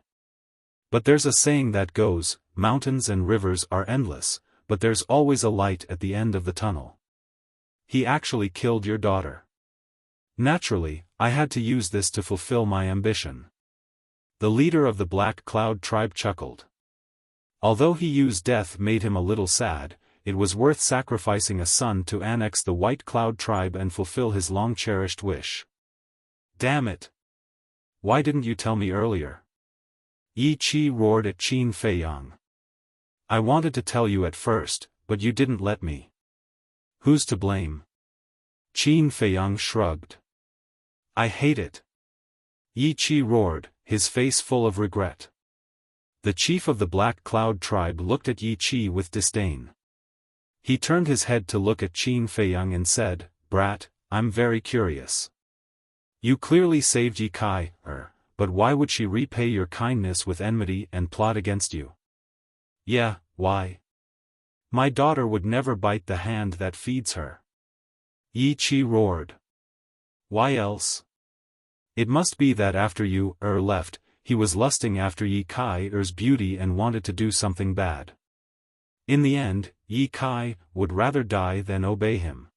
But there's a saying that goes, mountains and rivers are endless, but there's always a light at the end of the tunnel. He actually killed your daughter. Naturally, I had to use this to fulfill my ambition. The leader of the Black Cloud tribe chuckled. Although he used death made him a little sad, it was worth sacrificing a son to annex the White Cloud tribe and fulfill his long-cherished wish. Damn it! Why didn't you tell me earlier? Yi Qi roared at Qin Feiyang. I wanted to tell you at first, but you didn't let me. Who's to blame? Qin Feiyang shrugged. I hate it. Yi Qi roared, his face full of regret. The chief of the Black Cloud tribe looked at Yi Qi with disdain. He turned his head to look at Qin Feiyang and said, Brat, I'm very curious. You clearly saved Yi Kai, but why would she repay your kindness with enmity and plot against you? Yeah, why? My daughter would never bite the hand that feeds her. Yi Qi roared. Why else? It must be that after you, left, he was lusting after Yi Kai's beauty and wanted to do something bad. In the end, Yi Kai would rather die than obey him.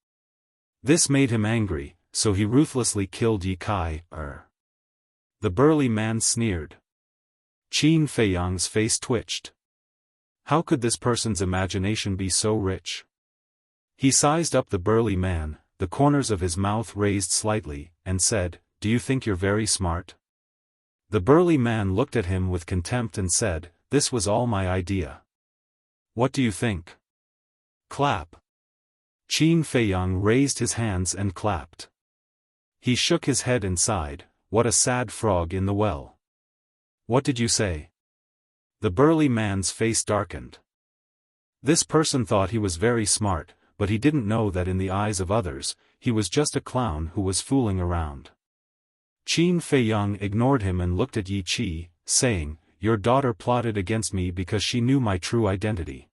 This made him angry, so he ruthlessly killed Yi Kai. The burly man sneered. Qin Feiyang's face twitched. How could this person's imagination be so rich? He sized up the burly man, the corners of his mouth raised slightly, and said, Do you think you're very smart? The burly man looked at him with contempt and said, This was all my idea. What do you think? Clap. Qin Feiyang raised his hands and clapped. He shook his head and sighed, What a sad frog in the well. What did you say? The burly man's face darkened. This person thought he was very smart, but he didn't know that in the eyes of others, he was just a clown who was fooling around. Qin Feiyang ignored him and looked at Yi Qi, saying, Your daughter plotted against me because she knew my true identity.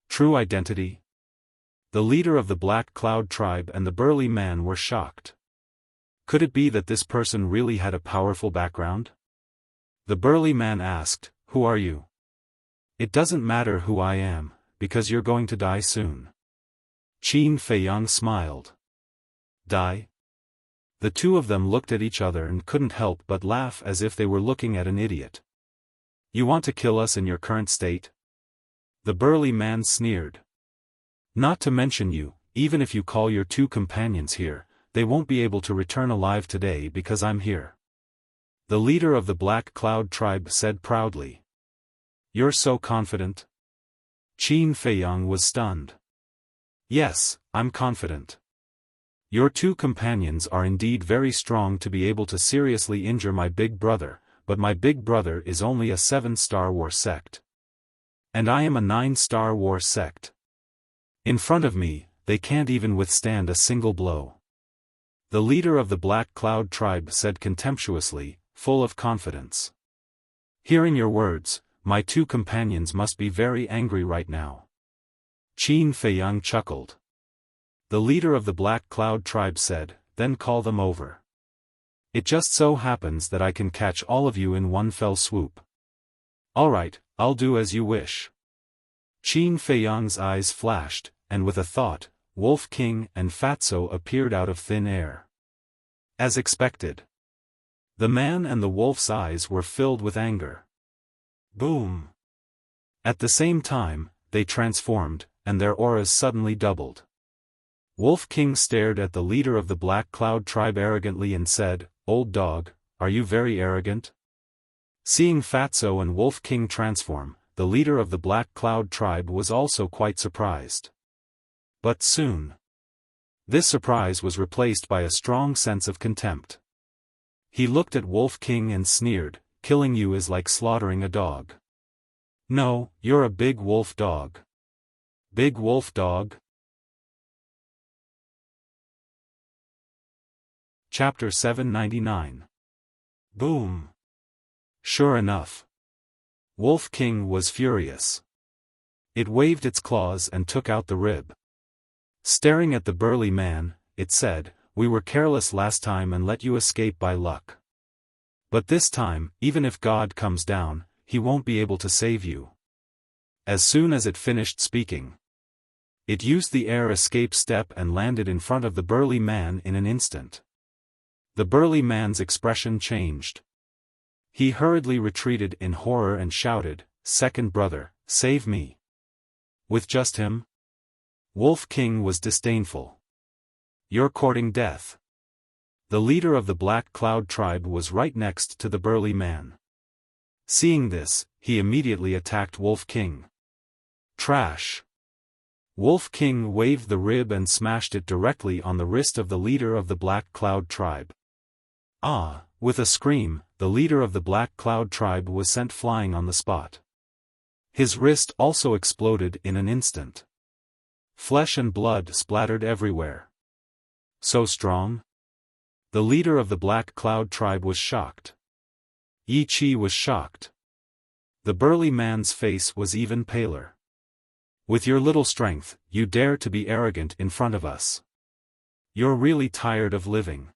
True identity? The leader of the Black Cloud tribe and the burly man were shocked. Could it be that this person really had a powerful background? The burly man asked, Who are you? It doesn't matter who I am, because you're going to die soon. Qin Feiyang smiled. Die? The two of them looked at each other and couldn't help but laugh as if they were looking at an idiot. You want to kill us in your current state? The burly man sneered. Not to mention you, even if you call your two companions here, they won't be able to return alive today because I'm here. The leader of the Black Cloud tribe said proudly. You're so confident? Qin Feiyang was stunned. Yes, I'm confident. Your two companions are indeed very strong to be able to seriously injure my big brother, but my big brother is only a 7-star war sect. And I am a 9-star war sect. In front of me, they can't even withstand a single blow. The leader of the Black Cloud tribe said contemptuously, full of confidence. Hearing your words, my two companions must be very angry right now. Qin Feiyang chuckled. The leader of the Black Cloud tribe said, Then call them over. It just so happens that I can catch all of you in one fell swoop. All right, I'll do as you wish. Qin Feiyang's eyes flashed, and with a thought, Wolf King and Fatso appeared out of thin air. As expected. The man and the wolf's eyes were filled with anger. Boom! At the same time, they transformed, and their auras suddenly doubled. Wolf King stared at the leader of the Black Cloud tribe arrogantly and said, Old dog, are you very arrogant? Seeing Fatso and Wolf King transform, the leader of the Black Cloud tribe was also quite surprised. But soon, this surprise was replaced by a strong sense of contempt. He looked at Wolf King and sneered, Killing you is like slaughtering a dog. No, you're a big wolf dog. Big wolf dog? Chapter 799. Boom! Sure enough. Wolf King was furious. It waved its claws and took out the rib. Staring at the burly man, it said, "We were careless last time and let you escape by luck. But this time, even if God comes down, he won't be able to save you." As soon as it finished speaking, it used the air escape step and landed in front of the burly man in an instant. The burly man's expression changed. He hurriedly retreated in horror and shouted, "Second brother, save me." With just him? Wolf King was disdainful. "You're courting death." The leader of the Black Cloud tribe was right next to the burly man. Seeing this, he immediately attacked Wolf King. Trash! Wolf King waved the rib and smashed it directly on the wrist of the leader of the Black Cloud tribe. Ah! With a scream, the leader of the Black Cloud tribe was sent flying on the spot. His wrist also exploded in an instant. Flesh and blood splattered everywhere. So strong? The leader of the Black Cloud tribe was shocked. Yi Chi was shocked. The burly man's face was even paler. "With your little strength, you dare to be arrogant in front of us. You're really tired of living."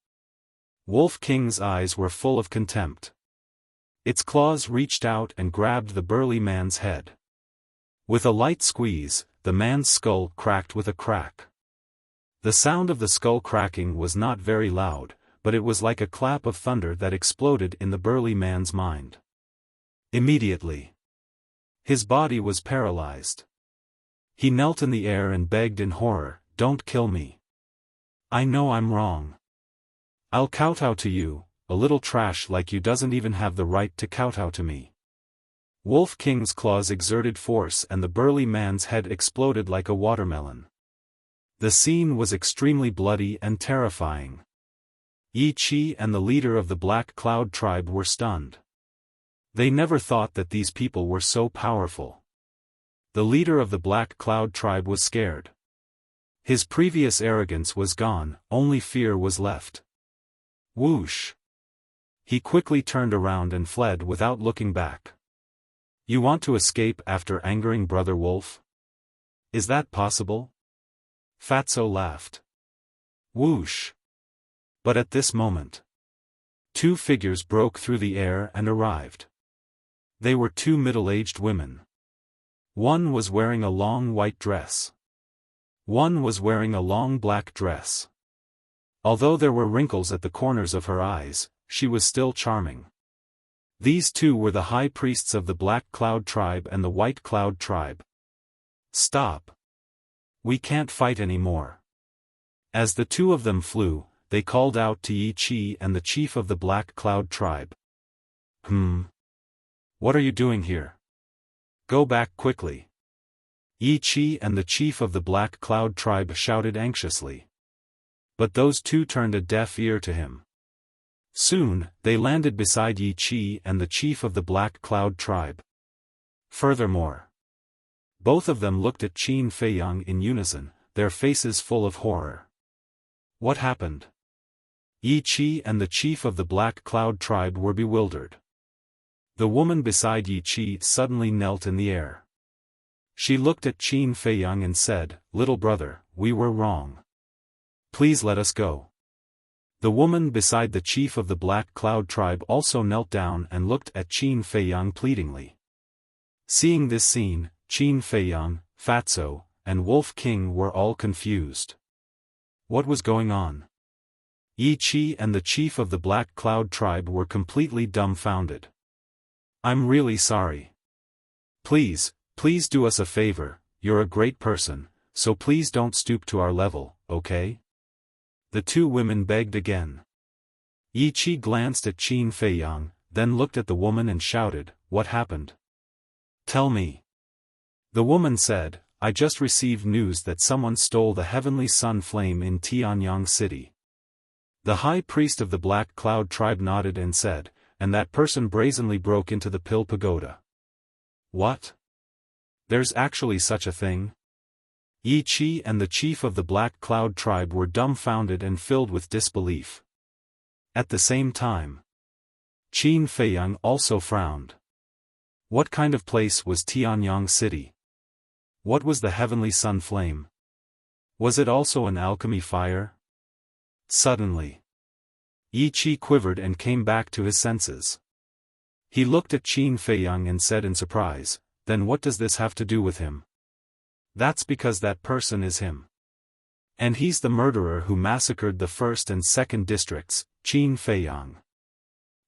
Wolf King's eyes were full of contempt. Its claws reached out and grabbed the burly man's head. With a light squeeze, the man's skull cracked with a crack. The sound of the skull cracking was not very loud, but it was like a clap of thunder that exploded in the burly man's mind. Immediately, his body was paralyzed. He knelt in the air and begged in horror, "Don't kill me. I know I'm wrong. I'll kowtow to you, a little trash like you doesn't even have the right to kowtow to me." Wolf King's claws exerted force and the burly man's head exploded like a watermelon. The scene was extremely bloody and terrifying. Yi Chi and the leader of the Black Cloud tribe were stunned. They never thought that these people were so powerful. The leader of the Black Cloud tribe was scared. His previous arrogance was gone, only fear was left. Whoosh! He quickly turned around and fled without looking back. "You want to escape after angering Brother Wolf? Is that possible?" Fatso laughed. Whoosh! But at this moment, two figures broke through the air and arrived. They were two middle-aged women. One was wearing a long white dress. One was wearing a long black dress. Although there were wrinkles at the corners of her eyes, she was still charming. These two were the high priests of the Black Cloud tribe and the White Cloud tribe. "Stop! We can't fight anymore." As the two of them flew, they called out to Yi Chi and the chief of the Black Cloud tribe. What are you doing here? Go back quickly." Yi Chi and the chief of the Black Cloud tribe shouted anxiously. But those two turned a deaf ear to him. Soon, they landed beside Yi Chi and the chief of the Black Cloud tribe. Furthermore, both of them looked at Qin Feiyang in unison, their faces full of horror. What happened? Yi Chi and the chief of the Black Cloud tribe were bewildered. The woman beside Yi Chi suddenly knelt in the air. She looked at Qin Feiyang and said, "Little brother, we were wrong. Please let us go." The woman beside the chief of the Black Cloud tribe also knelt down and looked at Qin Feiyang pleadingly. Seeing this scene, Qin Feiyang, Fatso, and Wolf King were all confused. What was going on? Yi Chi and the chief of the Black Cloud tribe were completely dumbfounded. "I'm really sorry. Please do us a favor, you're a great person, so please don't stoop to our level, okay?" The two women begged again. Yi Chi glanced at Qin Feiyang, then looked at the woman and shouted, "What happened? Tell me." The woman said, "I just received news that someone stole the heavenly sun flame in Tianyang City." The high priest of the Black Cloud tribe nodded and said, "And that person brazenly broke into the Pill Pagoda." "What? There's actually such a thing? Yi Qi and the chief of the Black Cloud tribe were dumbfounded and filled with disbelief. At the same time, Qin Feiyang also frowned. What kind of place was Tianyang City? What was the heavenly sun flame? Was it also an alchemy fire? Suddenly, Yi Qi quivered and came back to his senses. He looked at Qin Feiyang and said in surprise, "Then what does this have to do with him?" "That's because that person is him. And he's the murderer who massacred the first and second districts, Qin Feiyang."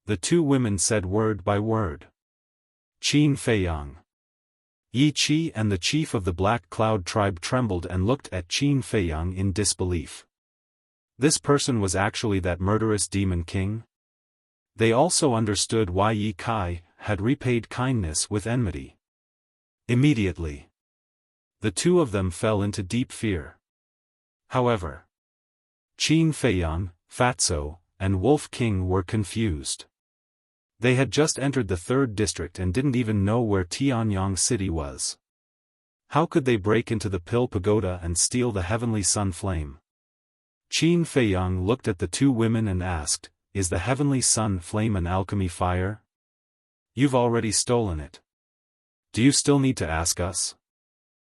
The two women said word by word. Qin Feiyang. Yi Qi and the chief of the Black Cloud tribe trembled and looked at Qin Feiyang in disbelief. This person was actually that murderous demon king? They also understood why Yi Kai had repaid kindness with enmity. Immediately, the two of them fell into deep fear. However, Qin Feiyang, Fatso, and Wolf King were confused. They had just entered the third district and didn't even know where Tianyang City was. How could they break into the Pill Pagoda and steal the heavenly sun flame? Qin Feiyang looked at the two women and asked, "Is the heavenly sun flame an alchemy fire? You've already stolen it. Do you still need to ask us?"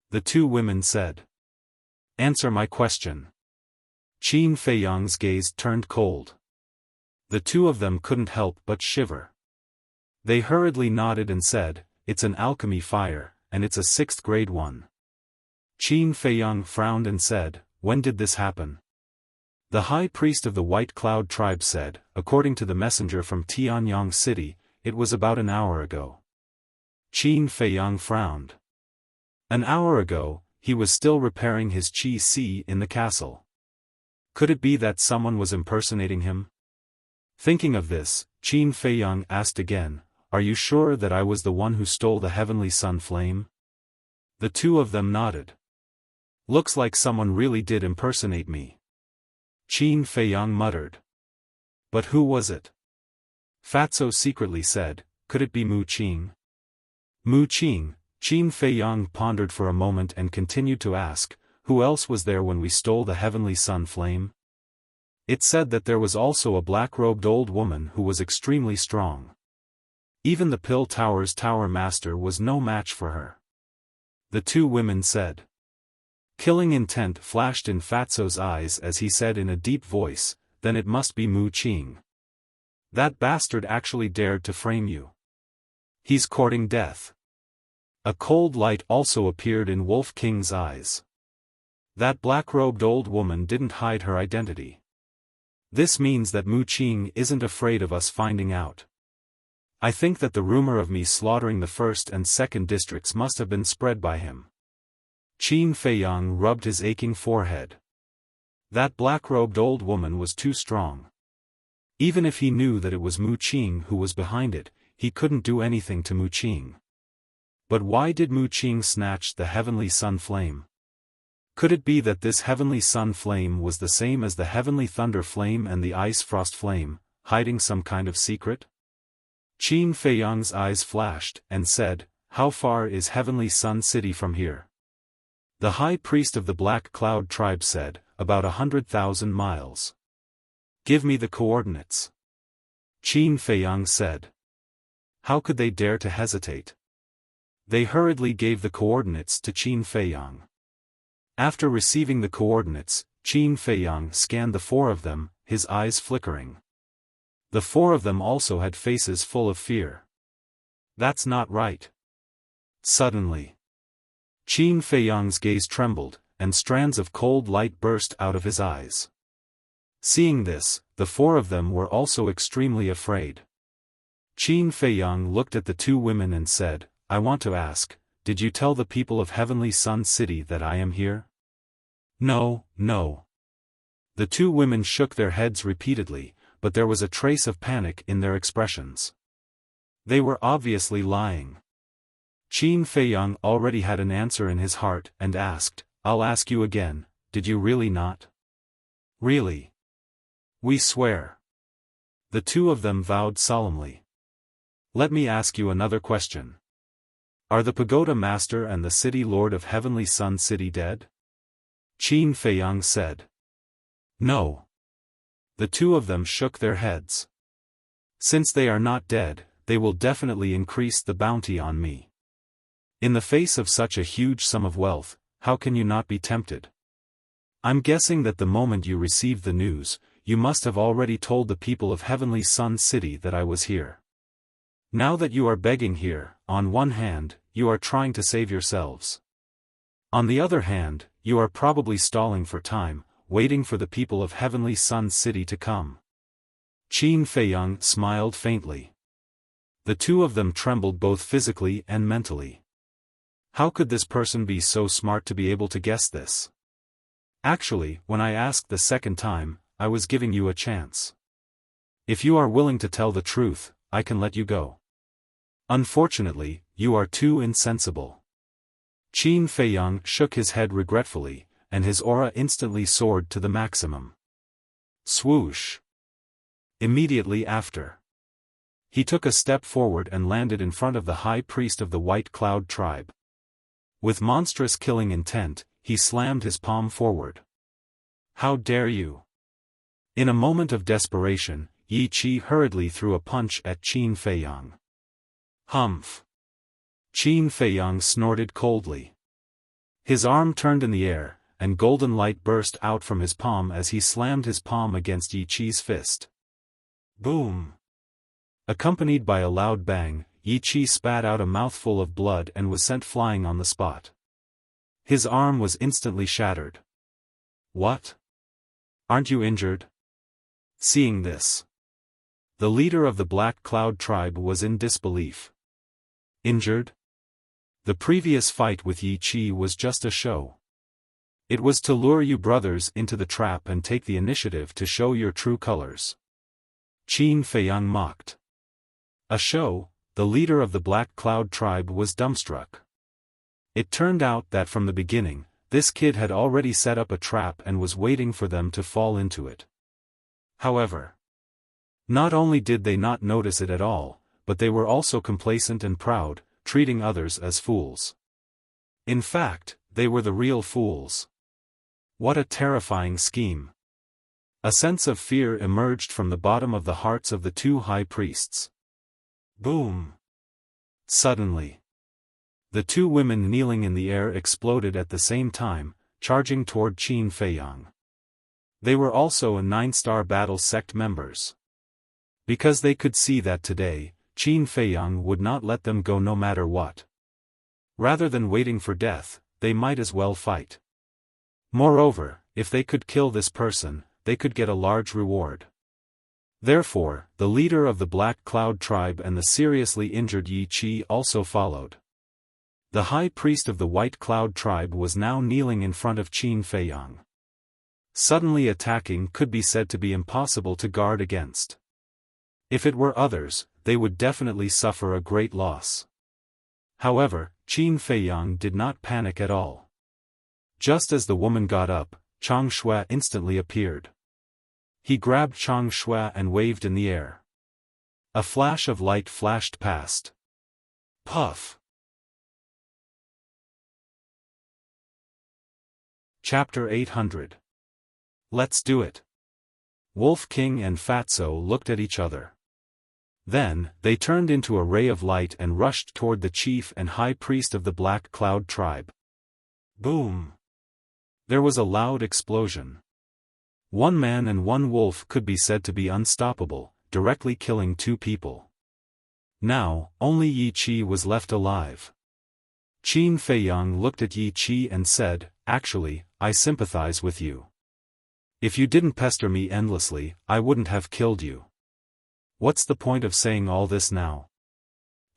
The two women said. "Answer my question." Qin Feiyang's gaze turned cold. The two of them couldn't help but shiver. They hurriedly nodded and said, "It's an alchemy fire, and it's a 6th grade one." Qin Feiyang frowned and said, "When did this happen?" The high priest of the White Cloud tribe said, "According to the messenger from Tianyang City, it was about an hour ago." Qin Feiyang frowned. An hour ago, he was still repairing his Qi Si in the castle. Could it be that someone was impersonating him? Thinking of this, Qin Feiyang asked again, "Are you sure that I was the one who stole the heavenly sun flame?" The two of them nodded. "Looks like someone really did impersonate me," Qin Feiyang muttered. "But who was it?" Fatso secretly said, "Could it be Mu Qing?" Mu Qing, Qin Feiyang pondered for a moment and continued to ask, "Who else was there when we stole the heavenly sun flame?" It said that there was also a black-robed old woman who was extremely strong. Even the Pill Tower's tower master was no match for her. The two women said. Killing intent flashed in Fatso's eyes as he said in a deep voice, "Then it must be Mu Qing. That bastard actually dared to frame you. He's courting death." A cold light also appeared in Wolf King's eyes. That black-robed old woman didn't hide her identity. This means that Mu Qing isn't afraid of us finding out. I think that the rumor of me slaughtering the first and second districts must have been spread by him. Qin Feiyang rubbed his aching forehead. That black-robed old woman was too strong. Even if he knew that it was Mu Qing who was behind it, he couldn't do anything to Mu Qing. But why did Mu Qing snatch the heavenly sun flame? Could it be that this heavenly sun flame was the same as the heavenly thunder flame and the ice frost flame, hiding some kind of secret? Qin Feiyang's eyes flashed and said, "How far is Heavenly Sun City from here?" The high priest of the Black Cloud tribe said, "About 100,000 miles. Give me the coordinates." Qin Feiyang said. How could they dare to hesitate? They hurriedly gave the coordinates to Qin Feiyang. After receiving the coordinates, Qin Feiyang scanned the four of them, his eyes flickering. The four of them also had faces full of fear. That's not right. Suddenly, Qin Feiyang's gaze trembled, and strands of cold light burst out of his eyes. Seeing this, the four of them were also extremely afraid. Qin Feiyang looked at the two women and said, "I want to ask, did you tell the people of Heavenly Sun City that I am here?" "No, no." The two women shook their heads repeatedly, but there was a trace of panic in their expressions. They were obviously lying. Qin Feiyang already had an answer in his heart and asked, "I'll ask you again, did you really not?" "Really? We swear." The two of them vowed solemnly. "Let me ask you another question. Are the pagoda master and the city lord of Heavenly Sun City dead? Qin Feiyang said. No. The two of them shook their heads. Since they are not dead, they will definitely increase the bounty on me. In the face of such a huge sum of wealth, how can you not be tempted? I'm guessing that the moment you received the news, you must have already told the people of Heavenly Sun City that I was here. Now that you are begging here, on one hand, you are trying to save yourselves. On the other hand, you are probably stalling for time, waiting for the people of Heavenly Sun City to come. Qin Feiyang smiled faintly. The two of them trembled both physically and mentally. How could this person be so smart to be able to guess this? Actually, when I asked the second time, I was giving you a chance. If you are willing to tell the truth, I can let you go. Unfortunately, you are too insensible. Qin Feiyang shook his head regretfully, and his aura instantly soared to the maximum. Swoosh! Immediately after, he took a step forward and landed in front of the high priest of the White Cloud tribe. With monstrous killing intent, he slammed his palm forward. How dare you! In a moment of desperation, Yi Qi hurriedly threw a punch at Qin Feiyang. Humph! Qin Feiyang snorted coldly. His arm turned in the air, and golden light burst out from his palm as he slammed his palm against Yi Qi's fist. Boom! Accompanied by a loud bang, Yi Qi spat out a mouthful of blood and was sent flying on the spot. His arm was instantly shattered. What? Aren't you injured? Seeing this, the leader of the Black Cloud tribe was in disbelief. Injured? The previous fight with Yi Qi was just a show. It was to lure you brothers into the trap and take the initiative to show your true colors. Qin Feiyang mocked. A show? The leader of the Black Cloud tribe was dumbstruck. It turned out that from the beginning, this kid had already set up a trap and was waiting for them to fall into it. However, not only did they not notice it at all, but they were also complacent and proud, treating others as fools. In fact, they were the real fools. What a terrifying scheme! A sense of fear emerged from the bottom of the hearts of the two high priests. Boom! Suddenly, the two women kneeling in the air exploded at the same time, charging toward Qin Feiyang. They were also a 9-star battle sect members. Because they could see that today, Qin Feiyang would not let them go no matter what. Rather than waiting for death, they might as well fight. Moreover, if they could kill this person, they could get a large reward. Therefore, the leader of the Black Cloud tribe and the seriously injured Yi Qi also followed. The high priest of the White Cloud tribe was now kneeling in front of Qin Feiyang. Suddenly attacking could be said to be impossible to guard against. If it were others, they would definitely suffer a great loss. However, Qin Feiyang did not panic at all. Just as the woman got up, Chang Shui instantly appeared. He grabbed Chang Shui and waved in the air. A flash of light flashed past. Puff! Chapter 800. Let's do it. Wolf King and Fatso looked at each other. Then, they turned into a ray of light and rushed toward the chief and high priest of the Black Cloud tribe. Boom! There was a loud explosion. One man and one wolf could be said to be unstoppable, directly killing two people. Now, only Yi Qi was left alive. Qin Feiyang looked at Yi Qi and said, "Actually, I sympathize with you. If you didn't pester me endlessly, I wouldn't have killed you. What's the point of saying all this now?"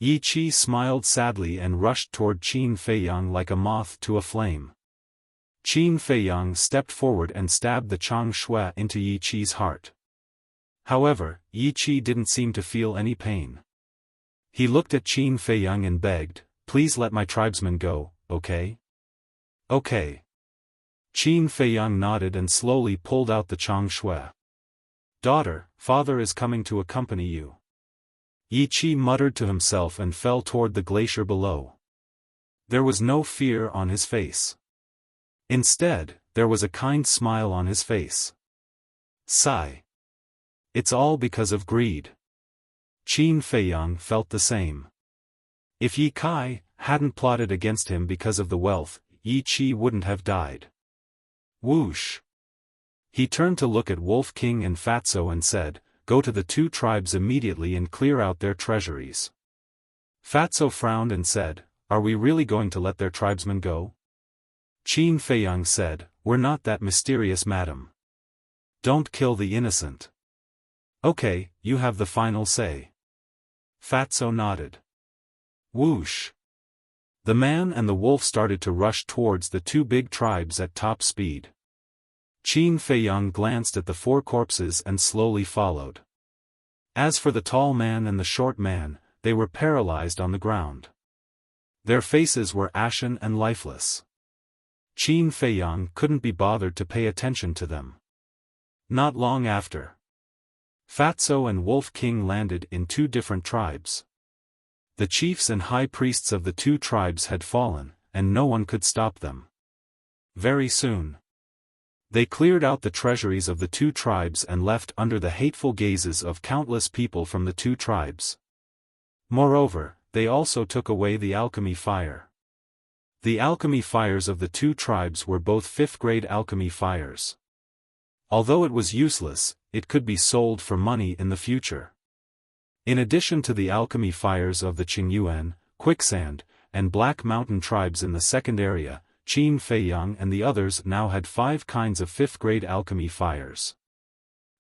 Yi Qi smiled sadly and rushed toward Qin Feiyang like a moth to a flame. Qin Feiyang stepped forward and stabbed the Chang Shui into Yi Qi's heart. However, Yi Qi didn't seem to feel any pain. He looked at Qin Feiyang and begged, "Please let my tribesmen go, okay?" "Okay." Qin Feiyang nodded and slowly pulled out the Chang Shui. "Daughter, father is coming to accompany you." Yi Qi muttered to himself and fell toward the glacier below. There was no fear on his face. Instead, there was a kind smile on his face. Sigh. It's all because of greed. Qin Feiyang felt the same. If Ye Kai hadn't plotted against him because of the wealth, Yi Qi wouldn't have died. Whoosh. He turned to look at Wolf King and Fatso and said, "Go to the two tribes immediately and clear out their treasuries." Fatso frowned and said, "Are we really going to let their tribesmen go?" Qin Feiyang said, "We're not that mysterious, madam. Don't kill the innocent." "Okay, you have the final say." Fatso nodded. Whoosh. The man and the wolf started to rush towards the two big tribes at top speed. Qin Feiyang glanced at the four corpses and slowly followed. As for the tall man and the short man, they were paralyzed on the ground. Their faces were ashen and lifeless. Qin Feiyang couldn't be bothered to pay attention to them. Not long after, Fatso and Wolf King landed in two different tribes. The chiefs and high priests of the two tribes had fallen, and no one could stop them. Very soon, they cleared out the treasuries of the two tribes and left under the hateful gazes of countless people from the two tribes. Moreover, they also took away the alchemy fire. The alchemy fires of the two tribes were both fifth-grade alchemy fires. Although it was useless, it could be sold for money in the future. In addition to the alchemy fires of the Qingyuan, Quicksand, and Black Mountain tribes in the second area, Qin Feiyang and the others now had 5 kinds of fifth-grade alchemy fires.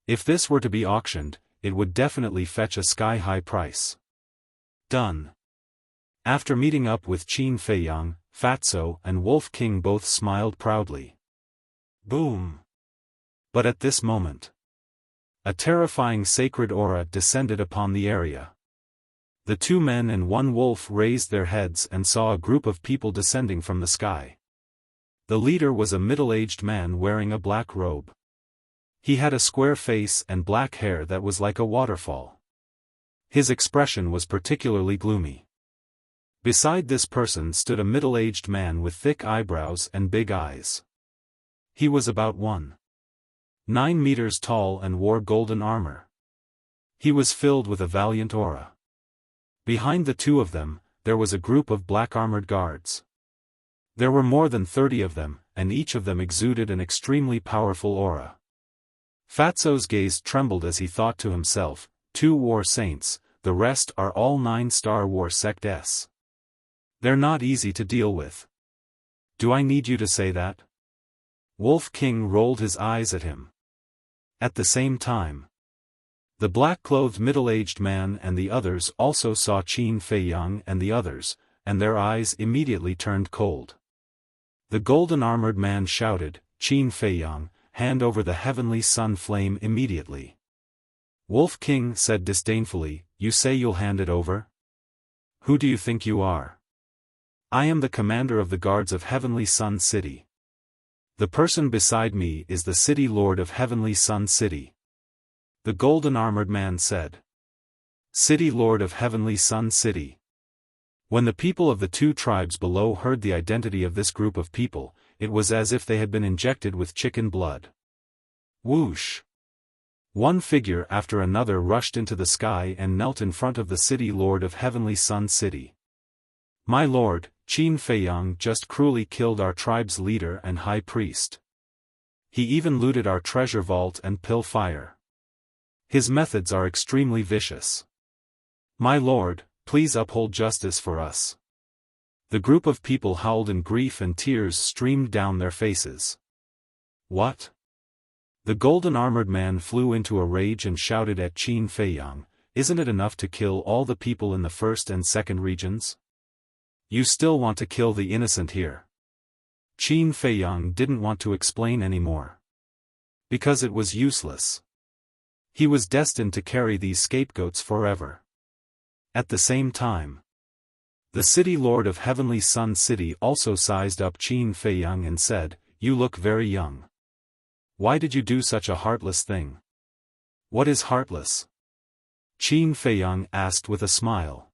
If this were to be auctioned, it would definitely fetch a sky-high price. Done. After meeting up with Qin Feiyang, Fatso and Wolf King both smiled proudly. Boom. But at this moment, a terrifying sacred aura descended upon the area. The 2 men and 1 wolf raised their heads and saw a group of people descending from the sky. The leader was a middle-aged man wearing a black robe. He had a square face and black hair that was like a waterfall. His expression was particularly gloomy. Beside this person stood a middle-aged man with thick eyebrows and big eyes. He was about 1.9 meters tall and wore golden armor. He was filled with a valiant aura. Behind the 2 of them, there was a group of black-armored guards. There were more than 30 of them, and each of them exuded an extremely powerful aura. Fatso's gaze trembled as he thought to himself, 2 war saints, the rest are all 9-star war sects. They're not easy to deal with. Do I need you to say that? Wolf King rolled his eyes at him. At the same time, the black-clothed middle-aged man and the others also saw Qin Feiyang and the others, and their eyes immediately turned cold. The golden-armored man shouted, "Qin Feiyang, hand over the heavenly sun flame immediately." Wolf King said disdainfully, "You say you'll hand it over? Who do you think you are? I am the commander of the guards of Heavenly Sun City. The person beside me is the city lord of Heavenly Sun City." The golden-armored man said. "City lord of Heavenly Sun City." When the people of the 2 tribes below heard the identity of this group of people, it was as if they had been injected with chicken blood. Whoosh! One figure after another rushed into the sky and knelt in front of the city lord of Heavenly Sun City. "My lord, Qin Feiyang just cruelly killed our tribe's leader and high priest. He even looted our treasure vault and pill fire. His methods are extremely vicious. My lord, please uphold justice for us." The group of people howled in grief and tears streamed down their faces. "What?" The golden-armored man flew into a rage and shouted at Qin Feiyang, "Isn't it enough to kill all the people in the first and second regions? You still want to kill the innocent here?" Qin Feiyang didn't want to explain anymore. Because it was useless. He was destined to carry these scapegoats forever. At the same time, the city lord of Heavenly Sun City also sized up Qin Feiyang and said, "You look very young. Why did you do such a heartless thing?" "What is heartless?" Qin Feiyang asked with a smile.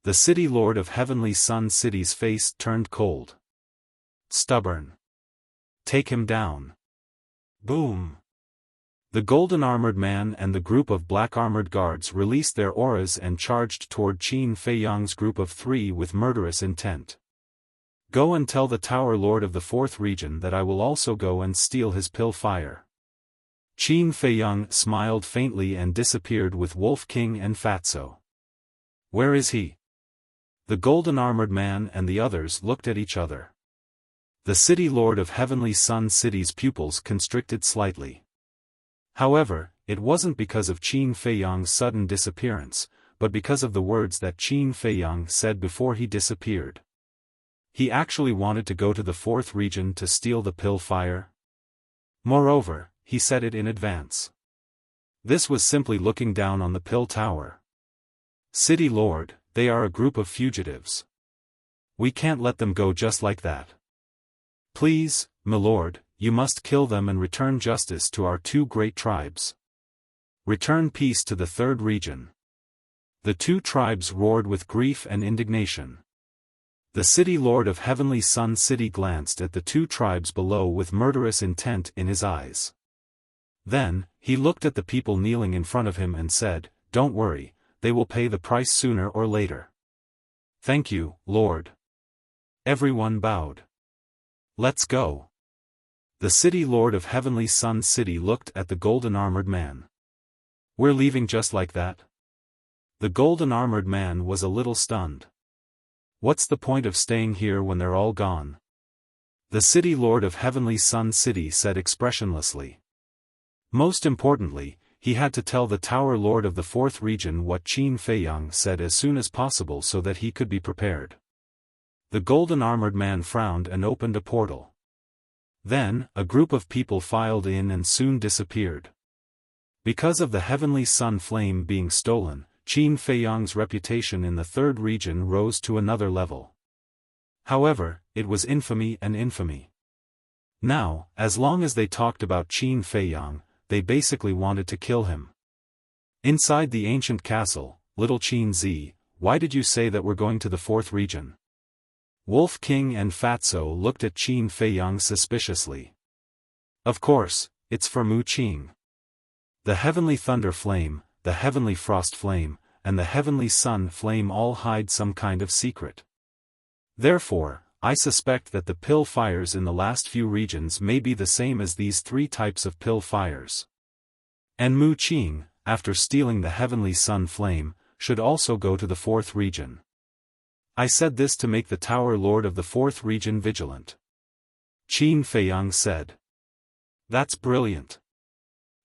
The city lord of Heavenly Sun City's face turned cold. Stubborn. Take him down. Boom. The golden-armored man and the group of black-armored guards released their auras and charged toward Qin Feiyang's group of 3 with murderous intent. Go and tell the Tower Lord of the 4th region that I will also go and steal his pill fire. Qin Feiyang smiled faintly and disappeared with Wolf King and Fatso. Where is he? The golden-armored man and the others looked at each other. The city lord of Heavenly Sun City's pupils constricted slightly. However, it wasn't because of Qin Feiyang's sudden disappearance, but because of the words that Qin Feiyang said before he disappeared. He actually wanted to go to the 4th region to steal the pill fire. Moreover, he said it in advance. This was simply looking down on the pill tower. City Lord, they are a group of fugitives. We can't let them go just like that. Please, my lord, you must kill them and return justice to our 2 great tribes. Return peace to the 3rd region. The 2 tribes roared with grief and indignation. The city lord of Heavenly Sun City glanced at the 2 tribes below with murderous intent in his eyes. Then, he looked at the people kneeling in front of him and said, "Don't worry, they will pay the price sooner or later." "Thank you, Lord." Everyone bowed. "Let's go." The city lord of Heavenly Sun City looked at the golden-armored man. "We're leaving just like that?" The golden-armored man was a little stunned. "What's the point of staying here when they're all gone?" The city lord of Heavenly Sun City said expressionlessly. Most importantly, he had to tell the Tower Lord of the 4th region what Qin Feiyang said as soon as possible so that he could be prepared. The golden-armored man frowned and opened a portal. Then, a group of people filed in and soon disappeared. Because of the Heavenly Sun flame being stolen, Qin Feiyang's reputation in the 3rd region rose to another level. However, it was infamy and infamy. Now, as long as they talked about Qin Feiyang, they basically wanted to kill him. Inside the ancient castle, little Qin Zi, why did you say that we're going to the 4th region? Wolf King and Fatso looked at Qin Feiyang suspiciously. Of course, it's for Mu Qing. The Heavenly Thunder Flame, the Heavenly Frost Flame, and the Heavenly Sun Flame all hide some kind of secret. Therefore, I suspect that the pill fires in the last few regions may be the same as these 3 types of pill fires. And Mu Qing, after stealing the Heavenly Sun Flame, should also go to the 4th region. I said this to make the Tower Lord of the 4th region vigilant. Qin Feiyang said. That's brilliant.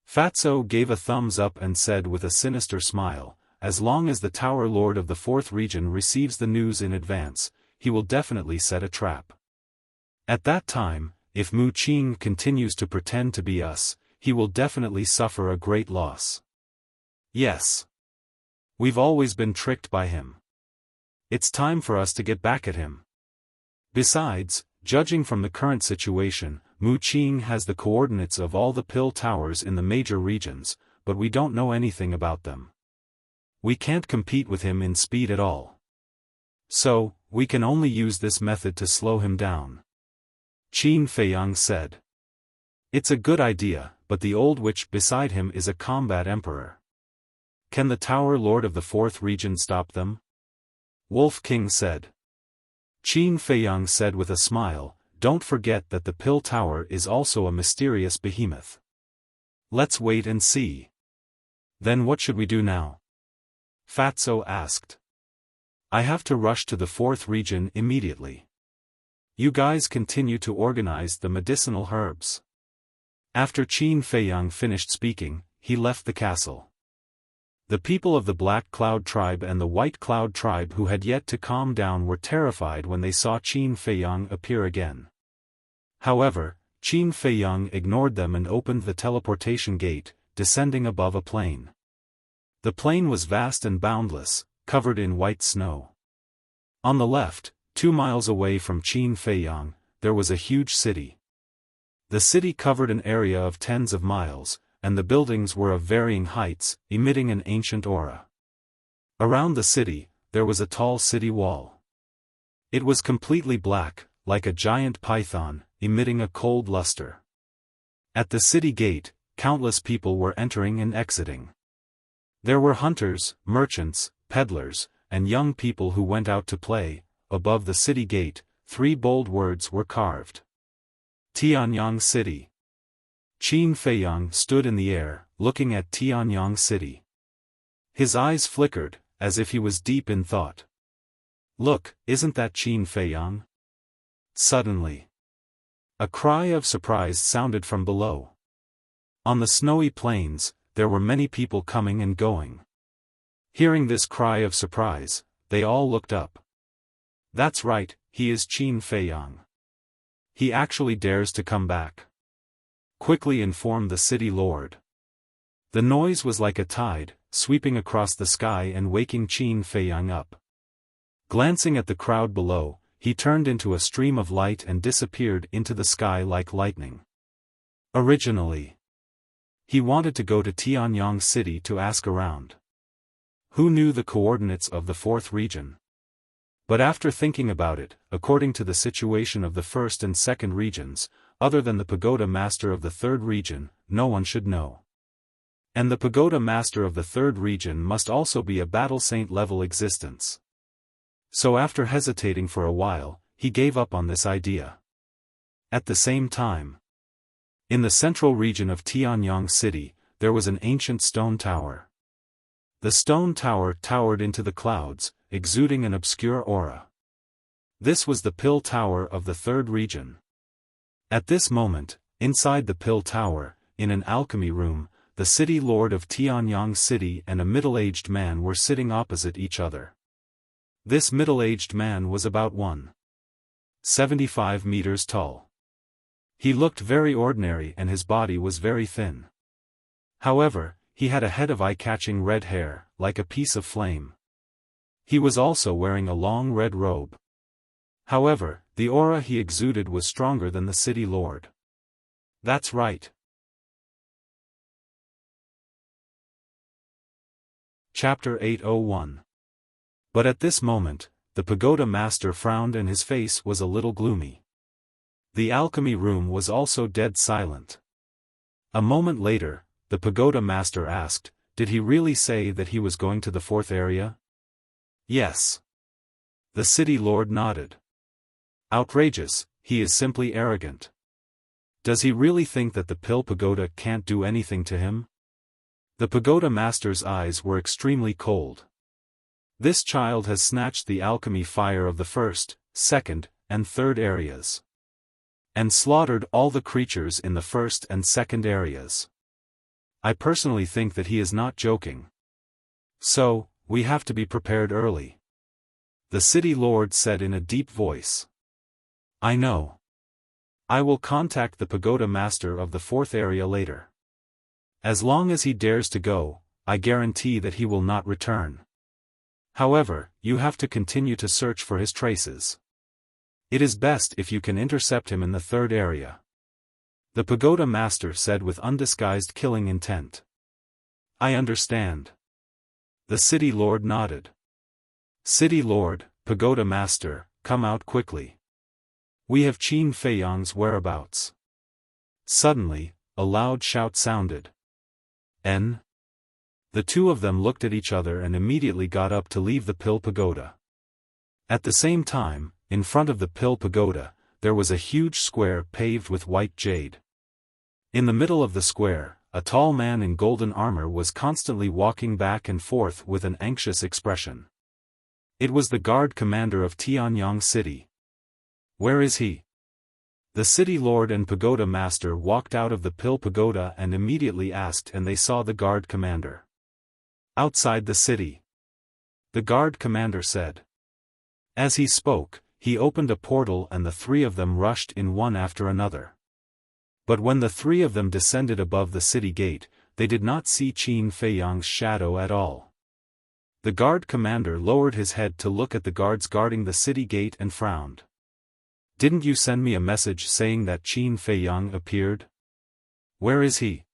Fatso gave a thumbs up and said with a sinister smile, as long as the Tower Lord of the 4th region receives the news in advance, he will definitely set a trap. At that time, if Mu Qing continues to pretend to be us, he will definitely suffer a great loss. Yes. We've always been tricked by him. It's time for us to get back at him. Besides, judging from the current situation, Mu Qing has the coordinates of all the pill towers in the major regions, but we don't know anything about them. We can't compete with him in speed at all. So, we can only use this method to slow him down. Qin Feiyang said. It's a good idea, but the old witch beside him is a combat emperor. Can the Tower Lord of the 4th region stop them? Wolf King said. Qin Feiyang said with a smile, don't forget that the pill tower is also a mysterious behemoth. Let's wait and see. Then what should we do now? Fatso asked. I have to rush to the 4th region immediately. You guys continue to organize the medicinal herbs. After Qin Feiyang finished speaking, he left the castle. The people of the Black Cloud tribe and the White Cloud tribe who had yet to calm down were terrified when they saw Qin Feiyang appear again. However, Qin Feiyang ignored them and opened the teleportation gate, descending above a plain. The plain was vast and boundless, covered in white snow. On the left, 2 miles away from Qin Feiyang, there was a huge city. The city covered an area of tens of miles, and the buildings were of varying heights, emitting an ancient aura. Around the city, there was a tall city wall. It was completely black, like a giant python, emitting a cold luster. At the city gate, countless people were entering and exiting. There were hunters, merchants, peddlers, and young people who went out to play. Above the city gate, 3 bold words were carved. Tianyang City. Qin Feiyang stood in the air, looking at Tianyang City. His eyes flickered, as if he was deep in thought. Look, isn't that Qin Feiyang? Suddenly, a cry of surprise sounded from below. On the snowy plains, there were many people coming and going. Hearing this cry of surprise, they all looked up. That's right, he is Qin Feiyang. He actually dares to come back. Quickly informed the city lord. The noise was like a tide, sweeping across the sky and waking Qin Feiyang up. Glancing at the crowd below, he turned into a stream of light and disappeared into the sky like lightning. Originally, he wanted to go to Tianyang City to ask around. Who knew the coordinates of the 4th region? But after thinking about it, according to the situation of the 1st and 2nd regions, other than the pagoda master of the 3rd region, no one should know. And the pagoda master of the 3rd region must also be a battle saint level existence. So after hesitating for a while, he gave up on this idea. At the same time, in the central region of Tianyang City, there was an ancient stone tower. The stone tower towered into the clouds, exuding an obscure aura. This was the Pill Tower of the 3rd region. At this moment, inside the Pill Tower, in an alchemy room, the city lord of Tianyang City and a middle-aged man were sitting opposite each other. This middle-aged man was about 1.75 meters tall. He looked very ordinary and his body was very thin. However, he had a head of eye-catching red hair, like a piece of flame. He was also wearing a long red robe. However, the aura he exuded was stronger than the city lord. That's right. Chapter 801. But at this moment, the pagoda master frowned and his face was a little gloomy. The alchemy room was also dead silent. A moment later, the pagoda master asked, did he really say that he was going to the 4th area? Yes. The city lord nodded. Outrageous, he is simply arrogant. Does he really think that the Pill Pagoda can't do anything to him? The pagoda master's eyes were extremely cold. This child has snatched the alchemy fire of the 1st, 2nd, and 3rd areas. And slaughtered all the creatures in the 1st and 2nd areas. I personally think that he is not joking. So, we have to be prepared early. The city lord said in a deep voice. I know. I will contact the pagoda master of the 4th area later. As long as he dares to go, I guarantee that he will not return. However, you have to continue to search for his traces. It is best if you can intercept him in the 3rd area. The pagoda master said with undisguised killing intent. I understand. The city lord nodded. City lord, pagoda master, come out quickly. We have Qin Feiyang's whereabouts. Suddenly, a loud shout sounded. N. The two of them looked at each other and immediately got up to leave the Pill Pagoda. At the same time, in front of the Pill Pagoda, there was a huge square paved with white jade. In the middle of the square, a tall man in golden armor was constantly walking back and forth with an anxious expression. It was the guard commander of Tianyang City. Where is he? The city lord and pagoda master walked out of the Pill Pagoda and immediately asked, and they saw the guard commander. Outside the city. The guard commander said. As he spoke, he opened a portal and the 3 of them rushed in one after another. But when the 3 of them descended above the city gate, they did not see Qin Feiyang's shadow at all. The guard commander lowered his head to look at the guards guarding the city gate and frowned. Didn't you send me a message saying that Qin Feiyang appeared? Where is he?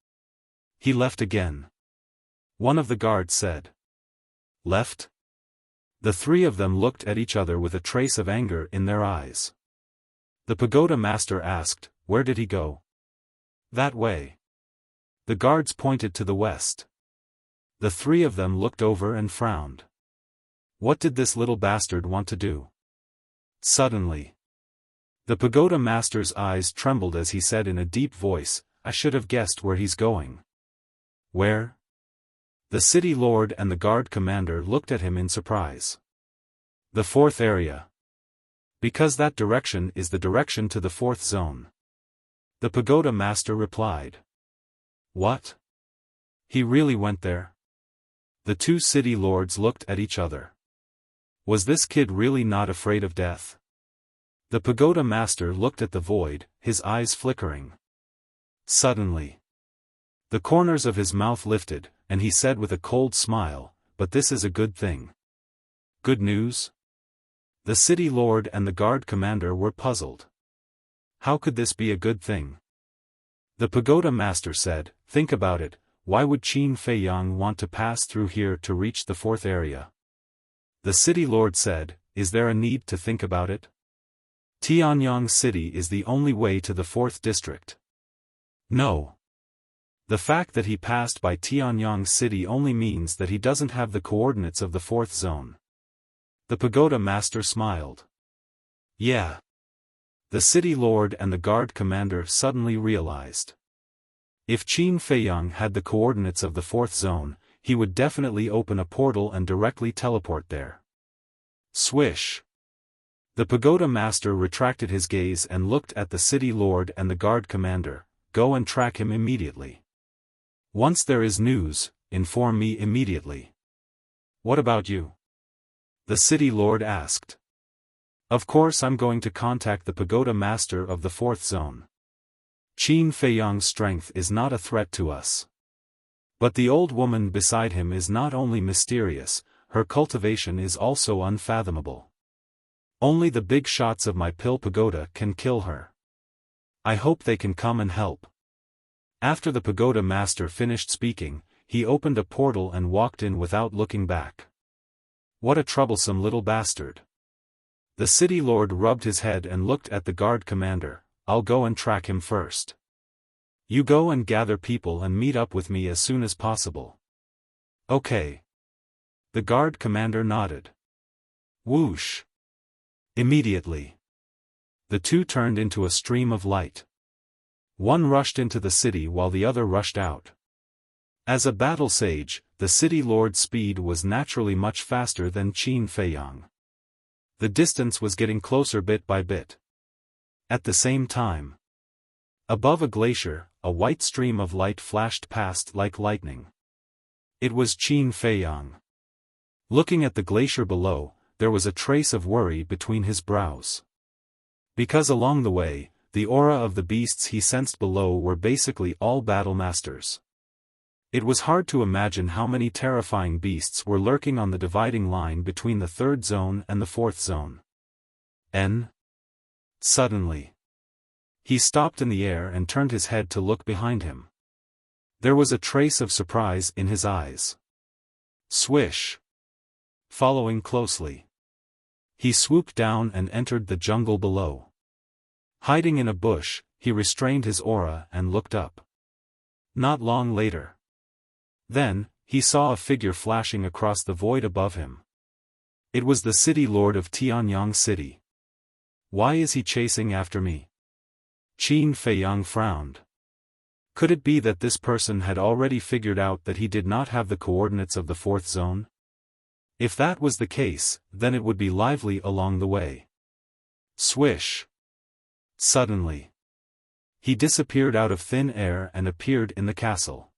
He left again. One of the guards said. Left? The three of them looked at each other with a trace of anger in their eyes. The pagoda master asked, "Where did he go?" "That way." The guards pointed to the west. The three of them looked over and frowned. What did this little bastard want to do? Suddenly, the pagoda master's eyes trembled as he said in a deep voice, "I should have guessed where he's going." "Where?" The city lord and the guard commander looked at him in surprise. "The fourth area. Because that direction is the direction to the fourth zone." The pagoda master replied. "What? He really went there?" The two city lords looked at each other. Was this kid really not afraid of death? The pagoda master looked at the void, his eyes flickering. Suddenly, the corners of his mouth lifted, and he said with a cold smile, "But this is a good thing." "Good news?" The city lord and the guard commander were puzzled. How could this be a good thing? The pagoda master said, "Think about it, why would Qin Feiyang want to pass through here to reach the fourth area?" The city lord said, "Is there a need to think about it? Tianyang City is the only way to the fourth district." "No. The fact that he passed by Tianyang City only means that he doesn't have the coordinates of the fourth zone." The pagoda master smiled. "Yeah." The city lord and the guard commander suddenly realized. If Qin Feiyang had the coordinates of the fourth zone, he would definitely open a portal and directly teleport there. Swish! The pagoda master retracted his gaze and looked at the city lord and the guard commander. "Go and track him immediately. Once there is news, inform me immediately." "What about you?" the city lord asked. "Of course I'm going to contact the pagoda master of the fourth zone. Qin Feiyang's strength is not a threat to us. But the old woman beside him is not only mysterious, her cultivation is also unfathomable. Only the big shots of my pill pagoda can kill her. I hope they can come and help." After the pagoda master finished speaking, he opened a portal and walked in without looking back. What a troublesome little bastard. The city lord rubbed his head and looked at the guard commander. "I'll go and track him first. You go and gather people and meet up with me as soon as possible." "Okay." The guard commander nodded. Whoosh! Immediately, the two turned into a stream of light. One rushed into the city while the other rushed out. As a battle sage, the city lord's speed was naturally much faster than Qin Feiyang. The distance was getting closer bit by bit. At the same time, above a glacier, a white stream of light flashed past like lightning. It was Qin Feiyang. Looking at the glacier below, there was a trace of worry between his brows. Because along the way, the aura of the beasts he sensed below were basically all battle masters. It was hard to imagine how many terrifying beasts were lurking on the dividing line between the third zone and the fourth zone. Suddenly, he stopped in the air and turned his head to look behind him. There was a trace of surprise in his eyes. Swish! Following closely, he swooped down and entered the jungle below. Hiding in a bush, he restrained his aura and looked up. Not long later, then, he saw a figure flashing across the void above him. It was the city lord of Tianyang City. "Why is he chasing after me?" Qin Feiyang frowned. Could it be that this person had already figured out that he did not have the coordinates of the fourth zone? If that was the case, then it would be lively along the way. Swish! Suddenly, he disappeared out of thin air and appeared in the castle.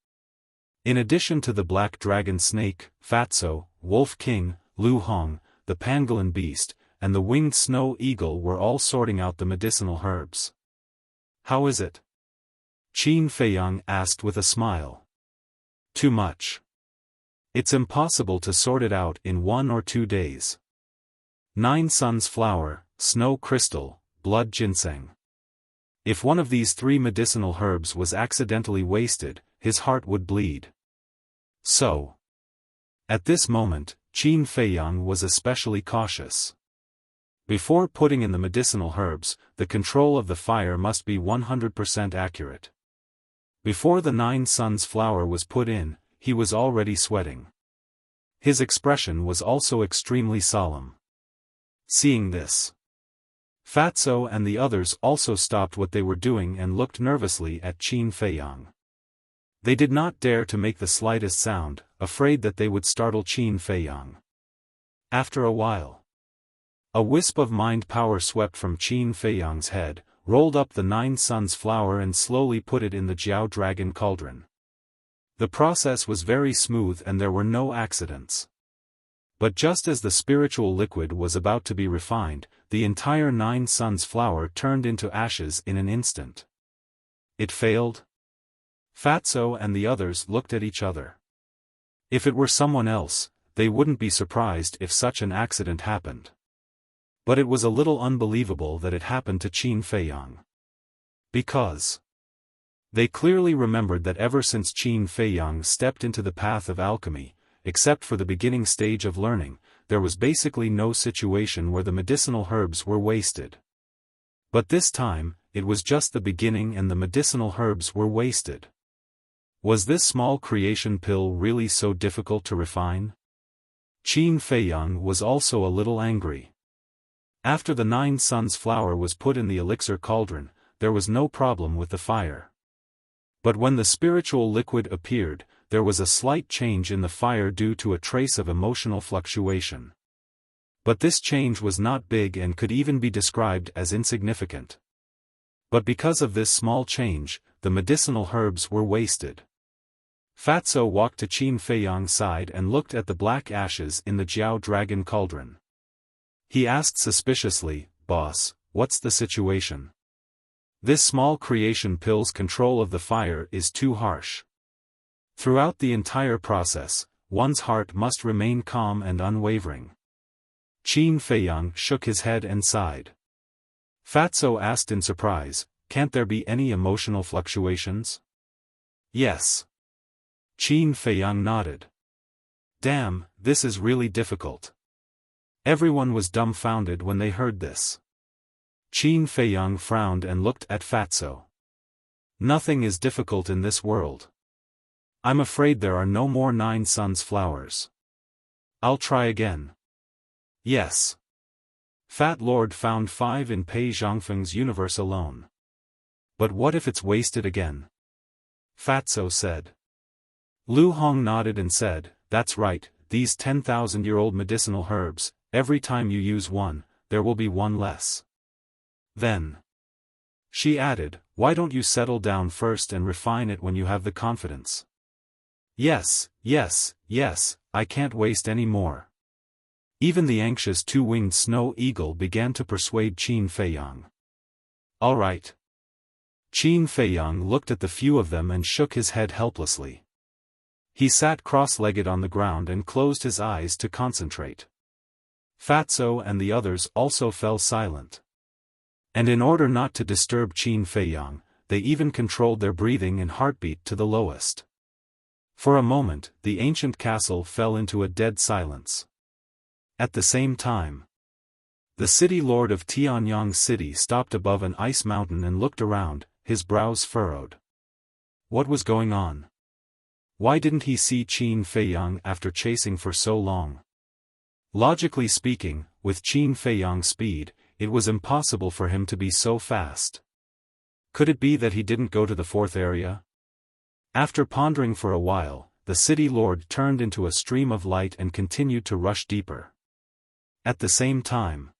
In addition to the black dragon snake, Fatso, Wolf King, Lu Hong, the pangolin beast, and the winged snow eagle were all sorting out the medicinal herbs. "How is it?" Qin Feiyang asked with a smile. "Too much. It's impossible to sort it out in 1 or 2 days. 9 suns flower, snow crystal, blood ginseng. If one of these 3 medicinal herbs was accidentally wasted, his heart would bleed." So, at this moment, Qin Feiyang was especially cautious. Before putting in the medicinal herbs, the control of the fire must be 100% accurate. Before the 9 suns flower was put in, he was already sweating. His expression was also extremely solemn. Seeing this, Fatso and the others also stopped what they were doing and looked nervously at Qin Feiyang. They did not dare to make the slightest sound, afraid that they would startle Qin Feiyang. After a while, a wisp of mind power swept from Qin Feiyang's head, rolled up the 9 suns flower and slowly put it in the Jiao Dragon cauldron. The process was very smooth and there were no accidents. But just as the spiritual liquid was about to be refined, the entire 9 suns flower turned into ashes in an instant. It failed? Fatso and the others looked at each other. If it were someone else, they wouldn't be surprised if such an accident happened. But it was a little unbelievable that it happened to Qin Feiyang. Because they clearly remembered that ever since Qin Feiyang stepped into the path of alchemy, except for the beginning stage of learning, there was basically no situation where the medicinal herbs were wasted. But this time, it was just the beginning and the medicinal herbs were wasted. Was this small creation pill really so difficult to refine? Qin Feiyang was also a little angry. After the 9 suns flower was put in the elixir cauldron, there was no problem with the fire. But when the spiritual liquid appeared, there was a slight change in the fire due to a trace of emotional fluctuation. But this change was not big and could even be described as insignificant. But because of this small change, the medicinal herbs were wasted. Fatso walked to Qin Feiyang's side and looked at the black ashes in the Jiao Dragon cauldron. He asked suspiciously, "Boss, what's the situation? This small creation pill's control of the fire is too harsh. Throughout the entire process, one's heart must remain calm and unwavering." Qin Feiyang shook his head and sighed. Fatso asked in surprise, "Can't there be any emotional fluctuations?" "Yes." Qin Feiyang nodded. "Damn, this is really difficult." Everyone was dumbfounded when they heard this. Qin Feiyang frowned and looked at Fatso. "Nothing is difficult in this world. I'm afraid there are no more 9 suns flowers. I'll try again." "Yes." Fat Lord found 5 in Pei Zhongfeng's universe alone. "But what if it's wasted again?" Fatso said. Lu Hong nodded and said, "That's right, these 10,000-year-old medicinal herbs, every time you use one, there will be one less." Then she added, "Why don't you settle down first and refine it when you have the confidence?" Yes, I can't waste any more." Even the anxious 2-winged snow eagle began to persuade Qin Feiyang. "All right." Qin Feiyang looked at the few of them and shook his head helplessly. He sat cross-legged on the ground and closed his eyes to concentrate. Fatso and the others also fell silent. And in order not to disturb Qin Feiyang, they even controlled their breathing and heartbeat to the lowest. For a moment, the ancient castle fell into a dead silence. At the same time, the city lord of Tianyang City stopped above an ice mountain and looked around, his brows furrowed. What was going on? Why didn't he see Qin Feiyang after chasing for so long? Logically speaking, with Qin Feiyang's speed, it was impossible for him to be so fast. Could it be that he didn't go to the 4th area? After pondering for a while, the city lord turned into a stream of light and continued to rush deeper. At the same time,